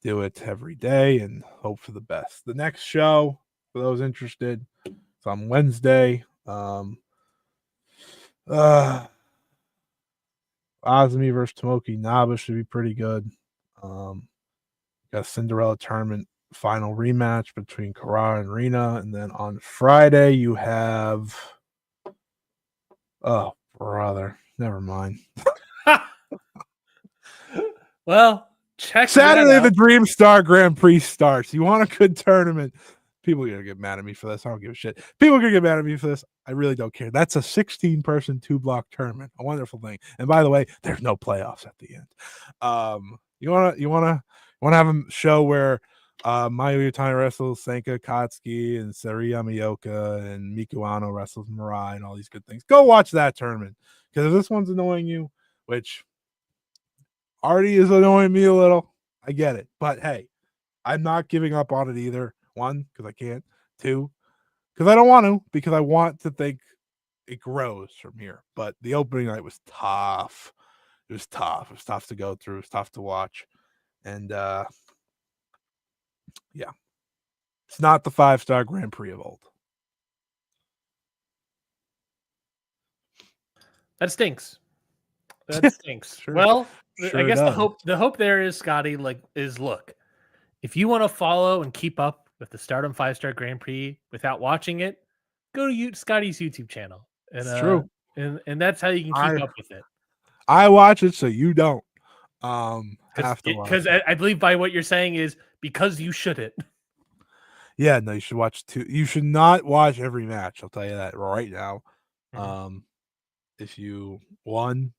do it every day and hope for the best. The next show, for those interested, it's on Wednesday. Azumi versus Tomoki Naba should be pretty good. Got Cinderella tournament final rematch between Kara and Rina, and then on Friday you have, oh brother, never mind. Well, check Saturday the Dream Star Grand Prix starts. You want a good tournament? People are gonna get mad at me for this. I don't give a shit. People are gonna get mad at me for this. I really don't care. That's a 16-person 2-block tournament. A wonderful thing. And by the way, there's no playoffs at the end. You wanna have a show where Mayu Yutani wrestles Senka Katsuki and Sari Yamaoka and Miku Ano wrestles Mirai and all these good things. Go watch that tournament. Because if this one's annoying you, which already is annoying me a little, I get it. But hey, I'm not giving up on it either. 1, because I can't. 2, because I don't want to, because I want to think it grows from here. But the opening night was tough. It was tough. It was tough to go through. It was tough to watch. And yeah, it's not the 5-star Grand Prix of old. That stinks. That stinks. Sure. Well, Sure I guess does. the hope there is, Scotty, look, if you want to follow and keep up with the Stardom 5-star Grand Prix without watching it, go to Scotty's YouTube channel. And It's true. And that's how you can keep up with it. I watch it, so you don't. Have to watch. Because I believe by what you're saying is because you shouldn't. Yeah, no, you should watch 2. You should not watch every match. I'll tell you that right now. Mm-hmm. If you, 1,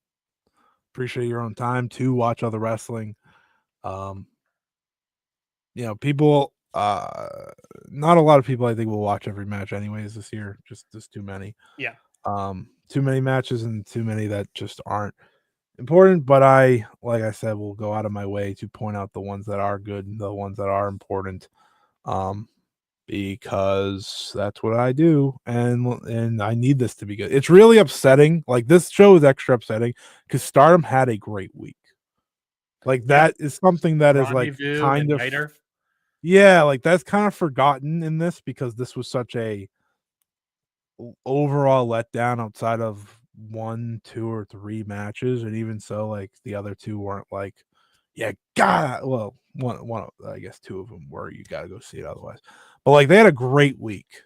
appreciate your own time, 2, watch other wrestling. People, not a lot of people I think will watch every match anyways this year. Just too many. Yeah. Too many matches and too many that just aren't important. But like I said, will go out of my way to point out the ones that are good and the ones that are important. Because that's what I do, and I need this to be good. It's really upsetting. Like, this show is extra upsetting because Stardom had a great week. Like, that is something that is like kind of Niter. Yeah, like that's kind of forgotten in this because this was such a overall letdown outside of 1, 2, or 3 matches, and even so, like the other 2 weren't like, yeah, God. Well, one, I guess 2 of them were. You got to go see it otherwise. But like they had a great week.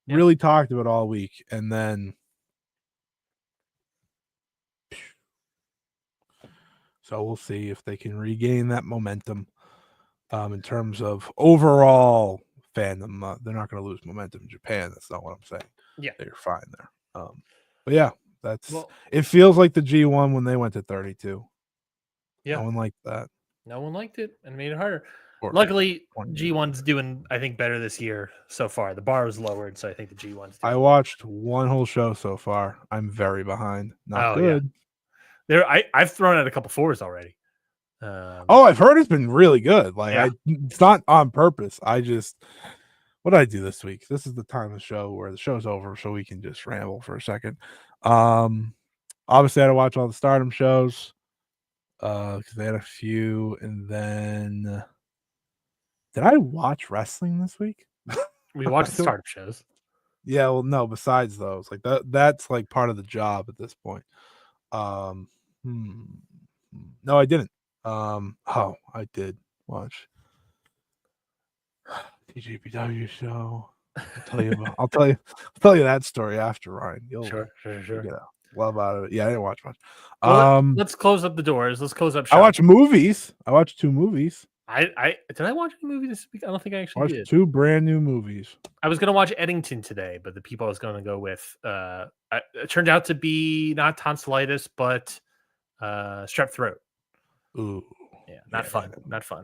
Yep. Really talked about all week, and then so we'll see if they can regain that momentum. In terms of overall fandom, they're not going to lose momentum in Japan. That's not what I'm saying. Yeah, they're fine there. But yeah, it feels like the G1 when they went to 32. Yeah, no one liked that. No one liked it and made it harder. Luckily, G1's doing, I think, better this year so far. The bar was lowered, so I think the G1's doing I watched 1 whole show so far. I'm very behind. Not good. I've thrown out a couple fours already. Oh, I've heard it's been really good. Like Yeah. it's not on purpose. I just what did I do this week? This is the time of the show where the show's over, so we can just ramble for a second. Obviously I had to watch all the Stardom shows because they had a few, and then did I watch wrestling this week? We watched the startup shows. Yeah, well, no, besides those, like that's like part of the job at this point. No, I didn't. Oh, I did watch TJPW show. I'll tell you that story after, Ryan. You'll Sure. get a love out of it. Yeah, I didn't watch much. Well, let's close up the doors. Let's close up shop. I watched movies. I watched 2 movies. Did I watch a movie this week? I don't think I actually did. 2 brand new movies. I was gonna watch Eddington today, but the people I was gonna go with it turned out to be not tonsillitis, but strep throat. Ooh. Yeah, not fun.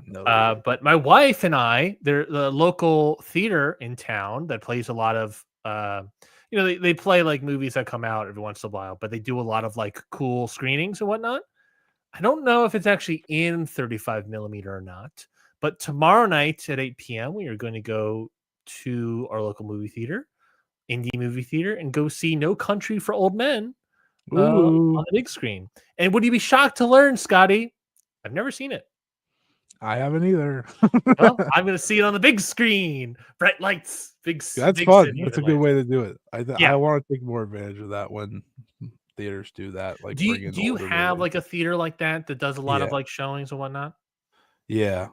No. But my wife and I, they're the local theater in town that plays a lot of they play like movies that come out every once in a while, but they do a lot of like cool screenings and whatnot. I don't know if it's actually in 35 millimeter or not, but tomorrow night at 8 p.m. we are going to go to our local movie theater, indie movie theater, and go see No Country for Old Men on the big screen. And would you be shocked to learn, Scotty? I've never seen it. I haven't either. Well, I'm going to see it on the big screen, bright lights, That's big fun. city That's a Atlanta. good way to do it. Yeah. I want to take more advantage of that when theaters do that. Like, do you have movies. like a theater like that does a lot of like showings and whatnot? Yeah.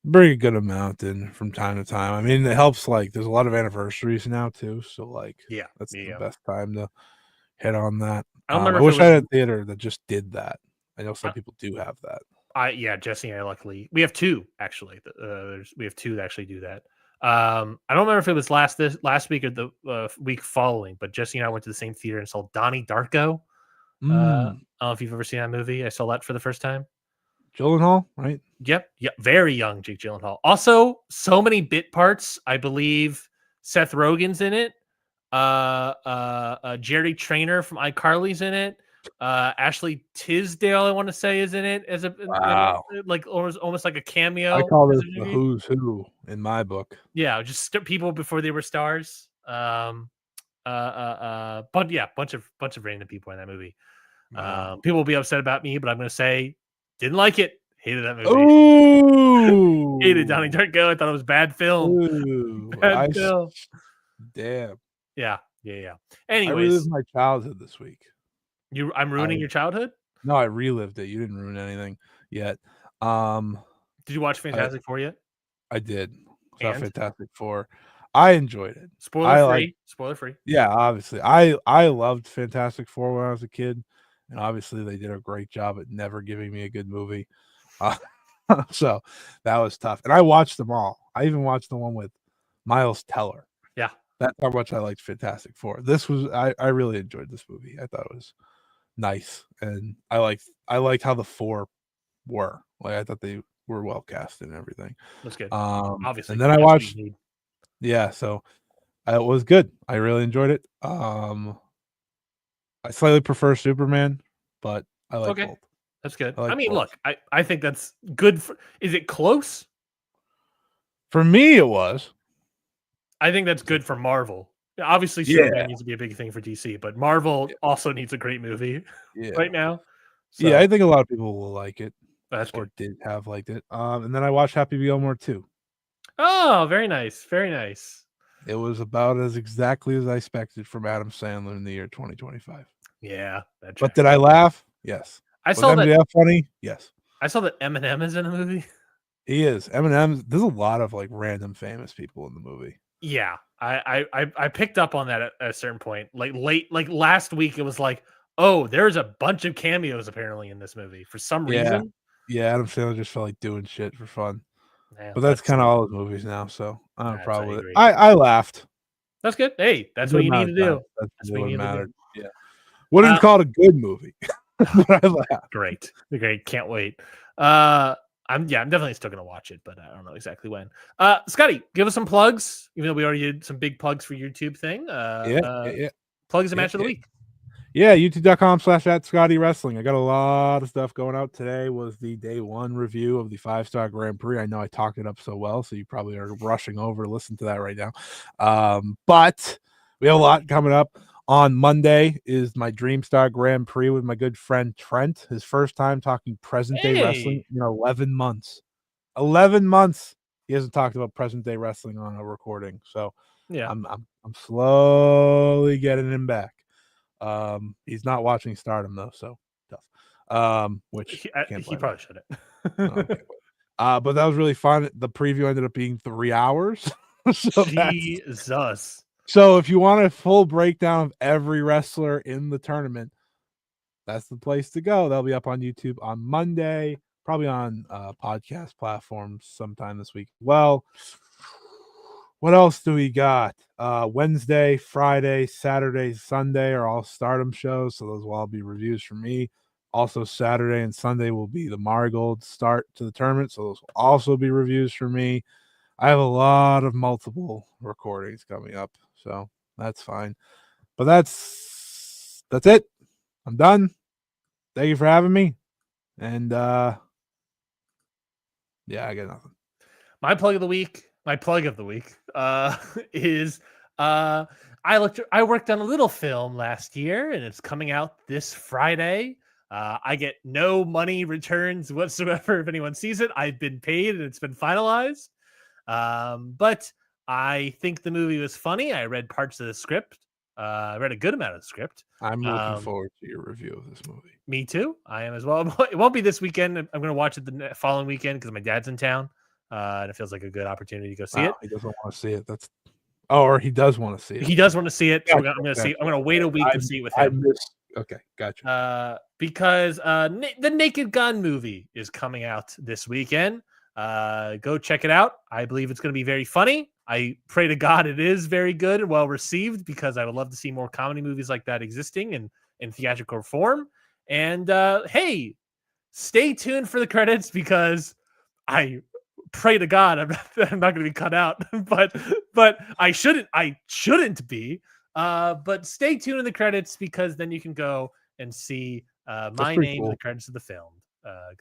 Bring a good amount in from time to time. I mean, it helps. Like, there's a lot of anniversaries now too, so like, that's the best time to hit on that. I wish I had a theater that just did that. I know some people do have that. Jesse and I luckily we have 2 actually. We have 2 that actually do that. I don't remember if it was last week or the week following, but Jesse and I went to the same theater and saw Donnie Darko. I don't know if you've ever seen that movie. I saw that for the first time. Gyllenhaal, right? Yep. Very young Jake Gyllenhaal. Also, so many bit parts. I believe Seth Rogen's in it. Jerry Trainer from iCarly's in it. Ashley Tisdale, I want to say, is in it as like almost like a cameo. I call this the who's who in my book. Yeah, just people before they were stars. But yeah, bunch of random people in that movie. Wow. People will be upset about me, but I'm going to say didn't like it. Hated that movie. Ooh, hated Donnie Darko. I thought it was bad film. Ooh, bad film. Damn. Yeah. Anyways, I relived my childhood this week. I'm ruining your childhood? No, I relived it. You didn't ruin anything yet. Did you watch Fantastic Four yet? I did. Saw Fantastic Four. I enjoyed it. Spoiler free. Yeah, obviously. I loved Fantastic Four when I was a kid, and obviously they did a great job at never giving me a good movie. So that was tough. And I watched them all. I even watched the one with Miles Teller. Yeah. That's how much I liked Fantastic Four. This was I really enjoyed this movie. I thought it was nice, and I liked how the 4 were. Like, I thought they were well cast and everything. That's good. Obviously. And then I watched so it was good. I really enjoyed it. I slightly prefer Superman, but I like both. That's good. I mean, look, I think that's good. Is it close? For me, it was. I think that's good for Marvel. Obviously, Superman needs to be a big thing for DC, but Marvel also needs a great movie right now. So, yeah, I think a lot of people will like it. That's or did have liked it. And then I watched Happy Gilmore 2. Oh, very nice. Very nice. It was about as exactly as I expected from Adam Sandler in the year 2025. Yeah. But did I laugh? Yes. Was MJF funny? Yes. I saw that Eminem is in a movie. He is. Eminem. There's a lot of like random famous people in the movie. Yeah. I picked up on that at a certain point. Like last week, it was like, oh, there's a bunch of cameos apparently in this movie for some reason. Yeah, Adam Sandler just felt like doing shit for fun. Yeah, but that's kind of all his movies now, so I don't have a problem with it. I laughed. That's good. Hey, that's what you need to do. That's what mattered. Yeah. Wouldn't you call it a good movie? But I laughed. Great. Can't wait. I'm definitely still gonna watch it, but I don't know exactly when. Scotty, give us some plugs, even though we already did some big plugs for YouTube thing. Plugs the match of the week. Yeah, youtube.com/@Scotty Wrestling. I got a lot of stuff going out. Today was the day 1 review of the 5-star Grand Prix. I know I talked it up so well, so you probably are rushing over to listen to that right now. But we have a lot coming up. On Monday is my Dreamstar Grand Prix with my good friend Trent. His first time talking present day wrestling in 11 months. 11 months he hasn't talked about present day wrestling on a recording. So Yeah. I'm slowly getting him back. He's not watching Stardom though, so tough. Which he probably shouldn't. Okay. But that was really fun. The preview ended up being 3 hours. Jesus. So if you want a full breakdown of every wrestler in the tournament, that's the place to go. They'll be up on YouTube on Monday, probably on podcast platforms sometime this week. Well, what else do we got? Wednesday, Friday, Saturday, Sunday are all Stardom shows, so those will all be reviews from me. Also, Saturday and Sunday will be the Marigold start to the tournament, so those will also be reviews from me. I have a lot of multiple recordings coming up, so that's fine. But that's it. I'm done. Thank you for having me. And yeah, I got nothing. My plug of the week is I worked on a little film last year and it's coming out this Friday. I get no money returns whatsoever if anyone sees it. I've been paid and it's been finalized. But I think the movie was funny. I read parts of the script. I read a good amount of the script. I'm looking forward to your review of this movie. Me too. I am as well. It won't be this weekend. I'm going to watch it the following weekend because my dad's in town. And it feels like a good opportunity to go see it. He doesn't want to see it. Or he does want to see it. He does want to see it. So Gotcha, I'm going to see. I'm going to wait a week to see it with him. Okay, gotcha. Because the Naked Gun movie is coming out this weekend. Go check it out. I believe it's going to be very funny. I pray to God it is very good and well received because I would love to see more comedy movies like that existing in theatrical form. And hey, stay tuned for the credits because I pray to God I'm not going to be cut out, but I shouldn't be. But stay tuned in the credits because then you can go and see my name in the credits of the film.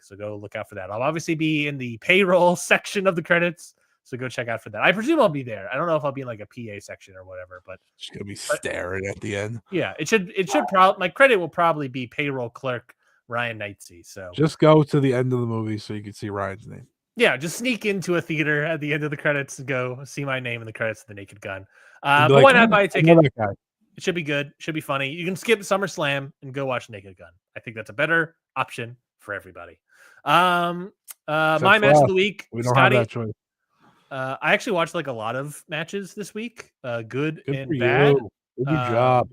So go look out for that. I'll obviously be in the payroll section of the credits. So go check out for that. I presume I'll be there. I don't know if I'll be in like a PA section or whatever, but just gonna be staring at the end. Yeah, it should probably my credit will probably be payroll clerk Ryan Knightsey. So just go to the end of the movie so you can see Ryan's name. Yeah, just sneak into a theater at the end of the credits and go see my name in the credits of the Naked Gun. But why not buy a ticket? It should be good. Should be funny. You can skip SummerSlam and go watch Naked Gun. I think that's a better option for everybody. My match of the week. We don't Scotty, have that choice. I actually watched like a lot of matches this week, good and for bad. You. Good job.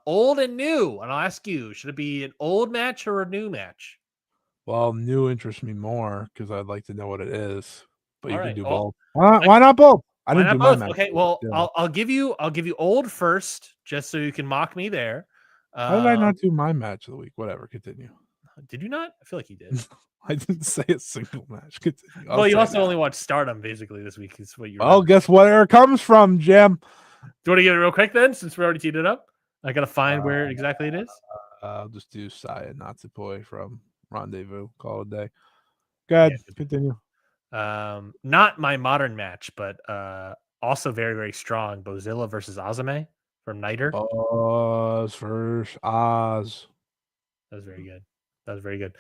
Old and new. And I'll ask you, should it be an old match or a new match? Well, new interests me more because I'd like to know what it is. But you can do both. Why not both? I Why didn't not do both? Okay, well, I'll give you old first, just so you can mock me there. How did I not do my match of the week? Whatever, continue. Did you not? I feel like you did. I didn't say a single match. Continue. Well, you also only watched Stardom basically this week. Is what you. Oh, guess where it comes from, Jim. Do you want to get it real quick then, since we already teed it up? I gotta find where exactly it is. I'll just do Saya Natsupoi from Rendezvous. Call it a day. Go ahead, continue. Not my modern match, but also very, very strong. Bozilla versus Azame from Niter. Oz versus Oz. That was very good. That was very good.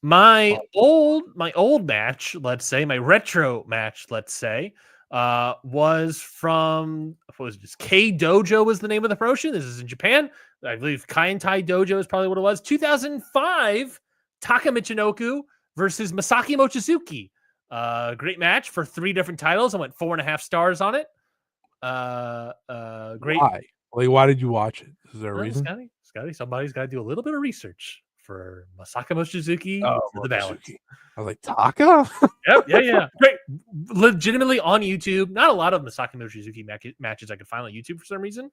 My old match, let's say, my retro match, let's say, was from what was it? Just K Dojo was the name of the promotion. This is in Japan. I believe Kaientai Dojo is probably what it was. 2005, Taka Michinoku versus Masaki Mochizuki. Great match for 3 different titles. I went 4.5 stars on it. Great. Why? Like, why did you watch it? Is there a reason? Scotty, somebody's got to do a little bit of research for Masaki Mochizuki for the balance. I was like, Taka? Yeah. Great. Legitimately on YouTube. Not a lot of Masaki Mochizuki matches I could find on YouTube for some reason,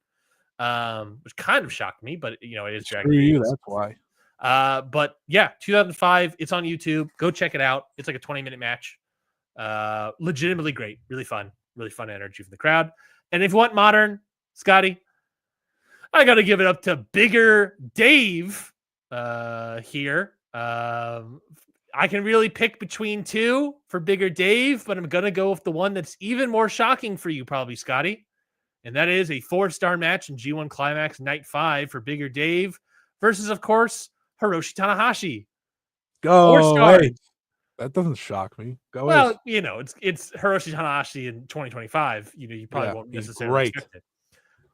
which kind of shocked me, but it is Dragon Ball. That's why. But yeah, 2005. It's on YouTube. Go check it out. It's like a 20-minute match. Legitimately great. Really fun energy from the crowd. And if you want modern, Scotty, I got to give it up to Bigger Dave here. I can really pick between two for Bigger Dave, but I'm going to go with the one that's even more shocking for you, probably, Scotty. And that is a 4-star match in G1 Climax Night 5 for Bigger Dave versus, of course, Hiroshi Tanahashi. Go 4 stars. Ace. That doesn't shock me. Go Well, Ace. you know, it's Hiroshi Tanahashi in 2025. You know, you probably won't necessarily expect it.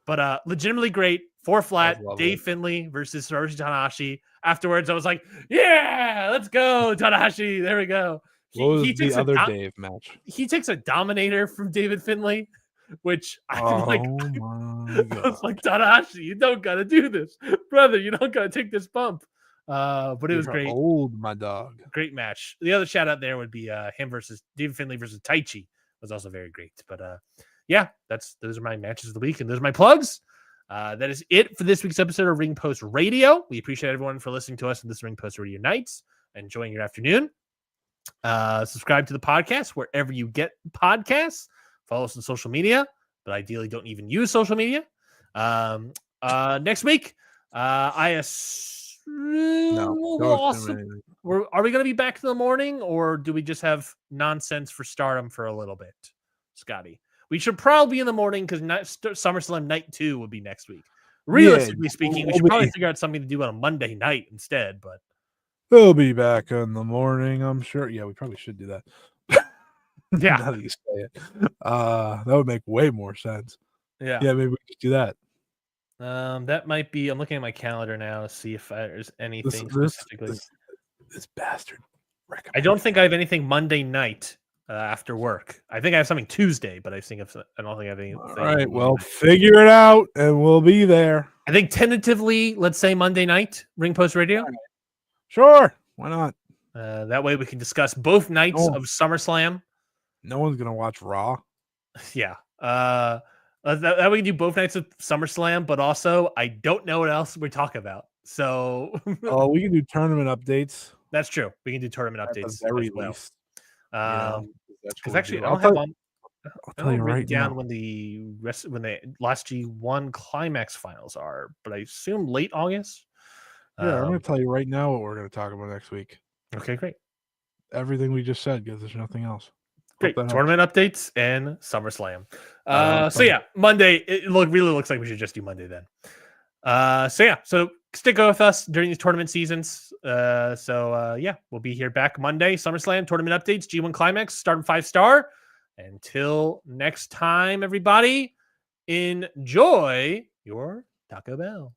But legitimately great. 4 flat, Dave Finlay versus Hiroshi Tanahashi. Afterwards, I was like, yeah, let's go, Tanahashi. There we go. What was the other Dave match? He takes a Dominator from David Finlay, which I'm like, I was like, Tanahashi, you don't got to do this. Brother, you don't got to take this bump. But it was great. Old, my dog. Great match. The other shout out there would be him versus David Finlay versus Taichi was also very great. But yeah, those are my matches of the week, and those are my plugs. That is it for this week's episode of Ring Post Radio. We appreciate everyone for listening to us in this Ring Post Radio nights, enjoying your afternoon. Subscribe to the podcast wherever you get podcasts. Follow us on social media, but ideally don't even use social media. Next week, I assume are we going to be back in the morning, or do we just have nonsense for Stardom for a little bit, Scotty? We should probably be in the morning because SummerSlam Night 2 would be next week. Realistically speaking, we should probably figure out something to do on a Monday night instead. But we'll be back in the morning, I'm sure. Yeah, we probably should do that. Yeah, now that you say it, that would make way more sense. Yeah, maybe we could do that. That might be. I'm looking at my calendar now to see if there's anything specifically. This bastard. I don't think I have anything Monday night after work. I think I have something Tuesday, but I don't think I have anything. All right, well, figure it out, and we'll be there. I think tentatively, let's say Monday night, Ring Post Radio. Right. Sure, why not? That way we can discuss both nights of SummerSlam. No one's gonna watch Raw. Yeah. That we can do both nights of SummerSlam, but also I don't know what else we talk about. So we can do tournament updates. That's true. We can do tournament updates at the very as well. least. Because actually, I'll tell you right down now when the last G1 Climax finals are, but I assume late August. Yeah, I'm going to tell you right now what we're going to talk about next week. Okay, great. Everything we just said, because there's nothing else. Great. Tournament updates and SummerSlam. So yeah, Monday. It really looks like we should just do Monday then. So stick with us during these tournament seasons. Yeah, we'll be here back Monday. SummerSlam tournament updates, G1 Climax, Stardom 5-star. Until next time, everybody, enjoy your Taco Bell.